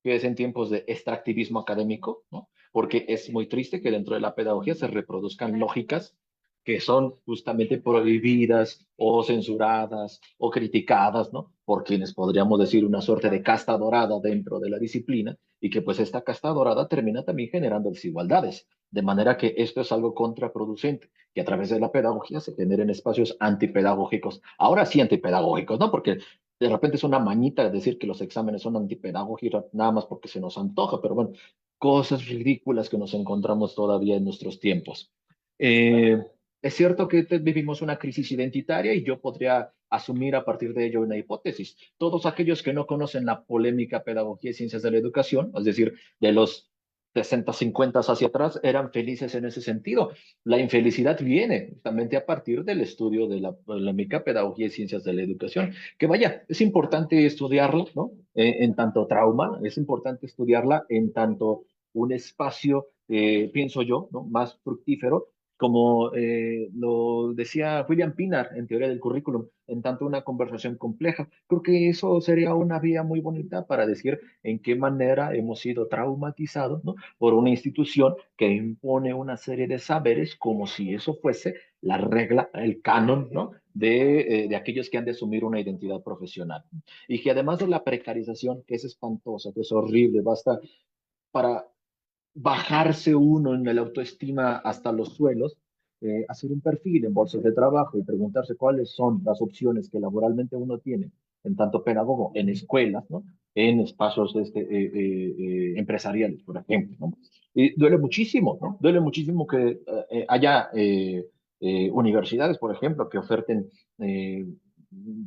que es en tiempos de extractivismo académico, ¿no? Porque es muy triste que dentro de la pedagogía se reproduzcan lógicas que son justamente prohibidas o censuradas o criticadas, ¿no? Por quienes podríamos decir una suerte de casta dorada dentro de la disciplina y que pues esta casta dorada termina también generando desigualdades. De manera que esto es algo contraproducente, que a través de la pedagogía se generen espacios antipedagógicos. Ahora sí antipedagógicos, ¿no? Porque de repente es una mañita decir que los exámenes son antipedagógicos nada más porque se nos antoja, pero bueno, cosas ridículas que nos encontramos todavía en nuestros tiempos. Eh, es cierto que vivimos una crisis identitaria y yo podría asumir a partir de ello una hipótesis. Todos aquellos que no conocen la polémica pedagogía y ciencias de la educación, es decir, de los 60, 50 hacia atrás, eran felices en ese sentido. La infelicidad viene justamente a partir del estudio de la polémica pedagogía y ciencias de la educación, que vaya, es importante estudiarla, ¿no? En tanto trauma, es importante estudiarla en tanto un espacio, pienso yo, ¿no? Más fructífero como lo decía William Pinar en Teoría del Currículum, en tanto una conversación compleja. Creo que eso sería una vía muy bonita para decir en qué manera hemos sido traumatizados, ¿no? Por una institución que impone una serie de saberes como si eso fuese la regla, el canon, ¿no? De aquellos que han de asumir una identidad profesional. Y que además de la precarización, que es espantosa, que es horrible, basta para bajarse uno en el autoestima hasta los suelos, hacer un perfil en bolsas de trabajo y preguntarse cuáles son las opciones que laboralmente uno tiene, en tanto pedagogo, en escuelas, ¿no? En espacios empresariales, por ejemplo, ¿no? Y duele muchísimo, ¿no? Duele muchísimo que haya universidades, por ejemplo, que oferten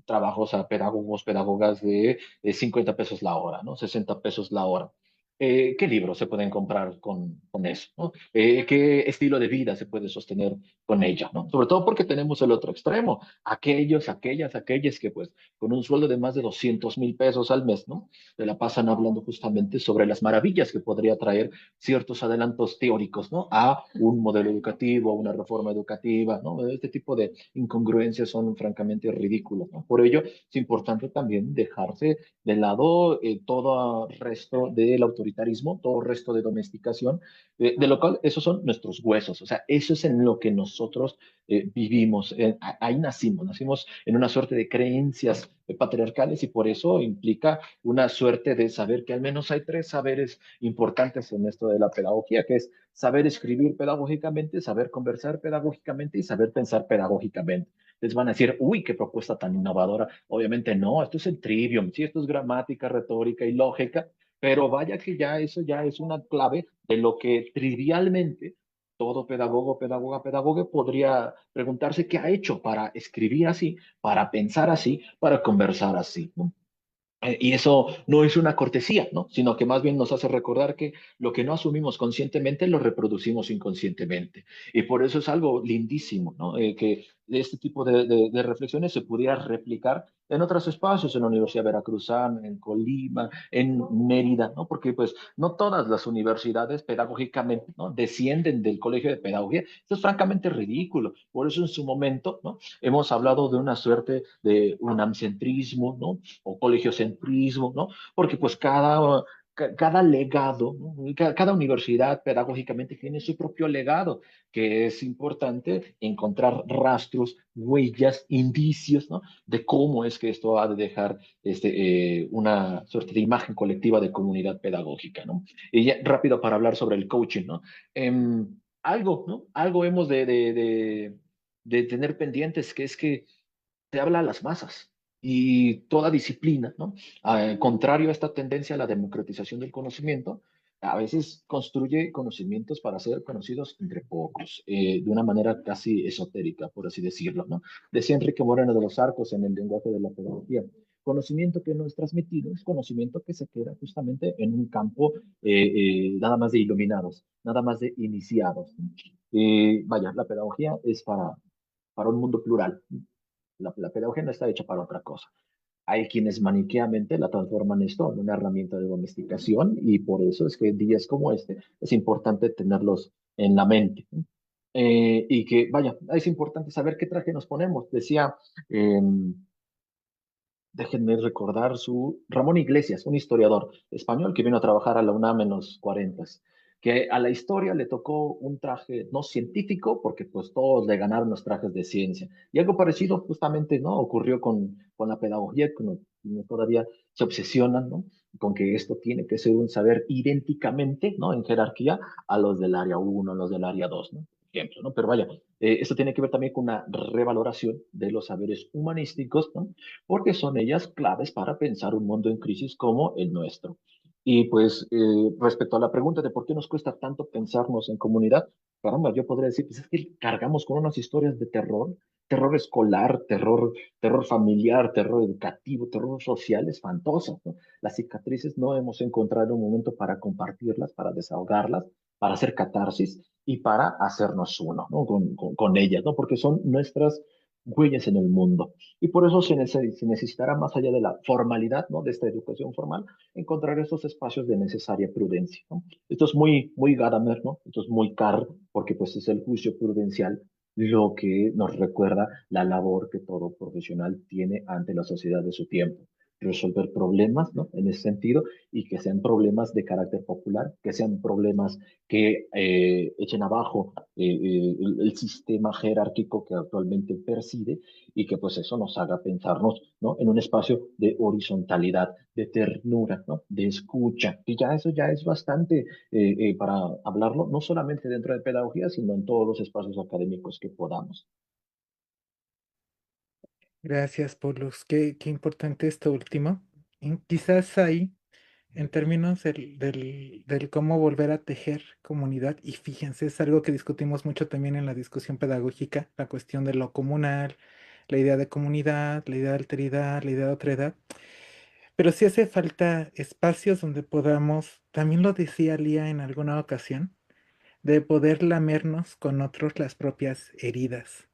trabajos a pedagogos, pedagogas de 50 pesos la hora, ¿no? 60 pesos la hora. ¿Qué libros se pueden comprar con eso? ¿No? ¿Qué estilo de vida se puede sostener con ella? ¿No? Sobre todo porque tenemos el otro extremo, aquellas que pues con un sueldo de más de 200,000 pesos al mes, ¿no? Se la pasan hablando justamente sobre las maravillas que podría traer ciertos adelantos teóricos, ¿no? A un modelo educativo, a una reforma educativa, ¿no? Este tipo de incongruencias son francamente ridículas, ¿no? Por ello es importante también dejarse de lado todo resto del autoritarismo, todo resto de domesticación, de lo cual esos son nuestros huesos, o sea, eso es en lo que nosotros vivimos, ahí nacimos en una suerte de creencias patriarcales y por eso implica una suerte de saber que al menos hay tres saberes importantes en esto de la pedagogía, que es saber escribir pedagógicamente, saber conversar pedagógicamente y saber pensar pedagógicamente. Les van a decir, uy, qué propuesta tan innovadora. Obviamente no, esto es el trivium, sí, esto es gramática, retórica y lógica, pero vaya que ya eso ya es una clave de lo que trivialmente todo pedagogo, pedagoga, pedagoga podría preguntarse qué ha hecho para escribir así, para pensar así, para conversar así, ¿no? Y eso no es una cortesía, ¿no? Sino que más bien nos hace recordar que lo que no asumimos conscientemente lo reproducimos inconscientemente. Y por eso es algo lindísimo, ¿no? Que este tipo de reflexiones se pudiera replicar en otros espacios, en la Universidad Veracruzana, en Colima, en Mérida, ¿no? Porque pues no todas las universidades pedagógicamente, ¿no? Descienden del Colegio de Pedagogía. Esto es francamente ridículo. Por eso en su momento, ¿no? Hemos hablado de una suerte de unamcentrismo, ¿no? O colegiocentrismo, ¿no? Porque pues cada legado, ¿no? Cada universidad pedagógicamente tiene su propio legado, que es importante encontrar rastros, huellas, indicios, ¿no? De cómo es que esto ha de dejar una suerte de imagen colectiva de comunidad pedagógica, ¿no? Y ya rápido para hablar sobre el coaching, ¿no? Algo, ¿no? Algo hemos de tener pendientes, que es que te habla a las masas y toda disciplina, ¿no? Contrario a esta tendencia a la democratización del conocimiento, a veces construye conocimientos para ser conocidos entre pocos, de una manera casi esotérica, por así decirlo, ¿no? Decía Enrique Moreno de los Arcos en el lenguaje de la pedagogía: conocimiento que no es transmitido es conocimiento que se queda justamente en un campo nada más de iluminados, nada más de iniciados. Vaya, la pedagogía es para un mundo plural. La pedagogía no está hecha para otra cosa. Hay quienes maniqueamente la transforman esto en una herramienta de domesticación, y por eso es que en días como este es importante tenerlos en la mente. Y que, vaya, es importante saber qué traje nos ponemos. Decía, eh, déjenme recordar Ramón Iglesias, un historiador español que vino a trabajar a la UNAM en los 40, que a la historia le tocó un traje no científico, porque pues todos le ganaron los trajes de ciencia. Y algo parecido justamente, ¿no? Ocurrió con la pedagogía, que todavía se obsesionan, ¿no? Con que esto tiene que ser un saber idénticamente, ¿no? En jerarquía a los del área uno, a los del área 2, ¿no? Ejemplo, ¿no? Pero vaya, esto tiene que ver también con una revaloración de los saberes humanísticos, ¿no? Porque son ellas claves para pensar un mundo en crisis como el nuestro. Y pues respecto a la pregunta de por qué nos cuesta tanto pensarnos en comunidad, caramba, yo podría decir, pues es que cargamos con unas historias de terror, terror escolar, terror familiar, terror educativo, terror social, espantosas, ¿no? Las cicatrices no hemos encontrado un momento para compartirlas, para desahogarlas, para hacer catarsis y para hacernos uno, ¿no? Con ellas, ¿no? Porque son nuestras huellas en el mundo. Y por eso se necesitará, más allá de la formalidad, ¿no? De esta educación formal, encontrar esos espacios de necesaria prudencia, ¿no? Esto es muy Gadamer, ¿no? Esto es muy Carr, porque pues es el juicio prudencial lo que nos recuerda la labor que todo profesional tiene ante la sociedad de su tiempo: resolver problemas, ¿no? En ese sentido, y que sean problemas de carácter popular, que sean problemas que echen abajo el sistema jerárquico que actualmente persiste, y que pues eso nos haga pensarnos, ¿no? En un espacio de horizontalidad, de ternura, ¿no? De escucha, y ya eso ya es bastante para hablarlo, no solamente dentro de pedagogía, sino en todos los espacios académicos que podamos. Gracias, Paulus. Qué importante esto último. Y quizás ahí, en términos del cómo volver a tejer comunidad, y fíjense, es algo que discutimos mucho también en la discusión pedagógica, la cuestión de lo comunal, la idea de comunidad, la idea de alteridad, la idea de otredad. Pero sí hace falta espacios donde podamos, también lo decía Lía en alguna ocasión, de poder lamernos con otros las propias heridas,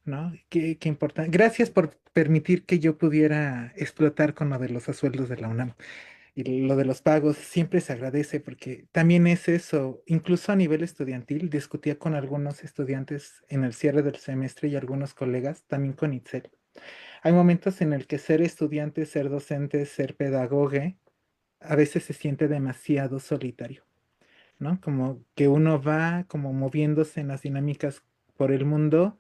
¿no? Qué importante. Gracias por permitir que yo pudiera explotar con lo de los asueldos de la UNAM. Y lo de los pagos siempre se agradece porque también es eso. Incluso a nivel estudiantil, discutía con algunos estudiantes en el cierre del semestre y algunos colegas, también con Itzel. Hay momentos en el que ser estudiante, ser docente, ser pedagogue, a veces se siente demasiado solitario, ¿no? Como que uno va como moviéndose en las dinámicas por el mundo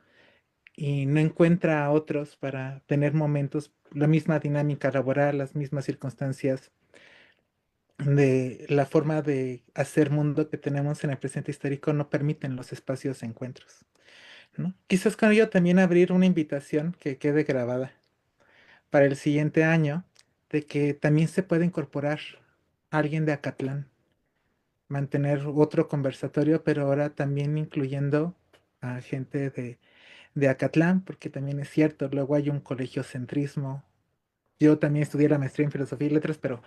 y no encuentra a otros para tener momentos, la misma dinámica laboral, las mismas circunstancias de la forma de hacer mundo que tenemos en el presente histórico no permiten los espacios de encuentros, ¿no? Quizás con ello también abrir una invitación que quede grabada para el siguiente año, de que también se puede incorporar alguien de Acatlán, mantener otro conversatorio, pero ahora también incluyendo a gente de Acatlán, porque también es cierto, luego hay un colegiocentrismo. Yo también estudié la maestría en Filosofía y Letras, pero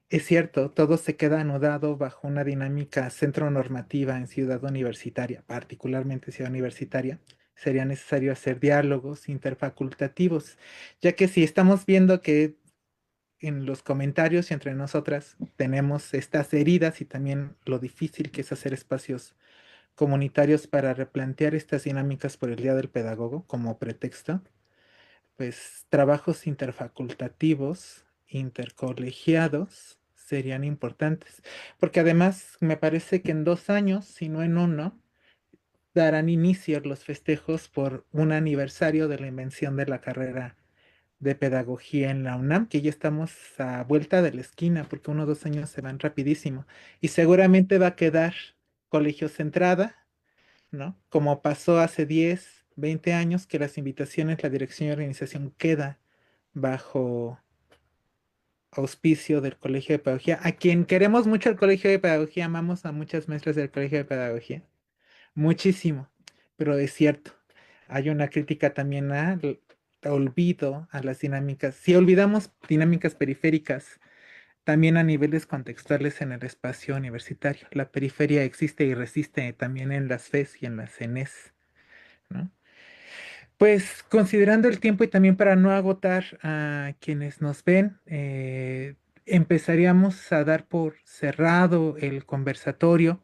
es cierto, todo se queda anudado bajo una dinámica centro normativa en ciudad universitaria, particularmente ciudad universitaria, sería necesario hacer diálogos interfacultativos, ya que si estamos viendo que en los comentarios y entre nosotras tenemos estas heridas y también lo difícil que es hacer espacios comunitarios para replantear estas dinámicas por el Día del Pedagogo como pretexto, pues trabajos interfacultativos, intercolegiados serían importantes, porque además me parece que en 2 años, si no en uno, darán inicio los festejos por un aniversario de la invención de la carrera de pedagogía en la UNAM, que ya estamos a vuelta de la esquina, porque 1 o 2 años se van rapidísimo, y seguramente va a quedar colegio centrada, ¿no? Como pasó hace 10, 20 años, que las invitaciones, la dirección y organización queda bajo auspicio del Colegio de Pedagogía, a quien queremos mucho el Colegio de Pedagogía, amamos a muchas maestras del Colegio de Pedagogía, muchísimo, pero es cierto, hay una crítica también al olvido, a las dinámicas. Si olvidamos dinámicas periféricas, también a niveles contextuales en el espacio universitario, la periferia existe y resiste también en las FES y en las CENES, ¿no? Pues considerando el tiempo y también para no agotar a quienes nos ven, empezaríamos a dar por cerrado el conversatorio.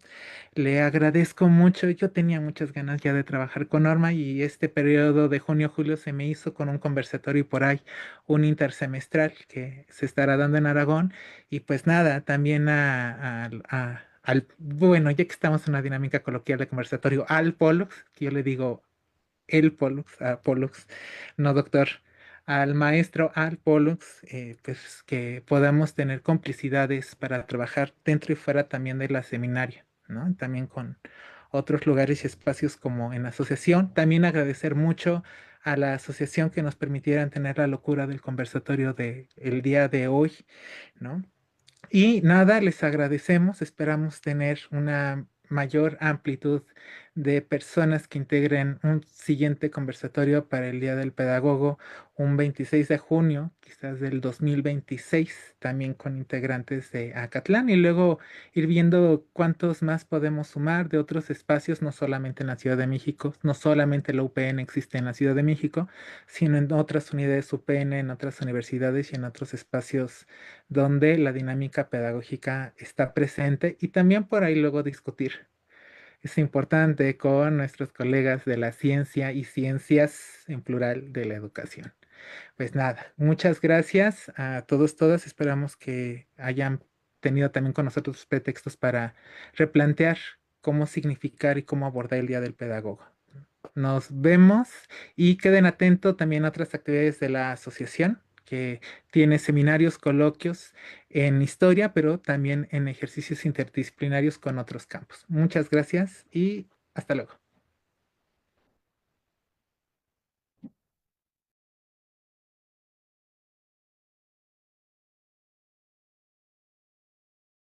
Le agradezco mucho. Yo tenía muchas ganas ya de trabajar con Norma y este periodo de junio-julio se me hizo con un conversatorio y por ahí un intersemestral que se estará dando en Aragón. Y pues nada, también bueno, ya que estamos en una dinámica coloquial de conversatorio, al Pollux, que yo le digo el Pollux, a Pollux, no doctor, al maestro al Pollux, pues que podamos tener complicidades para trabajar dentro y fuera también de la seminaria, ¿no? También con otros lugares y espacios como en la asociación. También agradecer mucho a la asociación que nos permitieran tener la locura del conversatorio de el día de hoy, ¿no? Y nada, les agradecemos. Esperamos tener una mayor amplitud de personas que integren un siguiente conversatorio para el Día del Pedagogo, un 26 de junio, quizás del 2026, también con integrantes de Acatlán, y luego ir viendo cuántos más podemos sumar de otros espacios, no solamente en la Ciudad de México, no solamente la UPN existe en la Ciudad de México, sino en otras unidades UPN, en otras universidades y en otros espacios donde la dinámica pedagógica está presente y también por ahí luego discutir. Es importante con nuestros colegas de la ciencia y ciencias en plural de la educación. Pues nada, muchas gracias a todos, todas. Esperamos que hayan tenido también con nosotros pretextos para replantear cómo significar y cómo abordar el Día del Pedagogo. Nos vemos y queden atentos también a otras actividades de la asociación que tiene seminarios, coloquios en historia, pero también en ejercicios interdisciplinarios con otros campos. Muchas gracias y hasta luego.